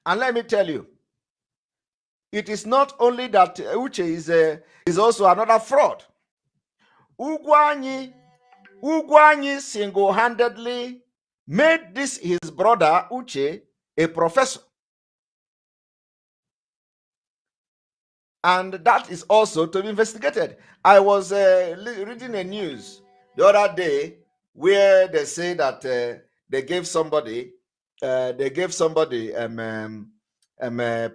And let me tell you, it is not only that Uche is also another fraud. Ugwanyi single-handedly made this his brother Uche a professor. And that is also to be investigated. I was reading a news the other day where they say that they gave somebody a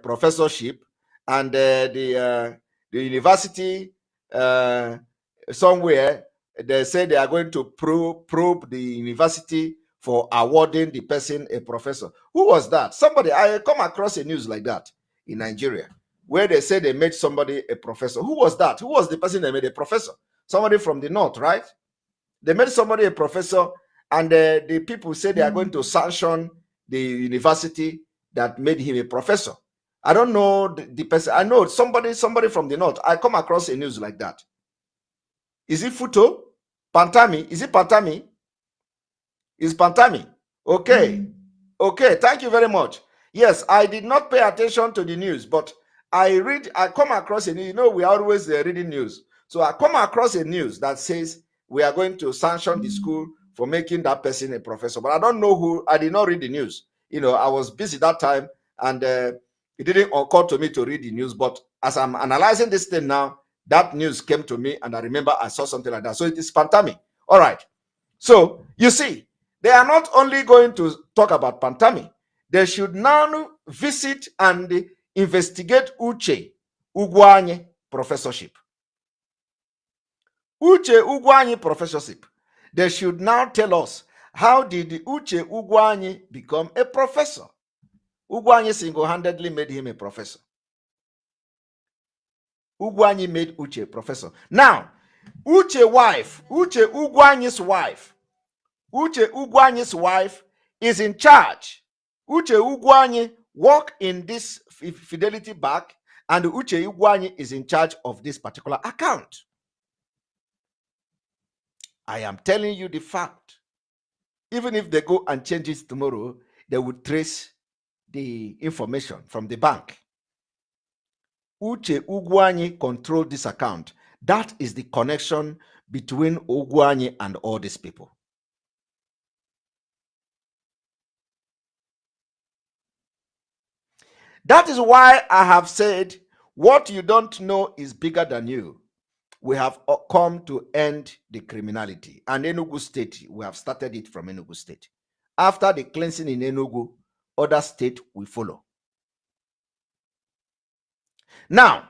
professorship, and the university somewhere, they say they are going to probe the university for awarding the person a professor. Who was that? Somebody, I come across a news like that in Nigeria, where they say they made somebody a professor. Who was that? Who was the person they made a professor? Somebody from the north, right? They made somebody a professor, and the people say they are going to sanction the university that made him a professor. I don't know the person. I know somebody from the north. I come across a news like that. Is it Futo? Pantami? Is it Pantami? Is Pantami? Okay. Okay. Thank you very much. Yes, I did not pay attention to the news, but I come across a news. You know, we are always reading news. So I come across a news that says we are going to sanction the school for making that person a professor. But I don't know who. I did not read the news. You know, I was busy that time, and it didn't occur to me to read the news. But as I'm analyzing this thing now, that news came to me, and I remember I saw something like that. So it is Pantami. All right. So you see, they are not only going to talk about Pantami, they should now visit and investigate Uche Ugwanye professorship. Uche Ugwanye professorship. They should now tell us, how did Uche Ugwanye become a professor? Ugwanye single-handedly made him a professor. Ugwanye made Uche a professor. Now, Uche Ugwanye's wife is in charge. Uche Ugwanye work in this Fidelity Bank, and Uche Ugwanye is in charge of this particular account. I am telling you the fact. Even if they go and change it tomorrow, they would trace the information from the bank. Uche Ugwanye controlled this account. That is the connection between Ugwanye and all these people. That is why I have said, what you don't know is bigger than you. We have come to end the criminality. And Enugu State, we have started it from Enugu State. After the cleansing in Enugu, other states will follow. Now,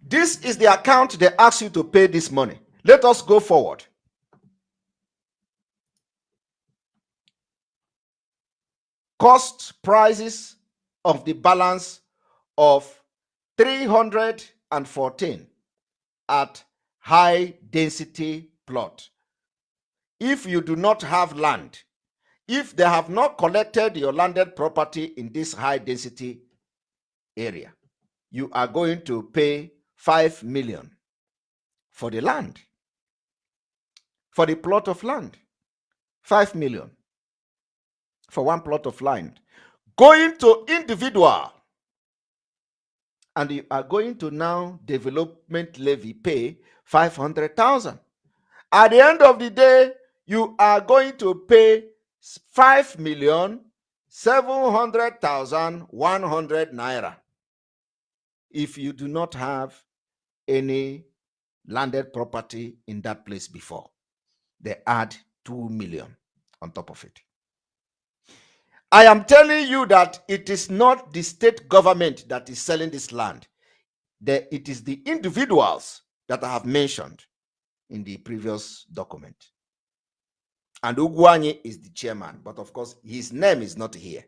this is the account they ask you to pay this money. Let us go forward. Cost prices of the balance of 314 at high density plot. If you do not have land, if they have not collected your landed property in this high density area, you are going to pay 5 million for the land, for the plot of land. 5 million for one plot of land. Going to individual, and you are going to now development levy pay 500,000. At the end of the day, you are going to pay 5,700,100 naira. If you do not have any landed property in that place before, they add 2 million on top of it. I am telling you that it is not the state government that is selling this land. It is the individuals that I have mentioned in the previous document. And Ugwanye is the chairman, but of course, his name is not here.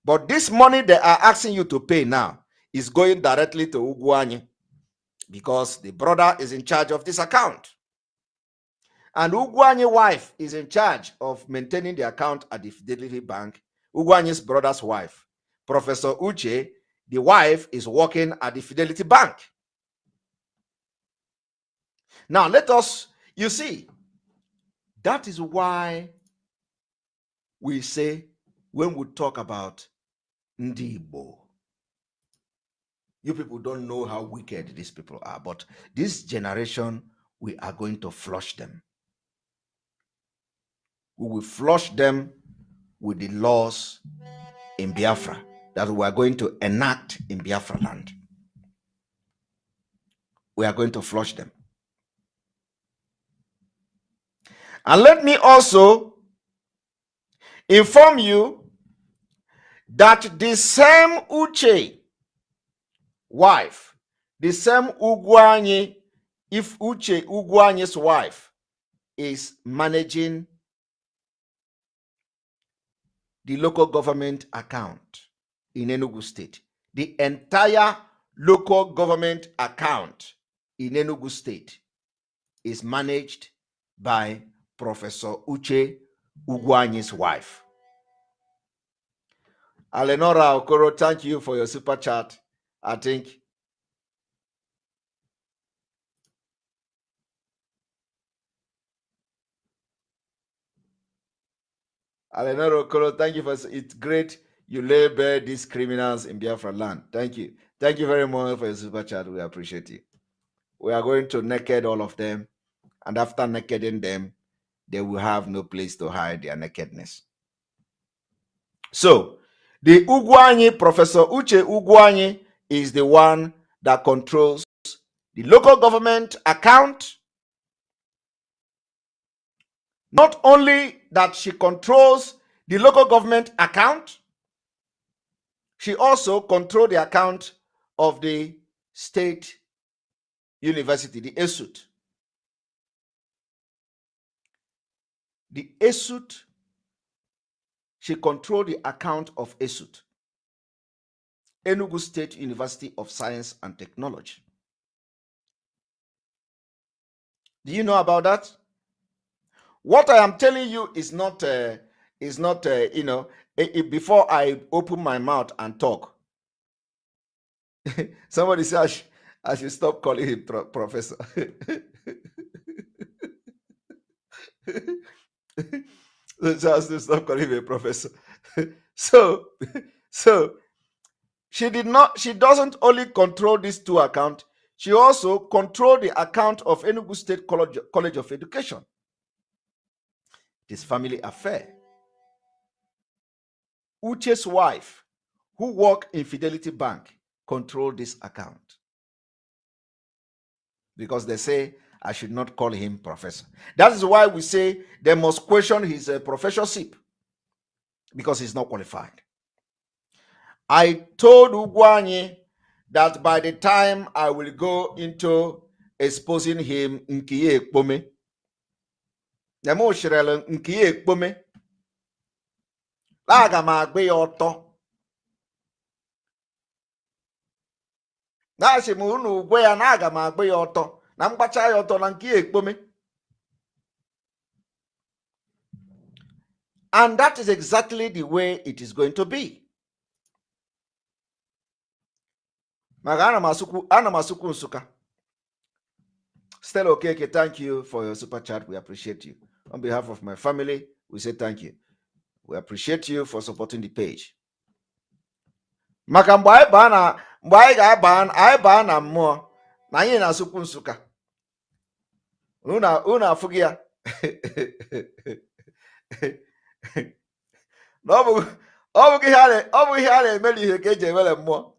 But this money they are asking you to pay now is going directly to Ugwanye, because the brother is in charge of this account. And Ugwanye's wife is in charge of maintaining the account at the Fidelity Bank. Ugwanye's brother's wife, Professor Uche, the wife, is working at the Fidelity Bank. Now, you see, that is why we say, when we talk about Ndibo, you people don't know how wicked these people are, but this generation, we are going to flush them. We will flush them with the laws in Biafra that we are going to enact in Biafra land. We are going to flush them. And let me also inform you that the same Uche wife, the same Ugwanye, if Uche Ugwanye's wife is managing the local government account in Enugu State. The entire local government account in Enugu State is managed by Professor Uche Ugwanye's wife. Alenora Okoro, thank you for your super chat. I think Alenora Okoro, thank you for it's great you lay bare these criminals in Biafra land. Thank you. Thank you very much for your super chat. We appreciate it. We are going to naked all of them, and after nakeding them, they will have no place to hide their nakedness. So, the Ugwanyi, Professor Uche Ugwanyi, is the one that controls the local government account. Not only that she controls the local government account, she also controls the account of the state university, the ESUT. The ESUT, she controls the account of ESUT, Enugu State University of Science and Technology. Do you know about that? What I am telling you is not, you know, before I open my mouth and talk. Somebody said I should stop calling him professor. Just stop calling him a professor. so she doesn't only control these two accounts, she also controls the account of Enugu State College of Education. It is family affair. Uche's wife, who worked in Fidelity Bank, controlled this account. Because they say I should not call him professor. That is why we say they must question his professorship, because he's not qualified. I told Ugwanyi that by the time I will go into exposing him Nkiye Ekpome, Nemo Shirele Nkiye Ekpome, Laga Magbe Oto. Na shi mu unu ugwe ya na aga m agbe ya ọtọ na mgbacha ya ọtọ na Nkiye Ekpome. And that is exactly the way it is going to be. Maka ana m asukwu Nsukka. Stella Okeke, thank you for your super chat. We appreciate you. On behalf of my family, we say thank you. We appreciate you for supporting the page. Maka mgbe anyị ga-aba na mmụọ na anyị na-asụkwu Nsukka. Unu afụghị ya. Na ọ bụ ihe a na-emeli ihe ka eji emere mmụọ.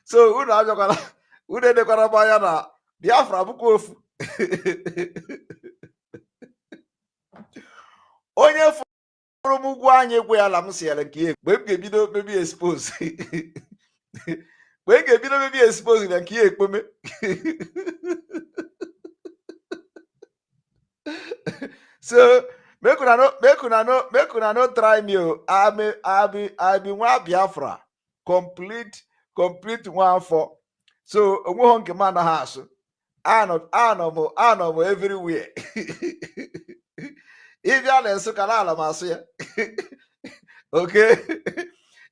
So unu abịakwala, unu edekwara m anya na Biafra bụkwa ofu. Onye fụrụ m ugwu anyị egwe ya la m si yara Nkiye mgbe m ga-ebido mebi expose. Mgbe m ga-ebido mebi expose na Nkiye Ekpome. So make una no try me. I be one Biafra, complete one for. So onwe nke man na asụ. Anọ m everywhere. If you are Nsukka na ala m asụ ya. Okay.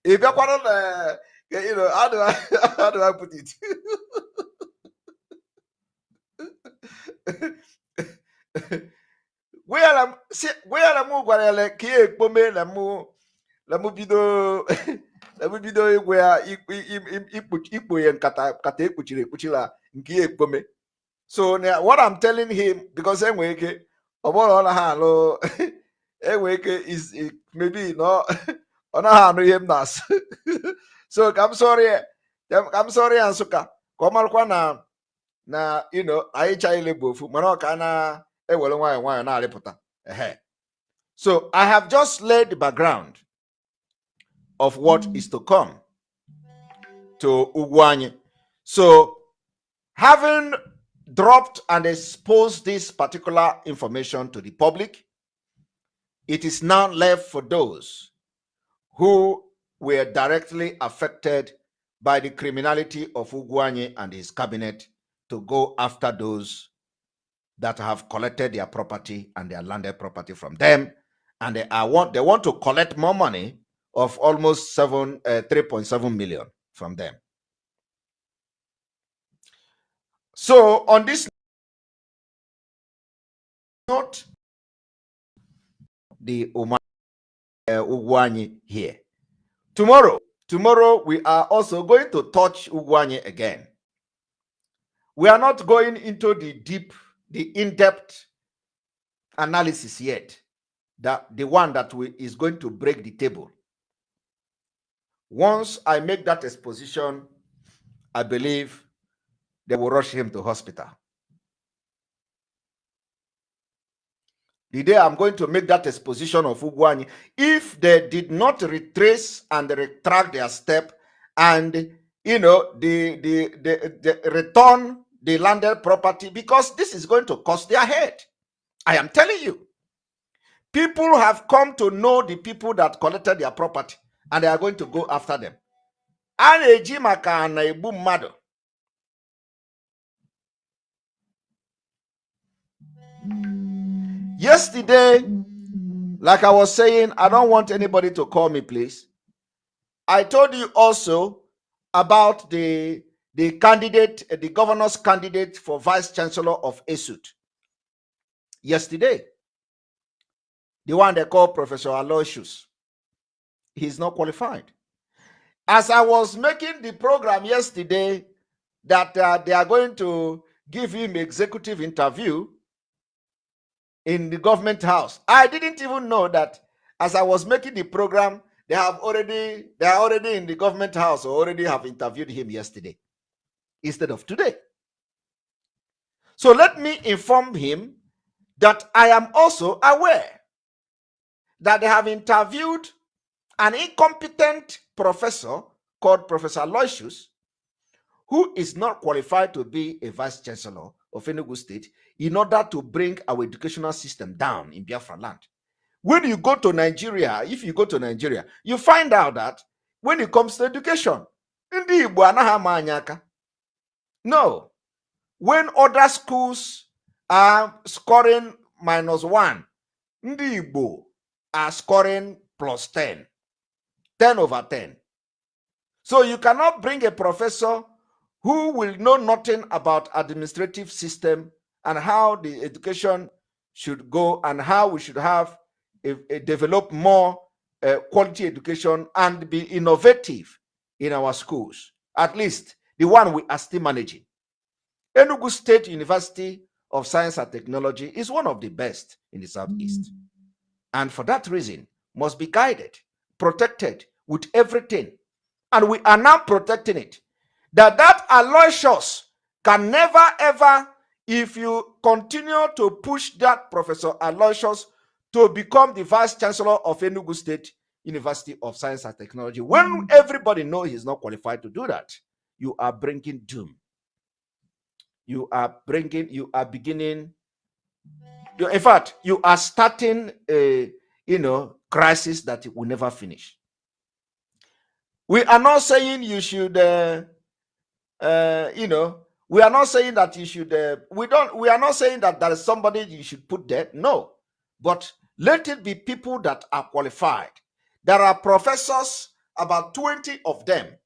If you are you know, how do I put it? Where am gwara ele Nkiye Ekpome na mu bido igwe ya ikpo ye nkata ekpuchila Nkiye Ekpome. So now what I'm telling him, because enwe ike oboro na ha alụ enwe ike is maybe no ọ na ha anụ ihe m na-asụ. So I'm sorry Nsukka ka ọ marụkwa na you know anyị chaile bụ ofu mana ọ ka na ewere nwayọ na-arịpụta. So I have just laid the background of what is to come to Ugwanyi. So having dropped and exposed this particular information to the public, it is now left for those who were directly affected by the criminality of Ugwanyi and his cabinet to go after those that have collected their property and their landed property from them and they want to collect more money of almost 3.7 million from them. So on this note, the Ugwuanyi here. Tomorrow we are also going to touch Ugwuanyi again. We are not going into the in-depth analysis yet. The one that is going to break the table. Once I make that exposition, I believe they will rush him to hospital. The day I'm going to make that exposition of Ugwuanyi, if they did not retrace and retract their step and the return the landed property, because this is going to cost their head. I am telling you. People have come to know the people that collected their property, and they are going to go after them. Yesterday, like I was saying, I don't want anybody to call me, please. I told you also about the candidate, the governor's candidate for vice chancellor of ESUT. Yesterday, the one they call Professor Aloysius, he's not qualified. As I was making the program yesterday that they are going to give him executive interview in the government house, I didn't even know that as I was making the program, they are already in the government house or already have interviewed him yesterday instead of today. So let me inform him that I am also aware that they have interviewed an incompetent professor called Professor Aloysius, who is not qualified to be a vice chancellor of Enugu State, in order to bring our educational system down in Biafra land. When you go to Nigeria, if you go to Nigeria, you find out that when it comes to education, no. When other schools are scoring -1, ndị Igbo are scoring +10, 10/10. So you cannot bring a professor who will know nothing about administrative system and how the education should go and how we should have develop more quality education and be innovative in our schools. At least the one we are still managing. Enugu State University of Science and Technology is one of the best in the Southeast. And for that reason, must be guided, protected with everything. And we are now protecting it. That Aloysius can never ever, if you continue to push that Professor Aloysius to become the Vice Chancellor of Enugu State University of Science and Technology, when everybody knows he's not qualified to do that, you are bringing doom. You are beginning, in fact, you are starting a crisis that will never finish. We are not saying you should, we are not saying that you should, we are not saying that there is somebody you should put there. No, but let it be people that are qualified. There are professors, about 20 of them.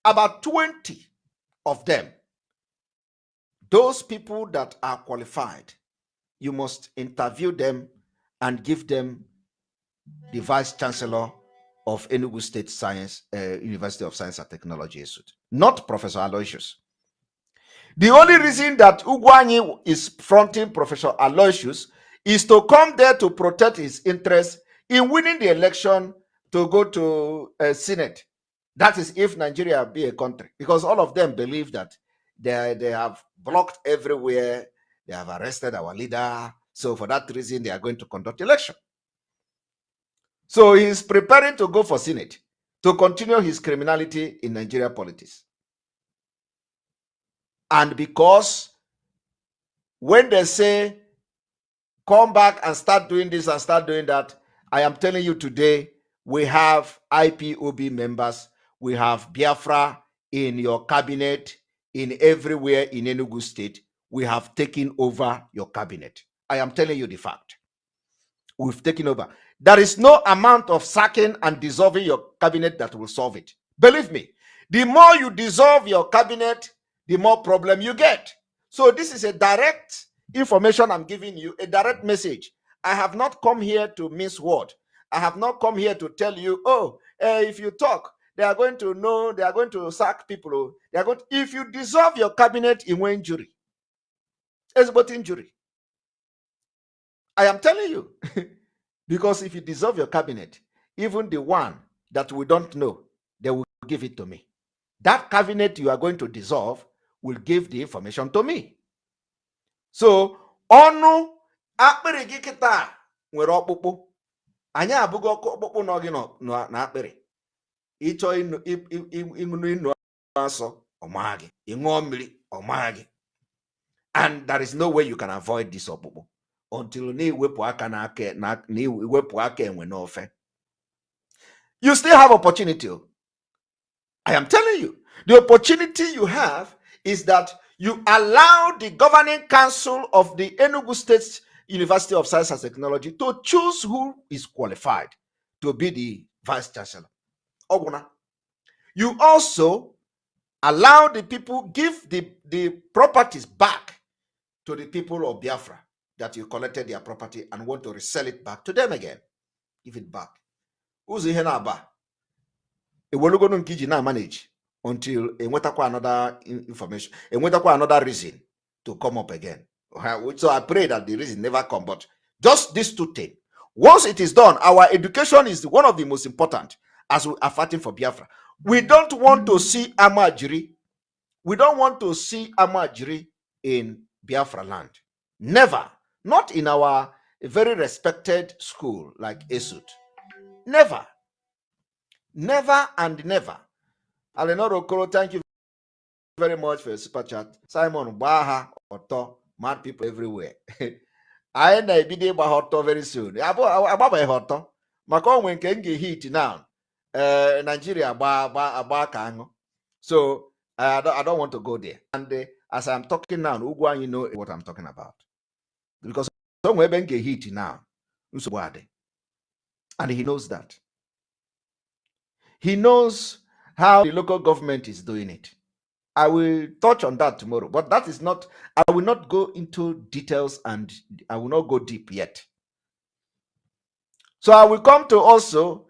About 20 of them. Those people that are qualified, you must interview them and give them the Vice Chancellor of Enugu State University of Science and Technology, not Professor Aloysius. The only reason that Ugwuanyi is fronting Professor Aloysius is to come there to protect his interests in winning the election to go to Senate. That is if Nigeria be a country, because all of them believe that they have blocked everywhere. They have arrested our leader. So for that reason, they are going to conduct election. So he's preparing to go for Senate to continue his criminality in Nigeria politics. And because when they say, come back and start doing this and start doing that, I am telling you today, we have IPOB members, we have Biafra in your cabinet, in everywhere in Enugu State. We have taken over your cabinet. I am telling you the fact. We've taken over. There is no amount of sacking and dissolving your cabinet that will solve it. Believe me, the more you dissolve your cabinet, the more problem you get. So this is a direct information I'm giving you, a direct message. I have not come here to mince word. I have not come here to tell you, oh, if you talk, they are going to know, they are going to sack people. They are going to, if you dissolve your cabinet in one injury, it's about injury. I am telling you. Because if you dissolve your cabinet, even the one that we don't know, they will give it to me. That cabinet you are going to dissolve will give the information to me. So, ọnụ akpịrị gị kịta nwere ọkpụkpụ. Anyị abụghị ọkpụkpụ nọ gị na akpịrị. Ịchọ ịṅụ asọ ọmaa gị, ịṅụọ mmiri ọmaa gị. And there is no way you can avoid this ọkpụkpụ until na-ewepụ aka enwe n'ofe. You still have opportunity. I am telling you, the opportunity you have is that you allow the governing council of the Enugu State University of Science and Technology to choose who is qualified to be the vice chancellor. You also allow the people, give the properties back to the people of Biafra that you collected their property and want to resell it back to them again. Give it back. Who's ihe na-aba? Ewelugonu nke iji na-manage until enwetakwa another information, enwetakwa another reason to come up again. So I pray that the reason never come, but just these two things. Once it is done, our education is one of the most important as we are fighting for Biafra. We don't want to see Amajiri. We don't want to see Amajiri in Biafra land. Never. Not in our very respected school like Esut. Never. Never and never. Alenoro Okoro, thank you very much for your super chat. Simon Baha Oto, mad people everywhere. I na ebide gba hoto very soon. Agbaba hoto. Maka onwe nke nge heat now. Nigeria agba ka ango. So I don't want to go there. And as I'm talking now, Ugwa, you know what I'm talking about. Because somewhere ben get heat now. And he knows that. He knows how the local government is doing it. I will touch on that tomorrow, but that is not, I will not go into details and I will not go deep yet. So I will come to also,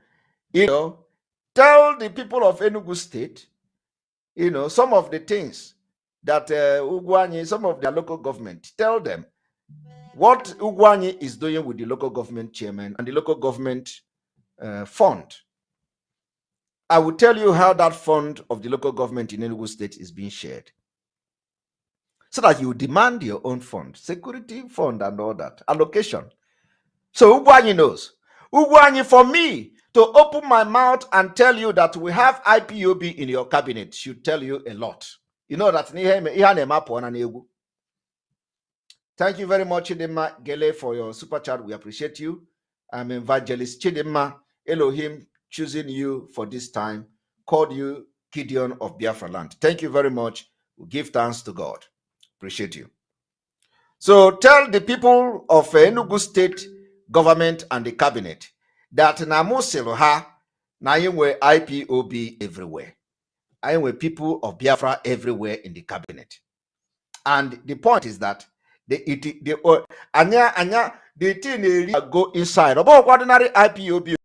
tell the people of Enugu State, some of the things that Ugwuanyi, some of their local government, tell them what Ugwuanyi is doing with the local government chairman and the local government fund. I will tell you how that fund of the local government in Enugu State is being shared. So that you demand your own fund, security fund and all that, allocation. So Ugwuanyi knows. Ugwuanyi, for me to open my mouth and tell you that we have IPOB in your cabinet should tell you a lot. You know that. Thank you very much, Chidimma Gele, for your super chat. We appreciate you. I'm Evangelist Chidimma. Elohim choosing you for this time, called you Gideon of Biafra land. Thank you very much. We give thanks to God. Appreciate you. So tell the people of Enugu State government and the cabinet that Namusiloha, Nayinwe IPOB everywhere. Nayinwe people of Biafra everywhere in the cabinet. And the point is that the thing go inside. About ordinary IPOB,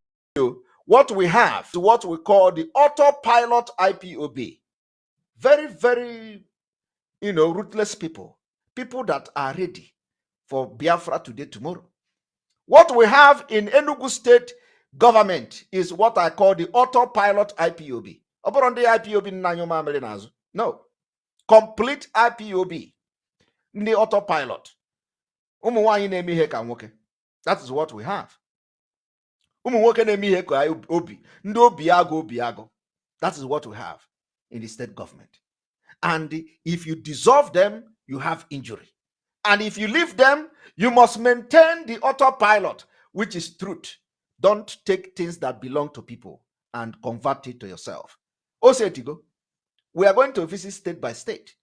what we have, what we call the autopilot IPOB. Very, very, ruthless people. People that are ready for Biafra today, tomorrow. What we have in Enugu State government is what I call the autopilot IPOB. No. Complete IPOB. The autopilot. That is what we have. That is what we have in the state government. And if you dissolve them, you have injury. And if you leave them, you must maintain the autopilot, which is truth. Don't take things that belong to people and convert it to yourself. Osetigo, we are going to visit state by state.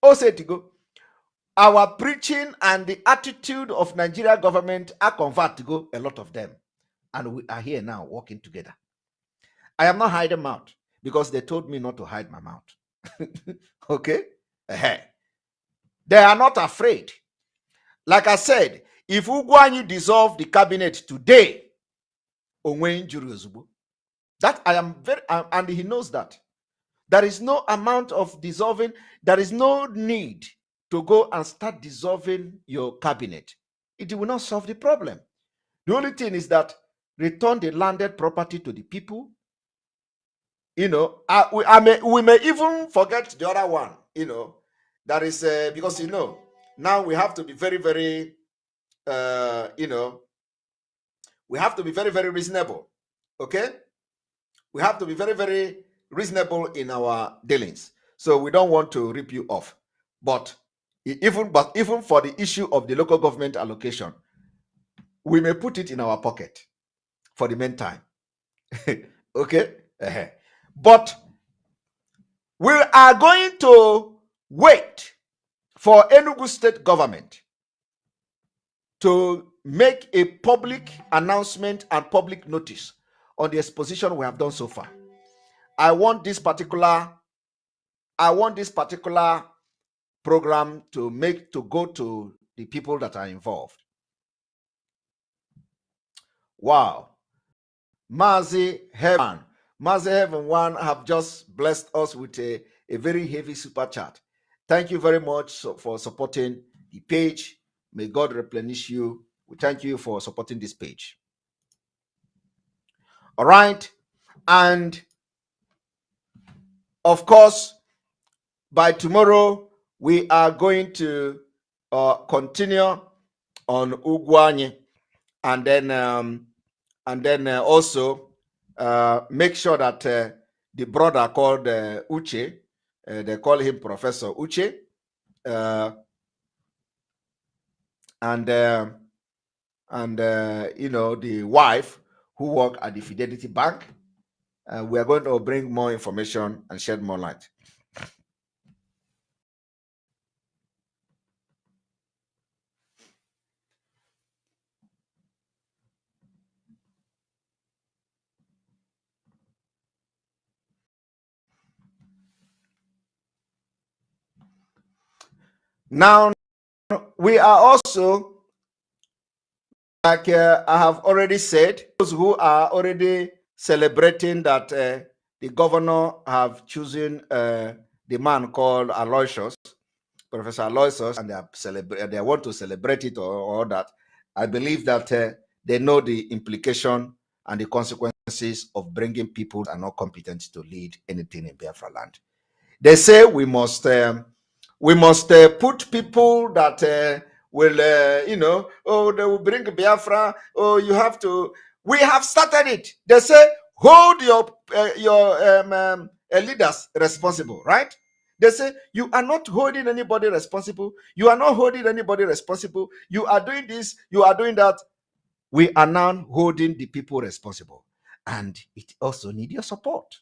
Osetigo, our preaching and the attitude of Nigeria government are convert to go, a lot of them. And we are here now working together. I am not hiding mouth because they told me not to hide my mouth. Okay? They are not afraid. Like I said, if Ugwanyi dissolve the cabinet today, that I am very, and he knows that. There is no amount of dissolving, there is no need to go and start dissolving your cabinet. It will not solve the problem. The only thing is that return the landed property to the people. We may even forget the other one, that is because, now we have to be very, very, we have to be very, very reasonable. Okay? We have to be very, very reasonable in our dealings. So we don't want to rip you off. But even for the issue of the local government allocation, we may put it in our pocket for the meantime. Okay? But we are going to wait for Enugu state government to make a public announcement and public notice on the exposition we have done so far. I want this particular program to go to the people that are involved. Wow. Mazi Heaven One have just blessed us with a very heavy super chat. Thank you very much for supporting the page. May God replenish you. We thank you for supporting this page. All right. And of course, by tomorrow, we are going to continue on Ugwanyi, and then also make sure that the brother called Uche, they call him Professor Uche, and the wife who work at the Fidelity Bank. We are going to bring more information and shed more light. Now, we are also, like I have already said, those who are already celebrating that the governor have chosen the man called Aloysius, Professor Aloysius, and they want to celebrate it or that. I believe that they know the implication and the consequences of bringing people that are not competent to lead anything in Biafra land. They say we must put people that will, they will bring Biafra. Oh, you have to. We have started it. They say hold your leaders responsible, right? They say you are not holding anybody responsible. You are not holding anybody responsible. You are doing this. You are doing that. We are now holding the people responsible, and it also needs your support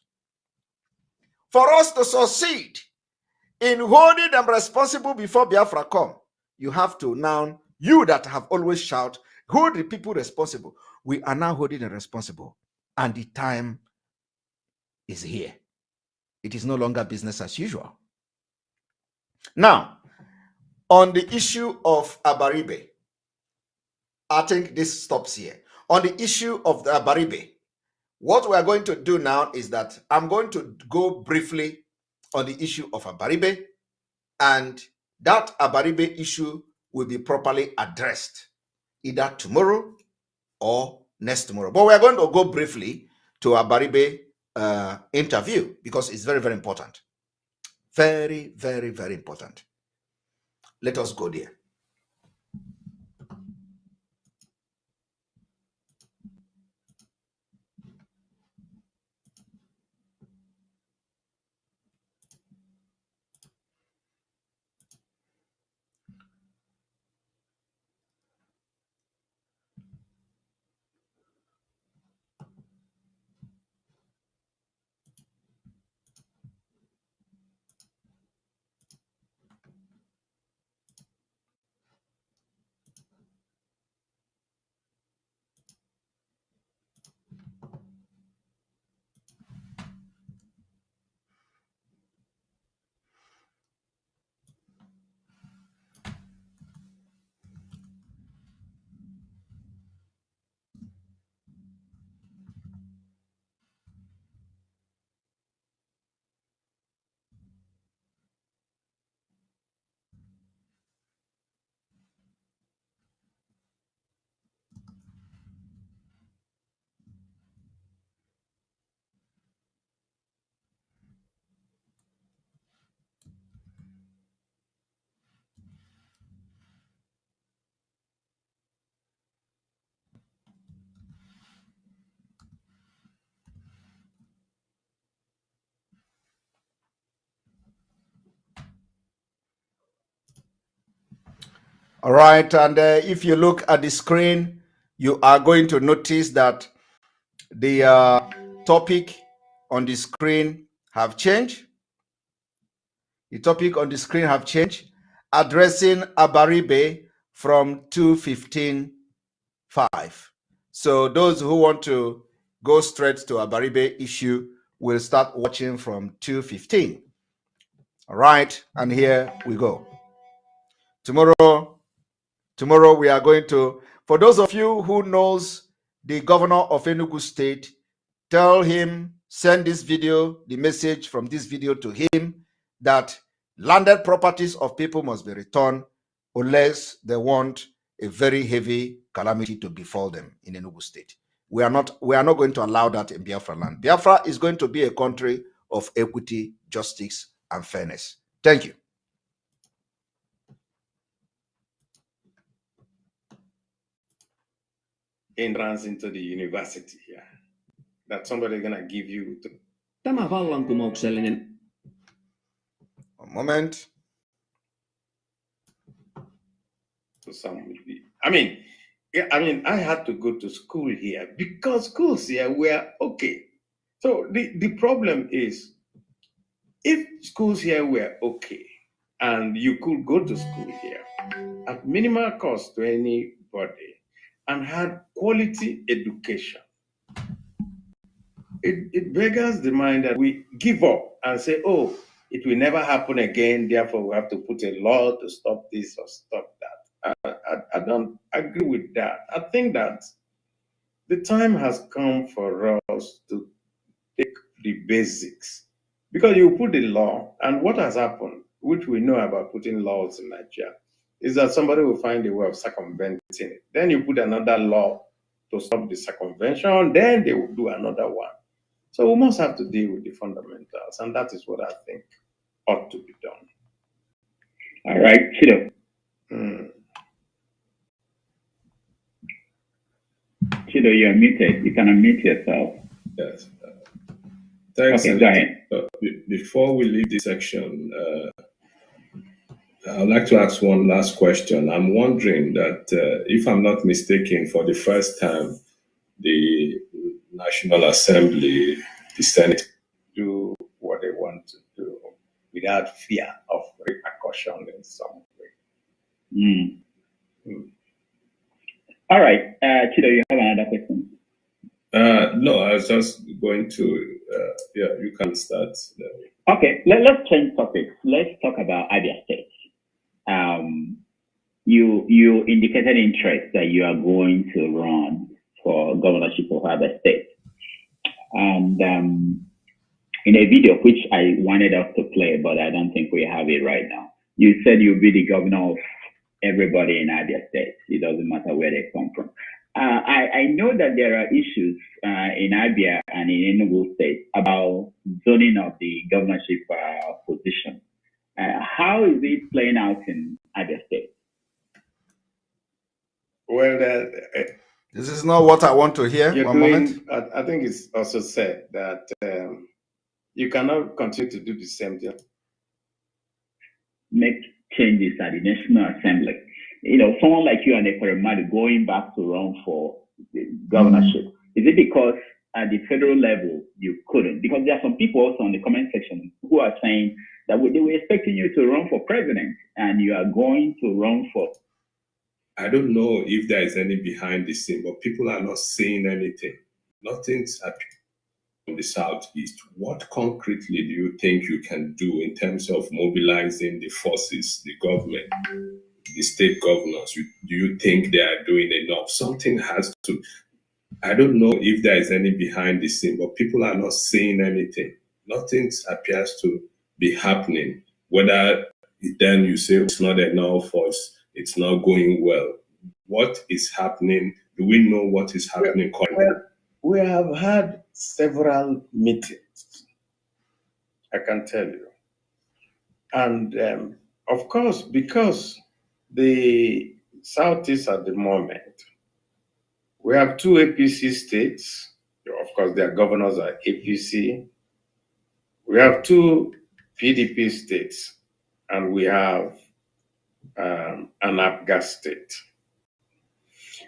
for us to succeed in holding them responsible before Biafra come. You have to now, you that have always shout, hold the people responsible. We are now holding them responsible, and the time is here. It is no longer business as usual. Now, on the issue of Abaribe, I think this stops here. On the issue of the Abaribe, what we are going to do now is that I'm going to go briefly on the issue of Abaribe, and that Abaribe issue will be properly addressed either tomorrow or next tomorrow. But we are going to go briefly to Abaribe interview because it's very, very important. Very, very, very important. Let us go there. All right. And if you look at the screen, you are going to notice that the topic on the screen have changed. The topic on the screen have changed. Addressing Abaribe from 2:15:5. So those who want to go straight to Abaribe issue will start watching from 2:15. All right. And here we go. Tomorrow we are going to, for those of you who knows the governor of Enugu State, tell him, send this video, the message from this video to him, that landed properties of people must be returned unless they want a very heavy calamity to befall them in Enugu State. We are not going to allow that in Biafra land. Biafra is going to be a country of equity, justice, and fairness. Thank you. Entrance into the university here. That somebody gonna give you. Tämä vallankumouksellinen. A moment. I had to go to school here because schools here were okay. So the problem is, if schools here were okay and you could go to school here at minimal cost to anybody and had quality education, it beggars the mind that we give up and say, oh, it will never happen again, therefore we have to put a law to stop this or stop that. I don't agree with that. I think that the time has come for us to take the basics, because you put the law, and what has happened, which we know about putting laws in Nigeria, is that somebody will find a way of circumventing it. Then you put another law to stop the circumvention, then they will do another one. So we must have to deal with the fundamentals, and that is what I think ought to be done. All right, Chido. Chido, you're muted. You can unmute yourself. Yes. Thanks. Okay, go ahead. Before we leave this section, I'd like to ask one last question. I'm wondering that if I'm not mistaken, for the first time, the National Assembly, the Senate, do what they want to do without fear of repercussion in some way. All right, Chido, you have another question? No, I was just going to, you can start. Okay, let's change topics. Let's talk about Abia State. You indicated interest that you are going to run for governorship of Abia State. And in a video, which I wanted us to play, but I don't think we have it right now, you said you'll be the governor of everybody in Abia State. It doesn't matter where they come from. I know that there are issues in Abia and in Enugu State about zoning of the governorship position. How is it playing out in Abia State? Well, this is not what I want to hear. One moment. I think it's also said that you cannot continue to do the same thing. Make changes at the National Assembly. You know, someone like you and Ekpa going back to run for the governorship. Is it because at the federal level you couldn't? Because there are some people also in the comment section who are saying that they were expecting you to run for president and you are going to run for. I don't know if there is any behind the scene, but people are not saying anything. Nothing's happening in the Southeast. What concretely do you think you can do in terms of mobilizing the forces, the government, the state governors? Do you think they are doing enough? Something has to. I don't know if there is any behind the scene, but people are not saying anything. Nothing appears to be happening. Whether then you say it's not enough or it's not going well. What is happening? Do we know what is happening currently? Well, we have had several meetings, I can tell you. And of course, because the Southeast at the moment, we have two APC states. Of course, their governors are APC. We have two PDP states, and we have an Afghan state.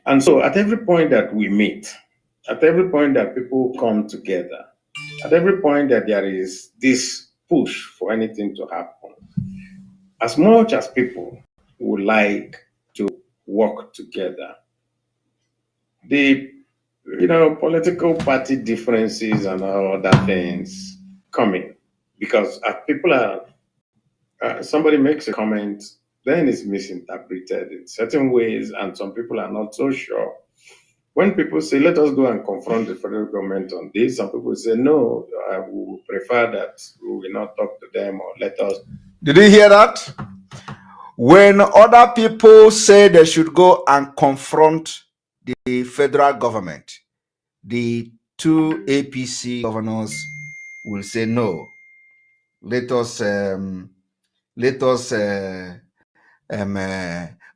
And so at every point that we meet, at every point that people come together, at every point that there is this push for anything to happen, as much as people would like to work together, the political party differences and all other things come in, because people are somebody makes a comment, then it's misinterpreted in certain ways, and some people are not so sure. When people say, let us go and confront the federal government on this, some people say, no, we would prefer that we will not talk to them, or let us. Did you hear that? When other people say they should go and confront the federal government, the two APC governors will say no. Let us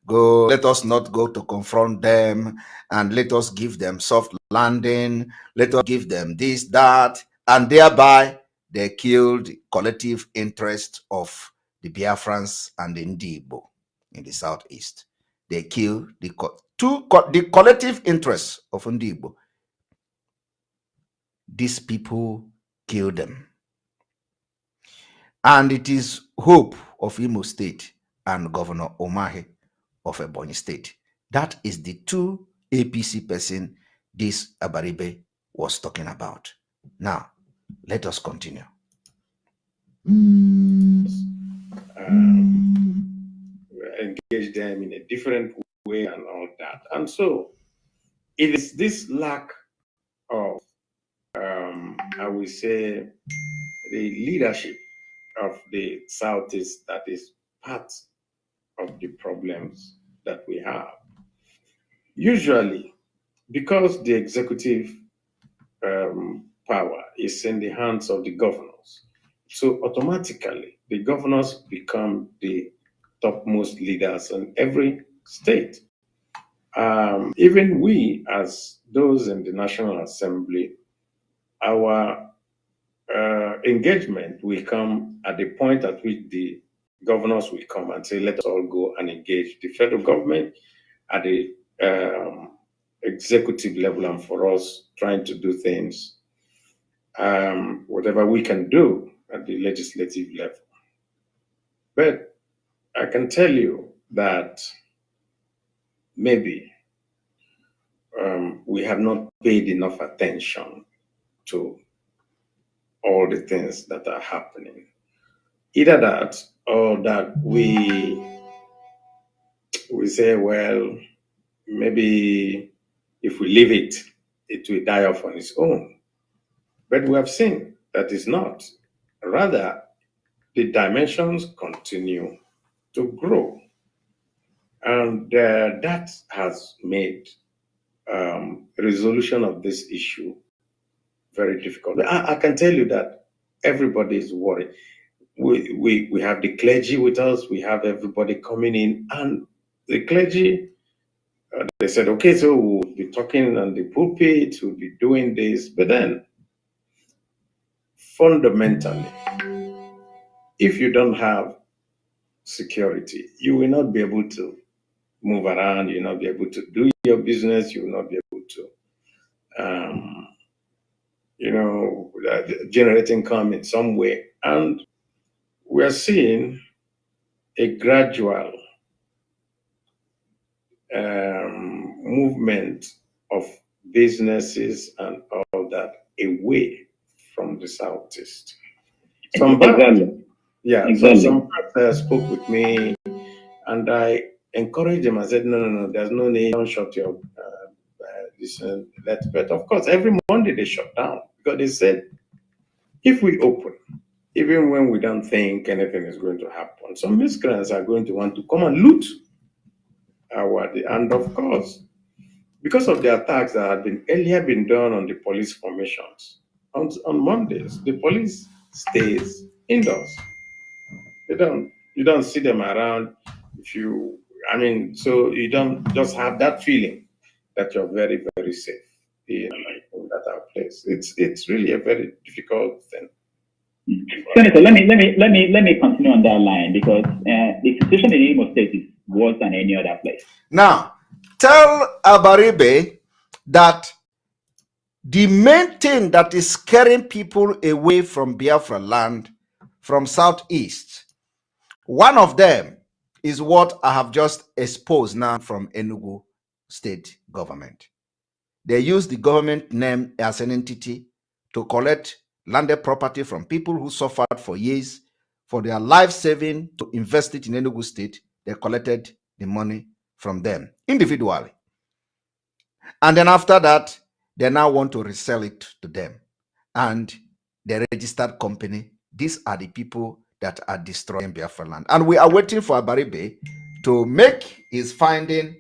go. Let us not go to confront them, and let us give them soft landing. Let us give them this, that, and thereby they killed the collective interest of the Biafrans and the Ndibo in the southeast. They killed the collective interests of Ndibo. These people killed them. And it is hope of Imo State and Governor Omahe of Ebonyi State. That is the two APC person this Abaribe was talking about. Now, let us continue. Engage them in a different way and all that. And so it is this lack of, I would say, the leadership of the Southeast that is part of the problems that we have. Usually, because the executive power is in the hands of the governors, so automatically the governors become the topmost leaders in every state. Even we, as those in the National Assembly, our engagement will come at the point at which the governors will come and say, let us all go and engage the federal government at the executive level, and for us trying to do things, whatever we can do at the legislative level. But I can tell you that maybe we have not paid enough attention to all the things that are happening. Either that, or that we say, well, maybe if we leave it, it will die off on its own. But we have seen that it's not. Rather, the dimensions continue to grow. And that has made resolution of this issue very difficult. I can tell you that everybody is worried. We have the clergy with us, we have everybody coming in, and the clergy, they said, okay, so we'll be talking on the pulpit, we'll be doing this, but then fundamentally, if you don't have security, you will not be able to move around, you'll not be able to do your business, you will not be able to generate income in some way. And we're seeing a gradual movement of businesses and all that away from the Southeast. Some spoke with me, and I encouraged them. I said, no, there's no need, don't shut your but of course, every Monday they shut down, because they said, if we open, even when we don't think anything is going to happen, some miscreants are going to want to come and loot and of course, because of the attacks that had been earlier been done on the police formations, on Mondays, the police stays indoors. You don't see them around. So you don't just have that feeling that you're very, very safe in that place. It's really a very difficult thing. Senator, let me continue on that line because the situation in Imo State is worse than any other place. Now, tell Abaribe that the main thing that is scaring people away from Biafra land, from Southeast, one of them is what I have just exposed now from Enugu state government. They use the government name as an entity to collect landed property from people who suffered for years for their life saving to invest it in Enugu state. They collected the money from them individually. And then after that, they now want to resell it to them. And the registered company, these are the people that are destroying Biafra land. And we are waiting for Abaribe to make his finding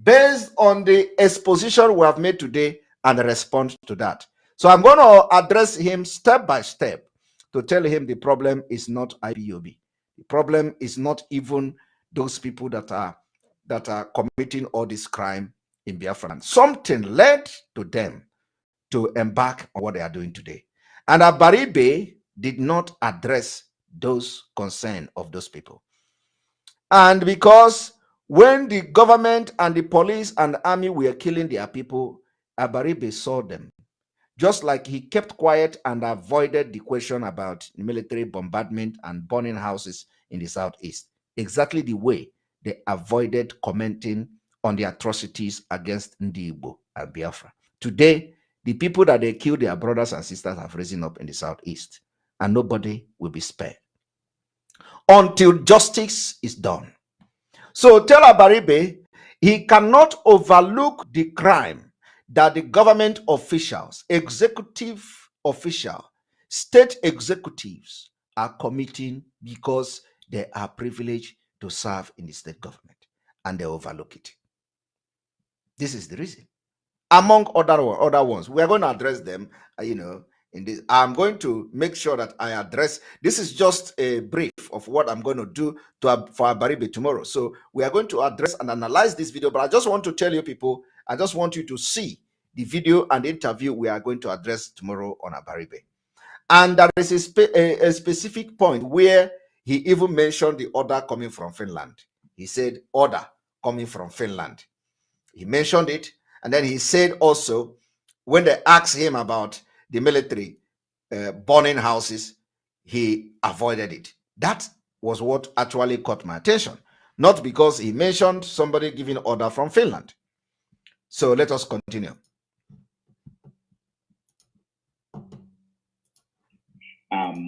based on the exposition we have made today and respond to that. So I'm going to address him step by step to tell him the problem is not IPOB. The problem is not even those people that are committing all this crime in Biafra land. Something led to them to embark on what they are doing today. And Abaribe did not address those concerns of those people. And because when the government and the police and the army were killing their people, Abaribe saw them. Just like he kept quiet and avoided the question about military bombardment and burning houses in the Southeast. Exactly the way they avoided commenting on the atrocities against Ndi Igbo and Biafra. Today, the people that they killed their brothers and sisters have risen up in the Southeast, and nobody will be spared until justice is done. So tell Abaribe he cannot overlook the crime that the government officials, executive officials, state executives are committing because they are privileged to serve in the state government, and they overlook it. This is the reason. Among other ones, we are going to address them, in this. I'm going to make sure that I address, this is just a brief of what I'm going to do for Abaribe tomorrow. So we are going to address and analyze this video, but I just want to tell you people, I just want you to see the video and the interview we are going to address tomorrow on Abaribe. And there is a specific point where he even mentioned the order coming from Finland. He said, order coming from Finland. He mentioned it. And then he said also, when they asked him about the military burning houses, he avoided it. That was what actually caught my attention. Not because he mentioned somebody giving order from Finland. So let us continue.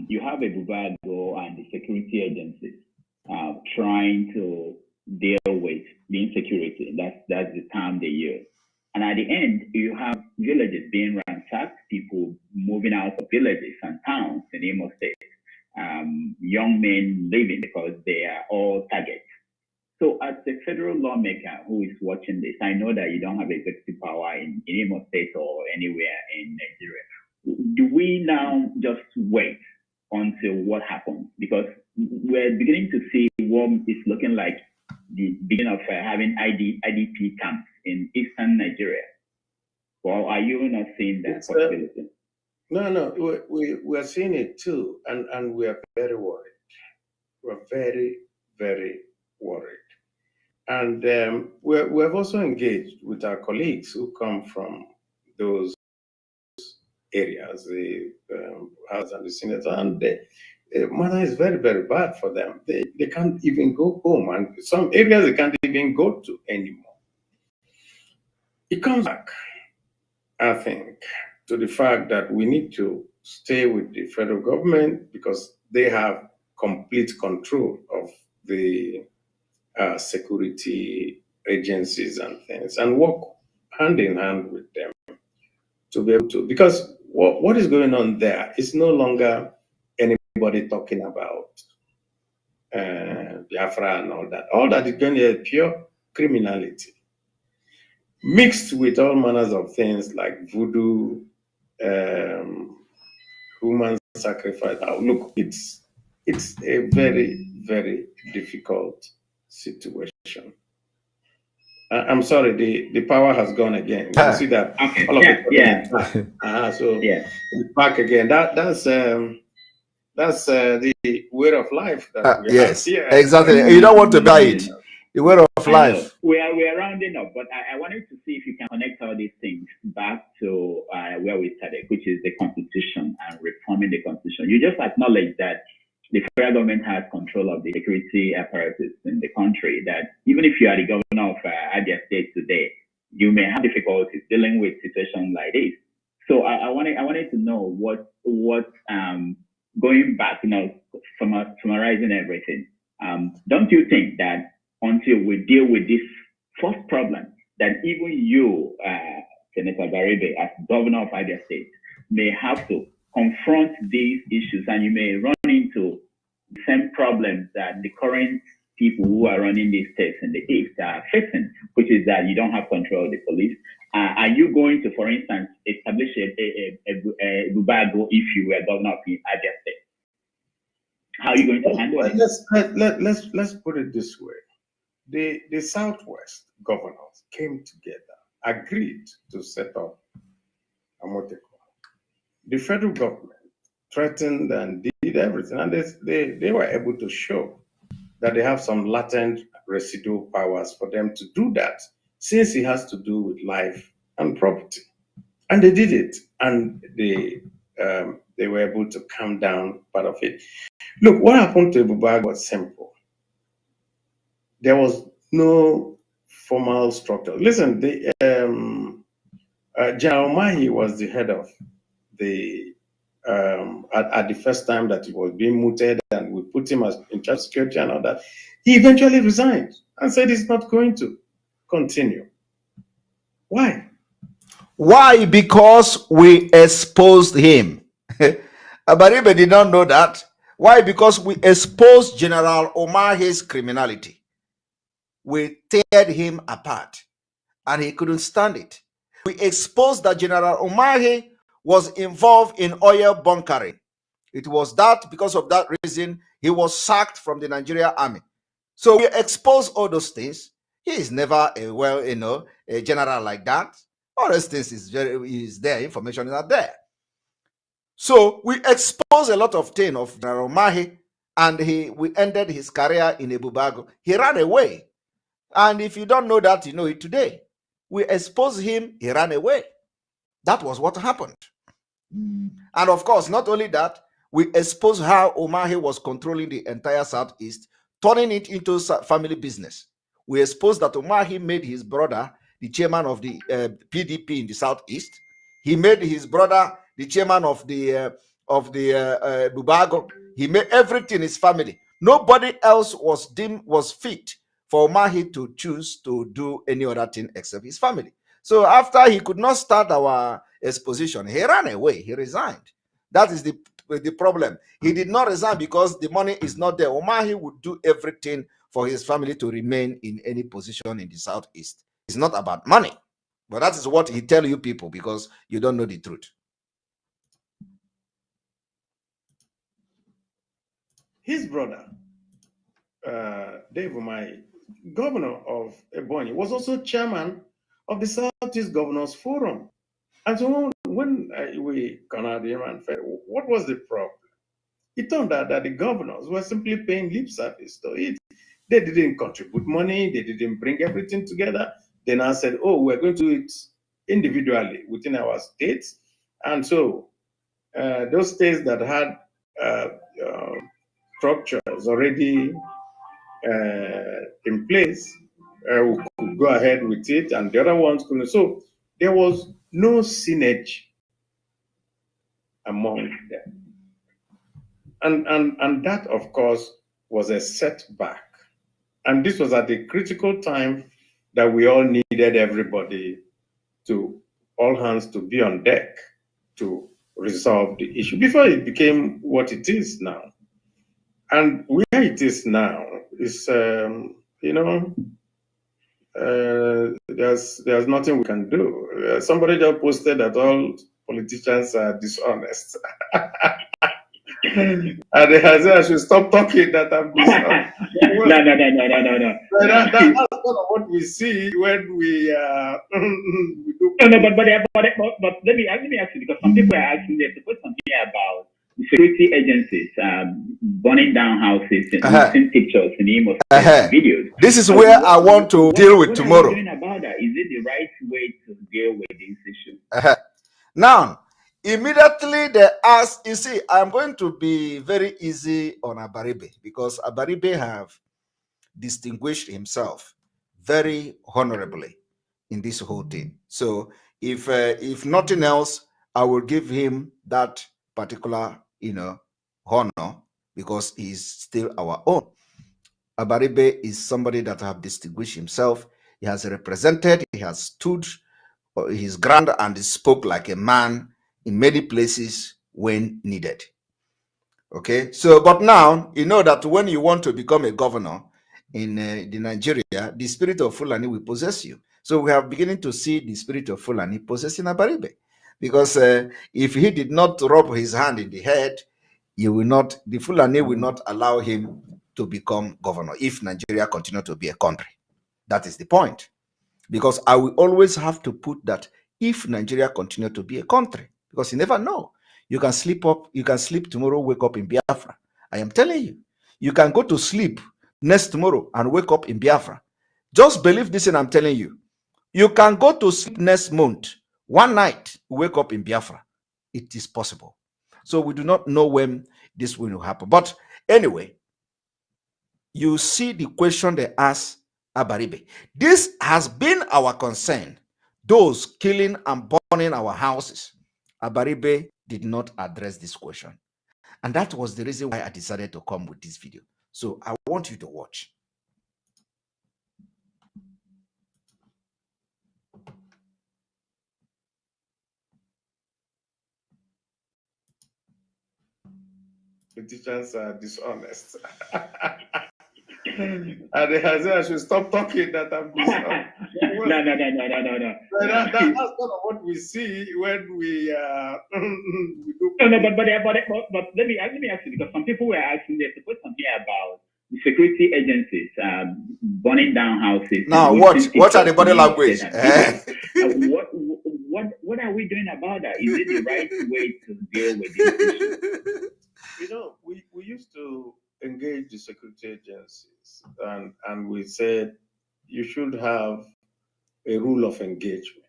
You have a Bubago and the security agencies trying to deal with the insecurity. That's the term they use. And at the end, you have villages being ransacked, people moving out of villages and towns in Imo State, young men leaving because they are all targets. So as a federal lawmaker who is watching this, I know that you don't have executive power in Imo State or anywhere in Nigeria. Do we now just wait until what happens? Because we're beginning to see what is looking like the beginning of having IDP camps in eastern Nigeria. Well, are you not seeing that possibility? No, we are seeing it too, and we are very worried. We're very, very worried. And we have also engaged with our colleagues who come from those areas, the House and the Senate, and the matter is very, very bad for them. They can't even go home, and some areas they can't even go to anymore. It comes back, I think, to the fact that we need to stay with the federal government because they have complete control of the security agencies and things, and work hand in hand with them to be able to, because what is going on there is no longer anybody talking about Biafra and all that. All that is going to be pure criminality, mixed with all manners of things like voodoo, human sacrifice. Now, look, it's a very, very difficult situation. I'm sorry, the power has gone again. You see that? Okay. All of yeah. it. So it's back again. That's That's the way of life that we yes, have here. exactly. You don't want to buy it. The way of life. We are rounding up, but I wanted to see if you can connect all these things back to where we started, which is the Constitution and reforming the Constitution. You just acknowledged that the federal government has control of the security apparatus in the country, that even if you are the governor of Abia State today, you may have difficulties dealing with situations like this. So I wanted to know what going back, summarizing everything, don't you think that until we deal with this first problem, that even you, Senator Baribe, as governor of Abia State, may have to confront these issues, and you may run into the same problems that the current people who are running these states in the East are facing, which is that you don't have control of the police. Are you going to, for instance, establish a Bubago if you were governor of Abia State? How are you going to handle it? Let's put it this way. The Southwest governors came together, agreed to set up a Moteko. The federal government threatened and did everything, and they were able to show that they have some latent residual powers for them to do that, since it has to do with life and property. And they did it, and they were able to calm down part of it. Look, what happened to Ebubag was simple. There was no formal structure. Listen, General Mahi was the head of the at the first time that he was being mooted, and we put him as in charge of security and all that. He eventually resigned and said he's not going to continue. Why? Why? Because we exposed him. Abaribe did not know that. Why? Because we exposed General Omahi's criminality. We teared him apart, and he couldn't stand it. We exposed that General Omahi was involved in oil bunkering. It was that, because of that reason, he was sacked from the Nigerian army. So we exposed all those things. He is never a general like that. All those things is there. Information is not there. So we exposed a lot of things of General Mahi, and we ended his career in Ebubago. He ran away. And if you don't know that, you know it today. We exposed him, he ran away. That was what happened. And of course, not only that, we exposed how Omahi was controlling the entire Southeast, turning it into family business. We exposed that Omahi made his brother the chairman of the PDP in the Southeast. He made his brother the chairman of the Bubago. He made everything his family. Nobody else was fit for Omahi to choose to do any other thing except his family. So after he could not start our exposition, he ran away. He resigned. That is the problem. He did not resign because the money is not there. Omahi would do everything for his family to remain in any position in the Southeast. It's not about money. But that is what he tell you people, because you don't know the truth. His brother, Dave Umahi, governor of Ebonyi, was also chairman of the Southeast Governors Forum. And so when we cornered him and said, what was the problem? It turned out that the governors were simply paying lip service to it. They didn't contribute money. They didn't bring everything together. They now said, oh, we're going to do it individually within our states. And so those states that had structures already in place could go ahead with it, and the other ones couldn't. So there was no synergy among them. And that, of course, was a setback. And this was at a critical time that we all needed everybody all hands to be on deck to resolve the issue before it became what it is now. And where it is now is, there's nothing we can do. Somebody just posted that all politicians are dishonest. And I should stop talking that I'm dishonest. No. That's kind of what we see when we do. No, but let me ask you, because some people are asking, there's a question here about security agencies burning down houses and using pictures and videos. This is where I want to deal with tomorrow. What are we doing about that? Is it the right way to deal with this issue? Now, immediately they ask, you see, I'm going to be very easy on Abaribe because Abaribe have distinguished himself very honorably in this whole thing. So if nothing else, I will give him that particular, honor because he's still our own. Abaribe is somebody that have distinguished himself. He has represented, he has stood his ground and he spoke like a man in many places when needed. Okay, so but now you know that when you want to become a governor in the Nigeria, the spirit of Fulani will possess you. So we are beginning to see the spirit of Fulani possessing Abaribe, because if he did not rub his hand in the head, the Fulani will not allow him to become governor if Nigeria continue to be a country. That is the point. Because I will always have to put that if Nigeria continue to be a country, because you never know. You can sleep tomorrow, wake up in Biafra. I am telling you, you can go to sleep next tomorrow and wake up in Biafra. Just believe this, and I'm telling you. You can go to sleep next month, one night, wake up in Biafra. It is possible. So we do not know when this will happen. But anyway, you see the question they ask Abaribe. This has been our concern. Those killing and burning our houses. Abaribe did not address this question. And that was the reason why I decided to come with this video. So I want you to watch. Politicians are dishonest. And I should stop talking that I'm dishonest. No. That's kind of what we see when we do. But let me ask you, because some people were asking, there's a question here about the security agencies burning down houses. Now, what are the body language? What are we doing about that? Is it the right way to deal with this issue? You know, we used to engage the security agencies, and we said you should have a rule of engagement.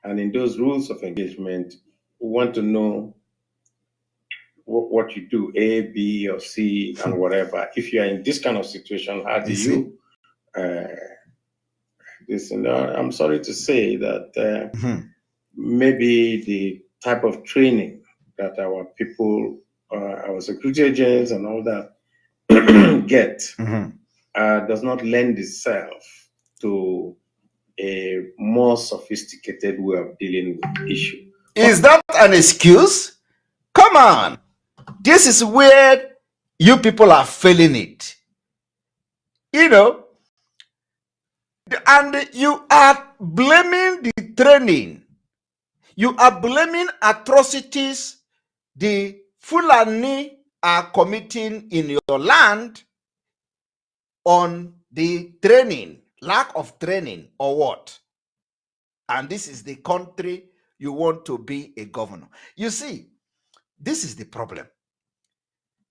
And in those rules of engagement, we want to know what you do, A, B, or C, and whatever. If you are in this kind of situation, how do you I'm sorry to say that maybe the type of training that our people, our security agents and all that get does not lend itself to a more sophisticated way of dealing with the issue. Is that an excuse? Come on. This is where you people are failing it. You know, and you are blaming the training. You are blaming atrocities the Fulani are committing in your land on the training, lack of training, or what? And this is the country you want to be a governor. You see, this is the problem.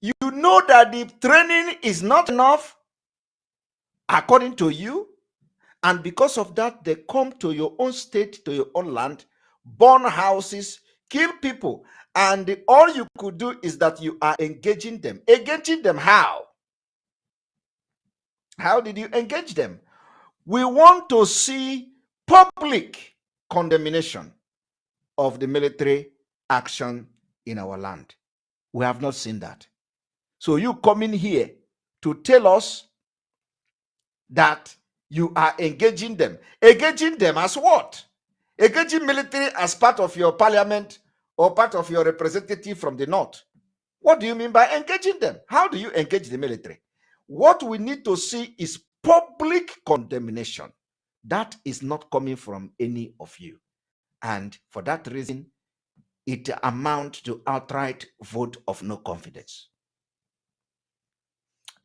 You know that the training is not enough according to you, and because of that, they come to your own state, to your own land, burn houses, kill people, and all you could do is that you are engaging them. Engaging them how? How did you engage them? We want to see public condemnation of the military action in our land. We have not seen that. So you come in here to tell us that you are engaging them. Engaging them as what? Engaging military as part of your parliament or part of your representative from the north. What do you mean by engaging them? How do you engage the military? What we need to see is public condemnation. That is not coming from any of you. And for that reason, it amounts to outright vote of no confidence.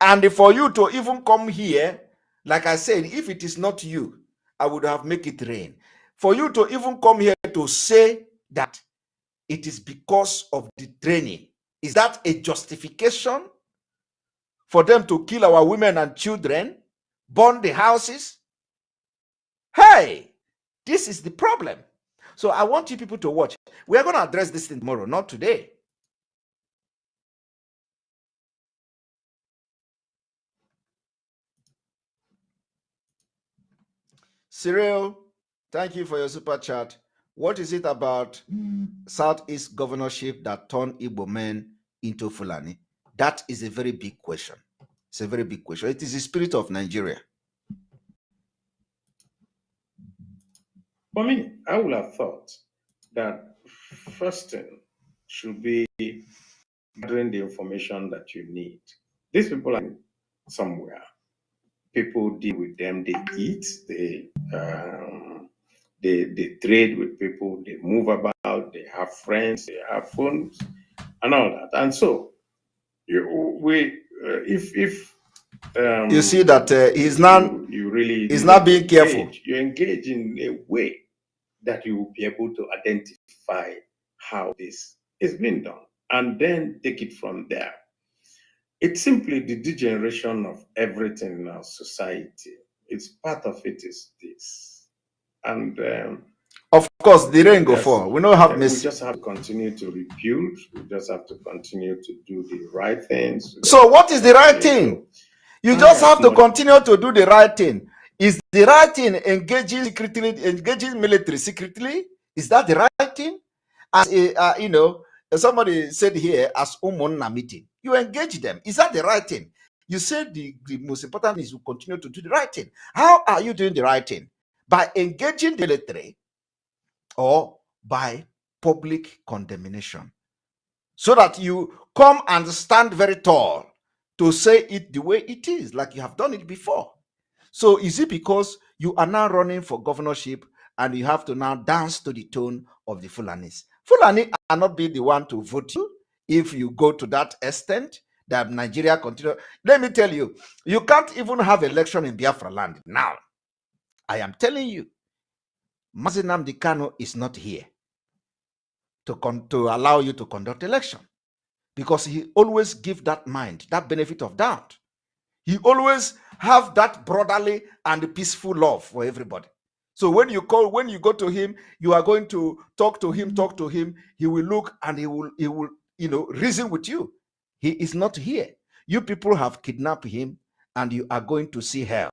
And for you to even come here, like I said, if it is not you, I would have made it rain. For you to even come here to say that it is because of the training Is that a justification for them to kill our women and children, burn the houses? Hey, this is the problem. So I want you people to watch. We are going to address this thing tomorrow, not today. Cyril, thank you for your super chat. What is it about Southeast governorship that turned Igbo men into Fulani? That is a very big question. It's a very big question. It is the spirit of Nigeria. For me, I would have thought that first thing should be gathering the information that you need. These people are somewhere. People deal with them, they eat, they trade with people, they move about, they have friends, they have phones, and all that. And so, if you see that he's not being careful. You engage in a way that you will be able to identify how this is being done, and then take it from there. It's simply the degeneration of everything in our society. It's part of it is this. And of course, the rain go fall. We don't have mercy. We just have to continue to rebuild. We just have to continue to do the right things. So what is the right thing? You just have to continue to do the right thing. Is the right thing engaging military secretly? Is that the right thing? As somebody said here, as Umonna meeting, you engage them. Is that the right thing? You said the most important is to continue to do the right thing. How are you doing the right thing? By engaging the military or by public condemnation? So that you come and stand very tall to say it the way it is, like you have done it before. So is it because you are now running for governorship and you have to now dance to the tone of the Fulanis? Fulani are not being the one to vote you if you go to that extent that Nigeria continue. Let me tell you, you can't even have election in Biafra land now. I am telling you, Mazi Nnamdi Kanu is not here to allow you to conduct election, because he always give that mind, that benefit of doubt. He always have that brotherly and peaceful love for everybody. So when you go to him, you are going to talk to him. He will look and he will reason with you. He is not here. You people have kidnapped him, and you are going to see hell,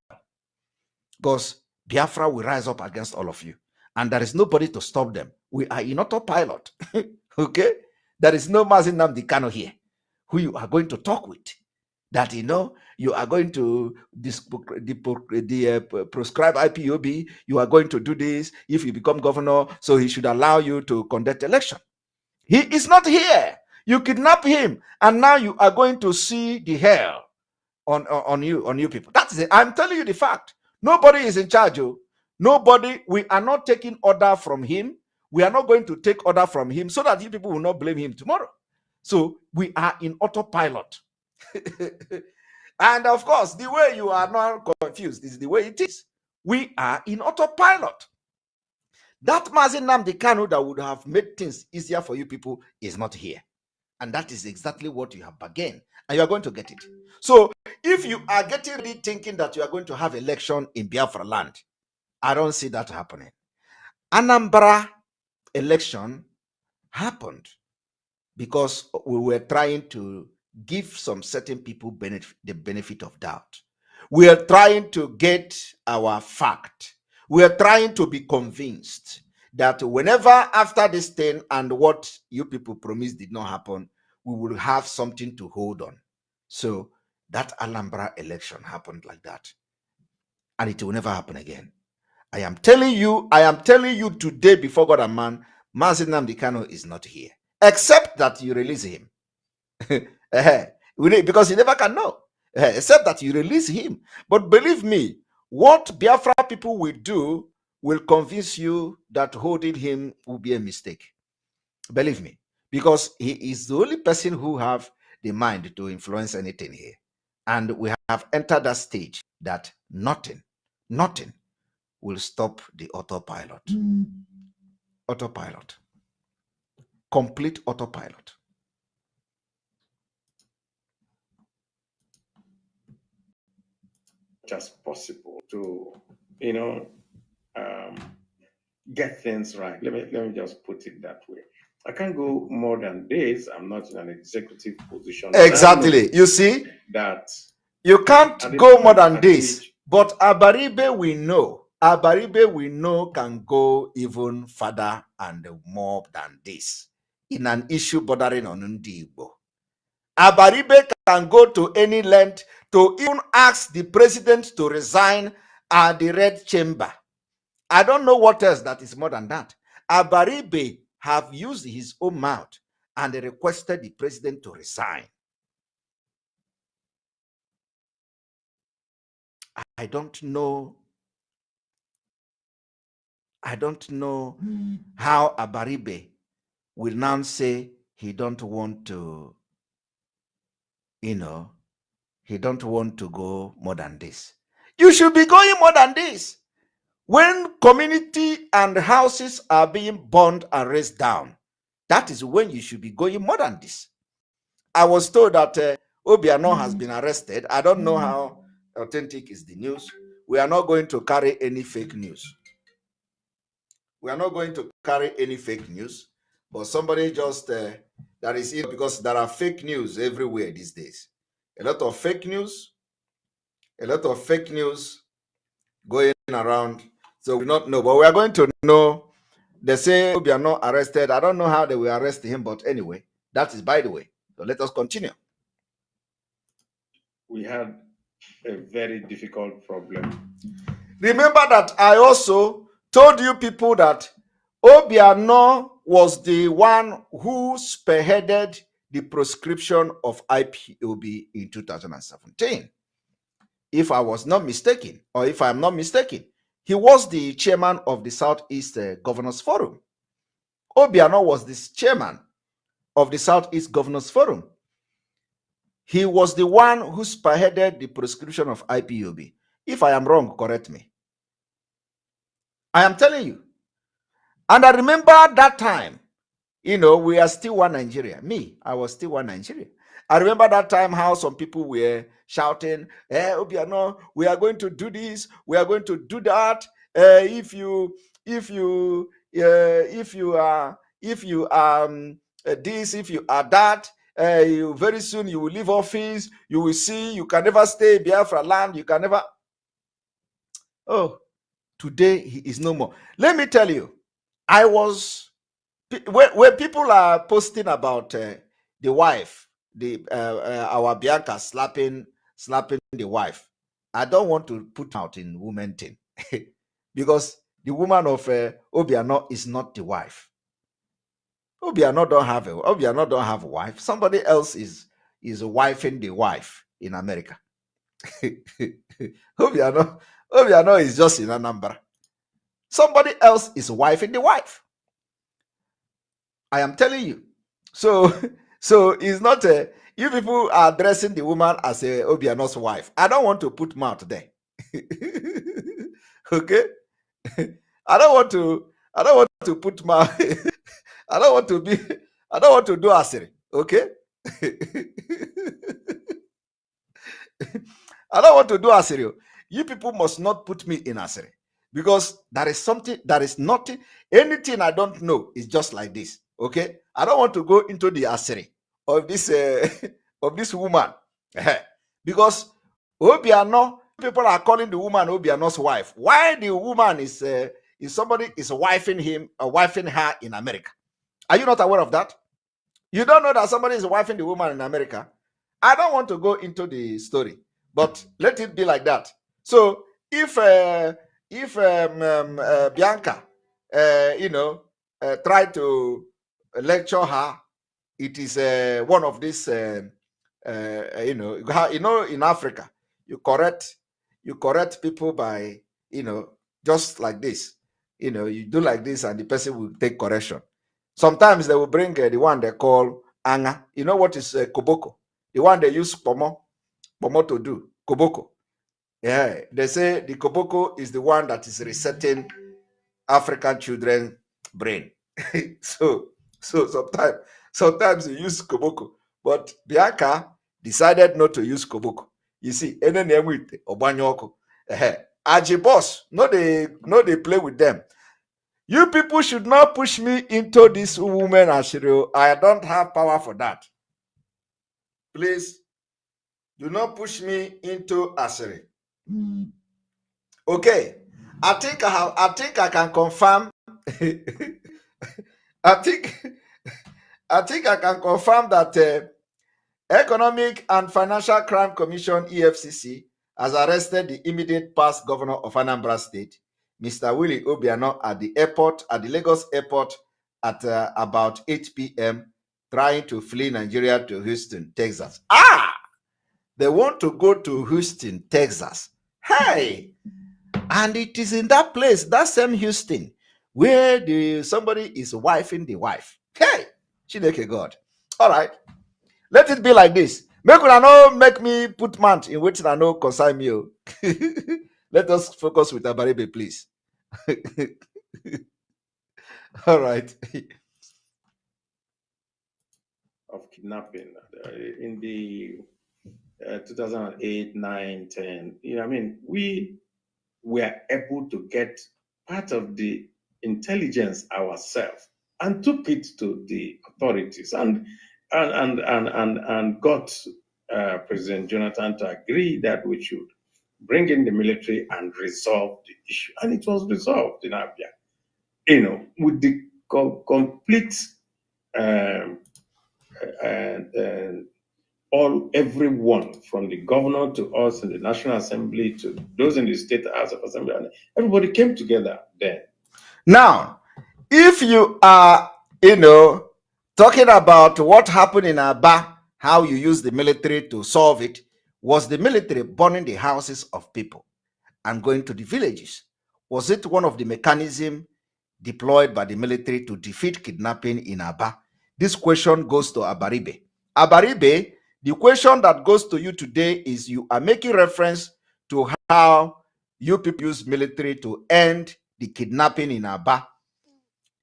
because Biafra will rise up against all of you, and there is nobody to stop them. We are in autopilot. Okay, there is no Mazi Nnamdi Kanu here who you are going to talk with, that you are going to prescribe IPOB, you are going to do this if you become governor, so he should allow you to conduct election. He is not here. You kidnap him, and now you are going to see the hell on you people. That's it. I'm telling you the fact. Nobody is in charge. Nobody. We are not taking order from him. We are not going to take order from him so that you people will not blame him tomorrow. So we are in autopilot. And of course, the way you are not confused is the way it is. We are in autopilot. That Mazi Nnamdi Kanu that would have made things easier for you people is not here. And that is exactly what you have bargained. And you are going to get it. So if you are getting ready thinking that you are going to have election in Biafra land, I don't see that happening. Anambra election happened because we were trying to give some certain people the benefit of doubt. We are trying to get our fact. We are trying to be convinced that whenever after this thing and what you people promised did not happen, we will have something to hold on. So that Alhambra election happened like that. And it will never happen again. I am telling you today before God and man, Mazi Nnamdi Kanu is not here. Except that you release him. Because he never can know. Except that you release him. But believe me, what Biafra people will do will convince you that holding him will be a mistake. Believe me. Because he is the only person who have the mind to influence anything here. And we have entered that stage that nothing will stop the autopilot. Autopilot. Complete autopilot. as possible to, get things right. Let me just put it that way. I can't go more than this. I'm not in an executive position. Exactly. You see that you can't go more than this. But Abaribe we know can go even further and more than this in an issue bordering on Ndigbo. Abaribe can go to any length to even ask the president to resign at the Red Chamber. I don't know what else that is more than that. Abaribe have used his own mouth and requested the president to resign. I don't know how Abaribe will now say he don't want to, he don't want to go more than this. You should be going more than this. When community and houses are being burned and razed down, that is when you should be going more than this. I was told that Obiano has been arrested. I don't know how authentic is the news. We are not going to carry any fake news. We are not going to carry any fake news, but somebody just that is it, because there are fake news everywhere these days. A lot of fake news going around. So we don't know, but we are going to know. They say we are not arrested. I don't know how they will arrest him, but anyway, that is by the way. So let us continue. We had a very difficult problem. Remember that I also told you people that Obiano was the one who spearheaded the proscription of IPOB in 2017. If I was not mistaken, or if I'm not mistaken, he was the chairman of the Southeast Governors Forum. Obiano was the chairman of the Southeast Governors Forum. He was the one who spearheaded the proscription of IPOB. If I am wrong, correct me. I am telling you. And I remember that time, we are still one Nigeria. I was still one Nigeria. I remember that time how some people were shouting, Obiano, we are going to do this, we are going to do that. If you are this, if you are that, very soon you will leave office. You will see, you can never stay in Biafra land. You can never. Oh, today he is no more. Let me tell you, I was when people are posting about the wife, our Bianca slapping the wife. I don't want to put out in women thing because the woman of Obiano is not the wife. Obiano don't have a wife. Somebody else is wifing the wife in America. Obiano is just in Anambra. Somebody else is wifing the wife. I am telling you. So it's not you people are addressing the woman as a Obiano's wife. I don't want to put mouth there. Okay? I don't want to put mouth. I don't want to do asiri. Okay? I don't want to do asiri. You people must not put me in asiri. Because there is nothing, anything I don't know is just like this. Okay, I don't want to go into the asiri of this of this woman because Obiano, people are calling the woman Obiano's wife. Why the woman is somebody is wifing him or wifing her in America? Are you not aware of that? You don't know that somebody is wifing the woman in America? I don't want to go into the story, but let it be like that. So if Bianca, try to lecture her, it is one of these, in Africa, you correct people by, just like this, you do like this, and the person will take correction. Sometimes they will bring the one they call anga. You know what is koboko? The one they use pomo to do koboko. Yeah, they say the koboko is the one that is resetting African children's brain. so sometimes you use koboko, but Bianca decided not to use koboko. You see, any name with obanyoko. Aji boss, no they play with them. You people should not push me into this woman Ashiro. I don't have power for that. Please do not push me into Ashiri. Okay. I think I can confirm. I think I can confirm that Economic and Financial Crime Commission (EFCC) has arrested the immediate past governor of Anambra State, Mr. Willie Obiano, at the Lagos airport at about 8 p.m., trying to flee Nigeria to Houston, Texas. They want to go to Houston, Texas. Hey! And it is in that place, that same Houston, where somebody is wifing the wife. Hey! Chineke God. All right. Let it be like this. Make una no make me put mouth in which I know concern me. Let us focus with Abaribe, please. All right. Of kidnapping in the 2008, 9, 10. I mean, we were able to get part of the intelligence ourselves and took it to the authorities and got President Jonathan to agree that we should bring in the military and resolve the issue. And it was resolved in Abia, with the complete everyone from the governor to us in the National Assembly to those in the State House of Assembly, and everybody came together then. Now, if you are, talking about what happened in Aba, how you use the military to solve it, was the military burning the houses of people and going to the villages? Was it one of the mechanisms deployed by the military to defeat kidnapping in Aba? This question goes to Abaribe. Abaribe, the question that goes to you today is, you are making reference to how you people use military to end the kidnapping in Aba.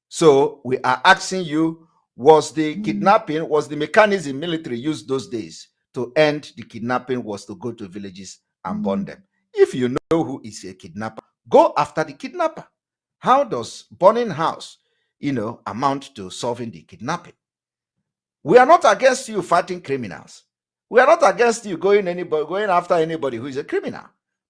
So we are asking you, was the kidnapping, was the mechanism military used those days to end the kidnapping was to go to villages and burn them? If you know who is a kidnapper, go after the kidnapper. How does burning house, amount to solving the kidnapping? We are not against you fighting criminals. We are not against you going after anybody who is a criminal,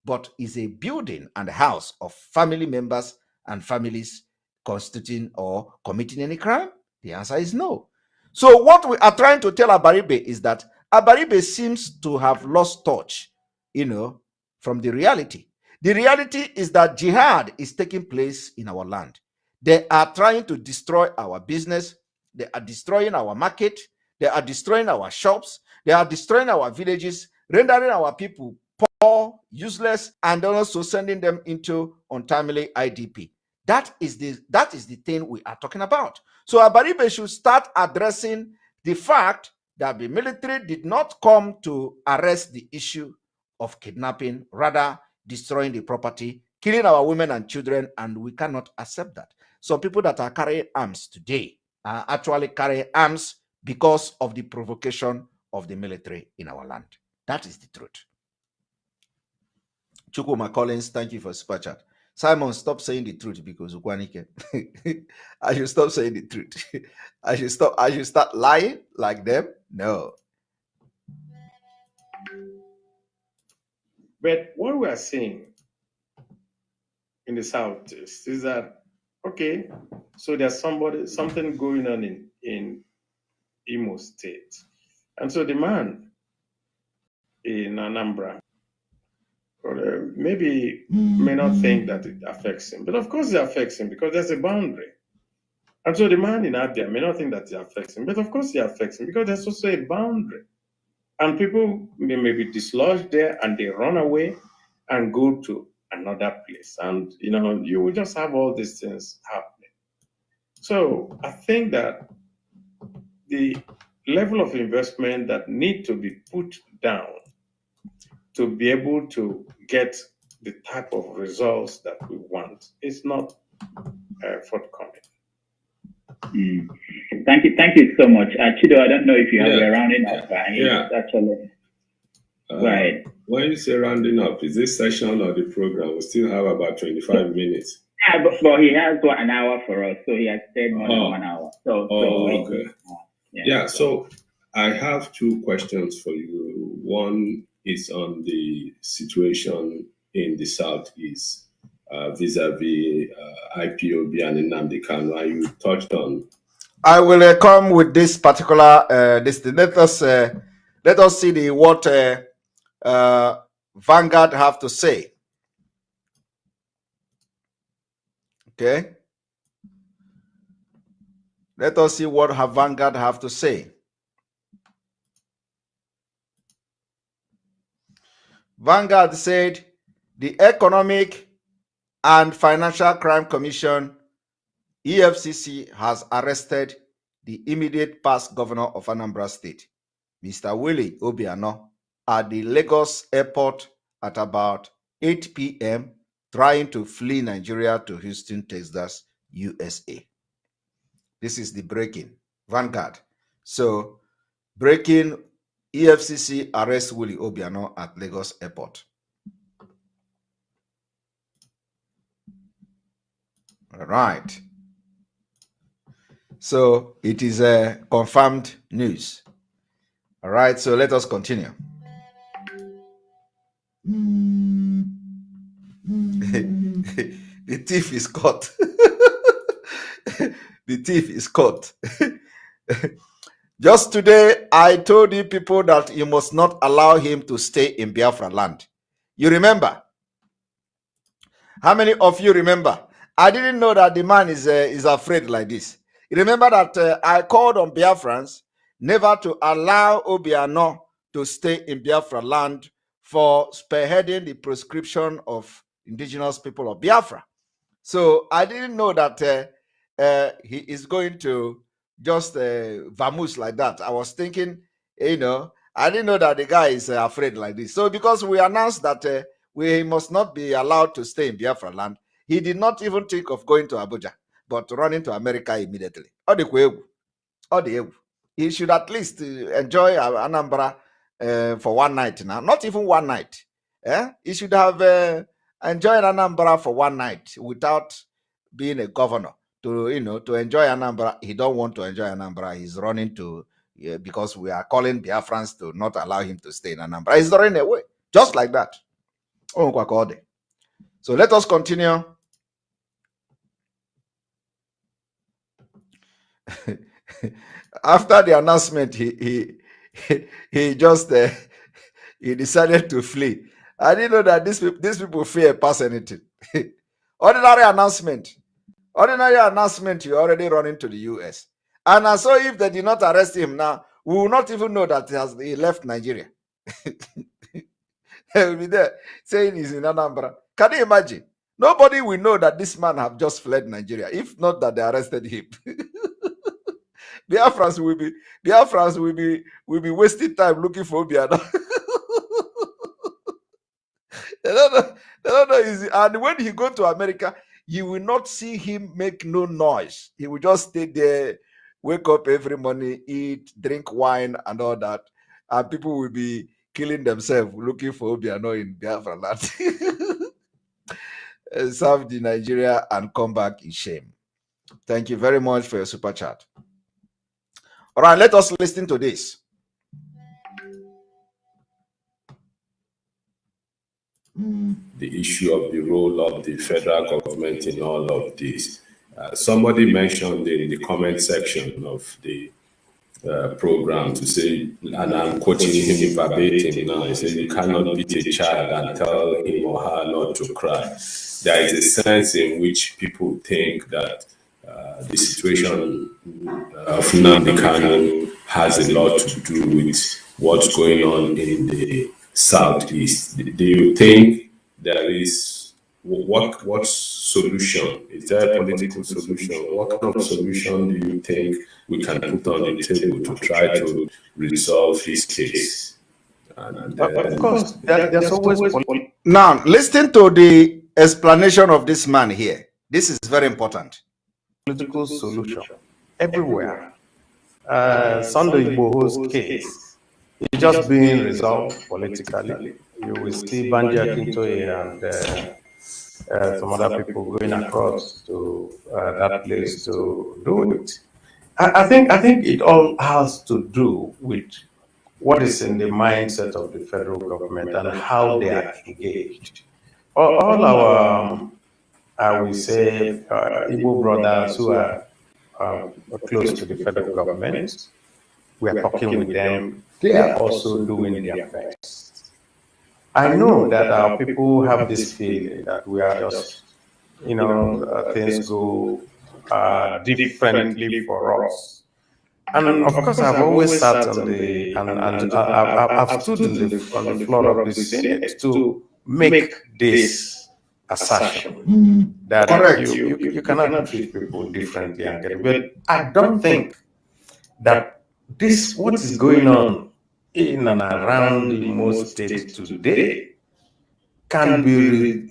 but is a building and a house of family members and families constituting or committing any crime? The answer is no. So what we are trying to tell Abaribe is that Abaribe seems to have lost touch, from the reality. The reality is that jihad is taking place in our land. They are trying to destroy our business. They are destroying our market. They are destroying our shops. They are destroying our villages, rendering our people poor, useless, and also sending them into untimely IDP. That is the thing we are talking about. So Abaribe should start addressing the fact that the military did not come to arrest the issue of kidnapping, rather destroying the property, killing our women and children, and we cannot accept that. Some people that are carrying arms today are actually carrying arms because of the provocation of the military in our land. That is the truth. Chukuma Collins, thank you for super chat. Simon, stop saying the truth because Ukwanike. I should stop saying the truth. I should start lying like them. No. But what we are seeing in the Southeast is that, okay, so there's something going on in Imo State. And so the man in Anambra maybe may not think that it affects him, but of course it affects him because there's a boundary. And so the man in Abia may not think that it affects him, but of course it affects him because there's also a boundary. And people may be dislodged there and they run away and go to another place. And, you will just have all these things happening. So I think that the level of investment that need to be put down to be able to get the type of results that we want is not forthcoming. Thank you so much. Chido, I don't know if you have a rounding up. Yeah. Actually. Right. When you say rounding up, is this session or the program? We still have about 25 minutes. Yeah, but he has 1 hour for us, so he has stayed more than 1 hour. Okay. Yeah, so I have two questions for you. One is on the situation in the Southeast vis-a-vis IPOB and Nnamdi Kanu. You touched on. I will come with this particular this. Let us see what Vanguard have to say. Okay. Let us see what Vanguard have to say. Vanguard said the Economic and Financial Crime Commission, EFCC, has arrested the immediate past governor of Anambra State, Mr. Willie Obiano, at the Lagos airport at about 8 p.m., trying to flee Nigeria to Houston, Texas, USA. This is the breaking. Vanguard. So, breaking: EFCC arrests Willie Obiano at Lagos airport. All right. So, it is a confirmed news. All right. So, let us continue. The thief is caught. The thief is caught. Just today, I told you people that you must not allow him to stay in Biafra land. You remember? How many of you remember? I didn't know that the man is afraid like this. You remember that I called on Biafrans never to allow Obiano to stay in Biafra land for spearheading the proscription of indigenous people of Biafra. So I didn't know that he is going to just vamoose like that. I was thinking, I didn't know that the guy is afraid like this. So because we announced that we must not be allowed to stay in Biafra land, he did not even think of going to Abuja, but running to America immediately. He should at least enjoy Anambra for one night now. Not even one night. He should have enjoyed Anambra for one night without being a governor. To enjoy Anambra, he don't want to enjoy Anambra. He's running to because we are calling Biafrans to not allow him to stay in Anambra. He's running away just like that. So let us continue. After the announcement, he just he decided to flee. I didn't know that these people fear past anything. Ordinary announcement, you're already running to the US. And so if they did not arrest him now, we will not even know that he left Nigeria. He will be there saying he's in Anambra. Can you imagine? Nobody will know that this man have just fled Nigeria, if not that they arrested him. Biafrans will be wasting time looking for Obiano. They don't know. And when he go to America, you will not see him make no noise. He will just stay there, wake up every morning, eat, drink wine, and all that. And people will be killing themselves looking for Obiano in Biafra land. Serve the Nigeria and come back in shame. Thank you very much for your super chat. All right, let us listen to this. The issue of the role of the federal government in all of this. Somebody mentioned in the comment section of the program to say, and I'm quoting him verbatim now, he said, you cannot beat a child and tell him or her not to cry. There is a sense in which people think that the situation of Nnamdi Kanu has a lot to do with what's going on in the Southeast. Do you think there is, what solution? Is there a political solution? What kind of solution do you think we can put on the table to try to resolve this case? And of course, there's always... Now, listen to the explanation of this man here. This is very important. Political solution everywhere. Sunday Igboho's case is just being resolved politically. you will see Banji Akintoye and some other people going across to that place to do it. I think it all has to do with what is in the mindset of the federal government and how they are engaged. All our, I will say, Igbo brothers who are close to the federal government, we are talking with them, they are also doing their best. I know that our people have this feeling that we are just, things go differently for us. And of course, I've always sat on the and I've stood on the floor of the Senate to make this assertion that you cannot treat people differently and get. But I don't think that this what is going on in and around the most state today can be,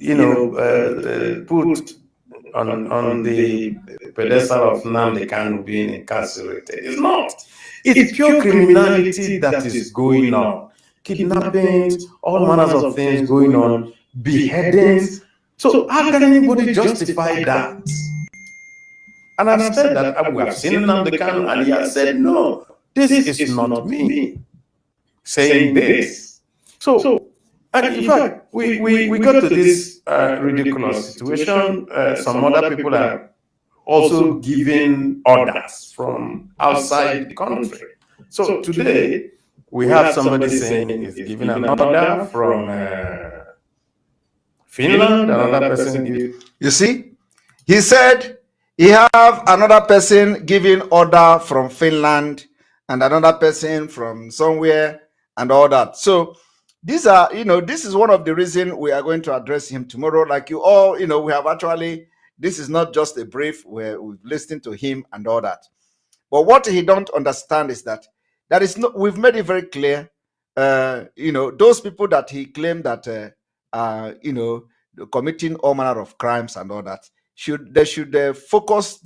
put on the pedestal of Nnamdi Kanu being incarcerated. It's not. It's pure criminality that is going on. Kidnappings, all manners of things going on, beheadings. So how can anybody justify that? And I've said that we have seen Nnamdi Kanu and he has said, no, this is not me saying this. So, and in fact, we got to this ridiculous situation. Some other people are also giving orders from outside the country. So today, we have somebody saying he's giving an order from Finland, another person gives. You see, he said he have another person giving order from Finland and another person from somewhere and all that. So these are, this is one of the reasons we are going to address him tomorrow. Like you all, we have actually, this is not just a brief where we've listened to him and all that. But what he don't understand is that is not, we've made it very clear, those people that he claimed that, committing all manner of crimes and all that, should focus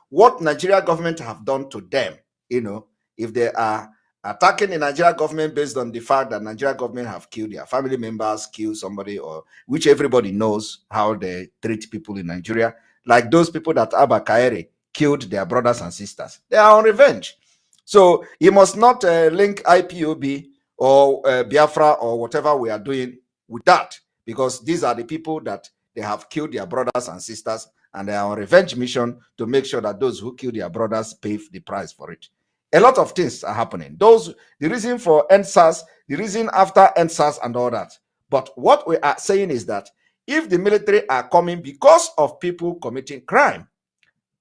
what Nigeria government have done to them. If they are attacking the Nigeria government based on the fact that Nigeria government have killed their family members, killed somebody, or which everybody knows how they treat people in Nigeria, like those people that Abba Kaere killed their brothers and sisters. They are on revenge. So he must not link IPOB or Biafra or whatever we are doing with that, because these are the people that they have killed their brothers and sisters, and they are on revenge mission to make sure that those who killed their brothers pay the price for it. A lot of things are happening. The reason for NSAS, the reason after NSAS and all that. But what we are saying is that if the military are coming because of people committing crime,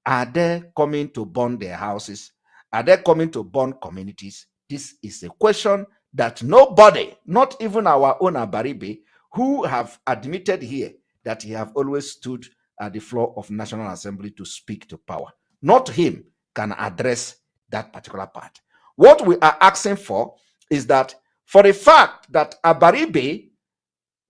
are they coming to burn their houses? Are they coming to burn communities? This is a question that nobody, not even our own Abaribe, who have admitted here that he have always stood at the floor of National Assembly to speak to power. Not him can address that particular part. What we are asking for is that for the fact that Abaribe,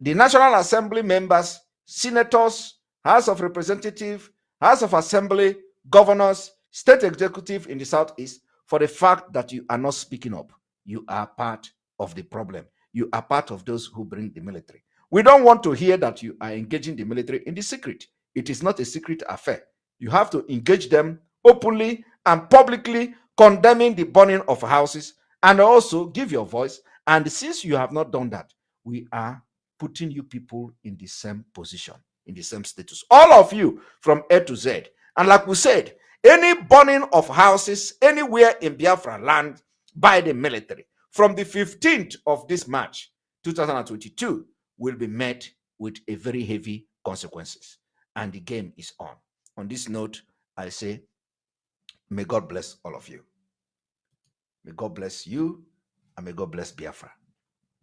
the National Assembly members, senators, House of Representatives, House of Assembly, governors, state executive in the Southeast, for the fact that you are not speaking up, you are part of the problem. You are part of those who bring the military. We don't want to hear that you are engaging the military in the secret. It is not a secret affair. You have to engage them openly and publicly, condemning the burning of houses, and also give your voice. And since you have not done that, we are putting you people in the same position, in the same status. All of you from A to Z. And like we said, any burning of houses anywhere in Biafra land by the military from the 15th of this March 2022 will be met with a very heavy consequences. And the game is on. On this note, I say, may God bless all of you. May God bless you, and may God bless Biafra.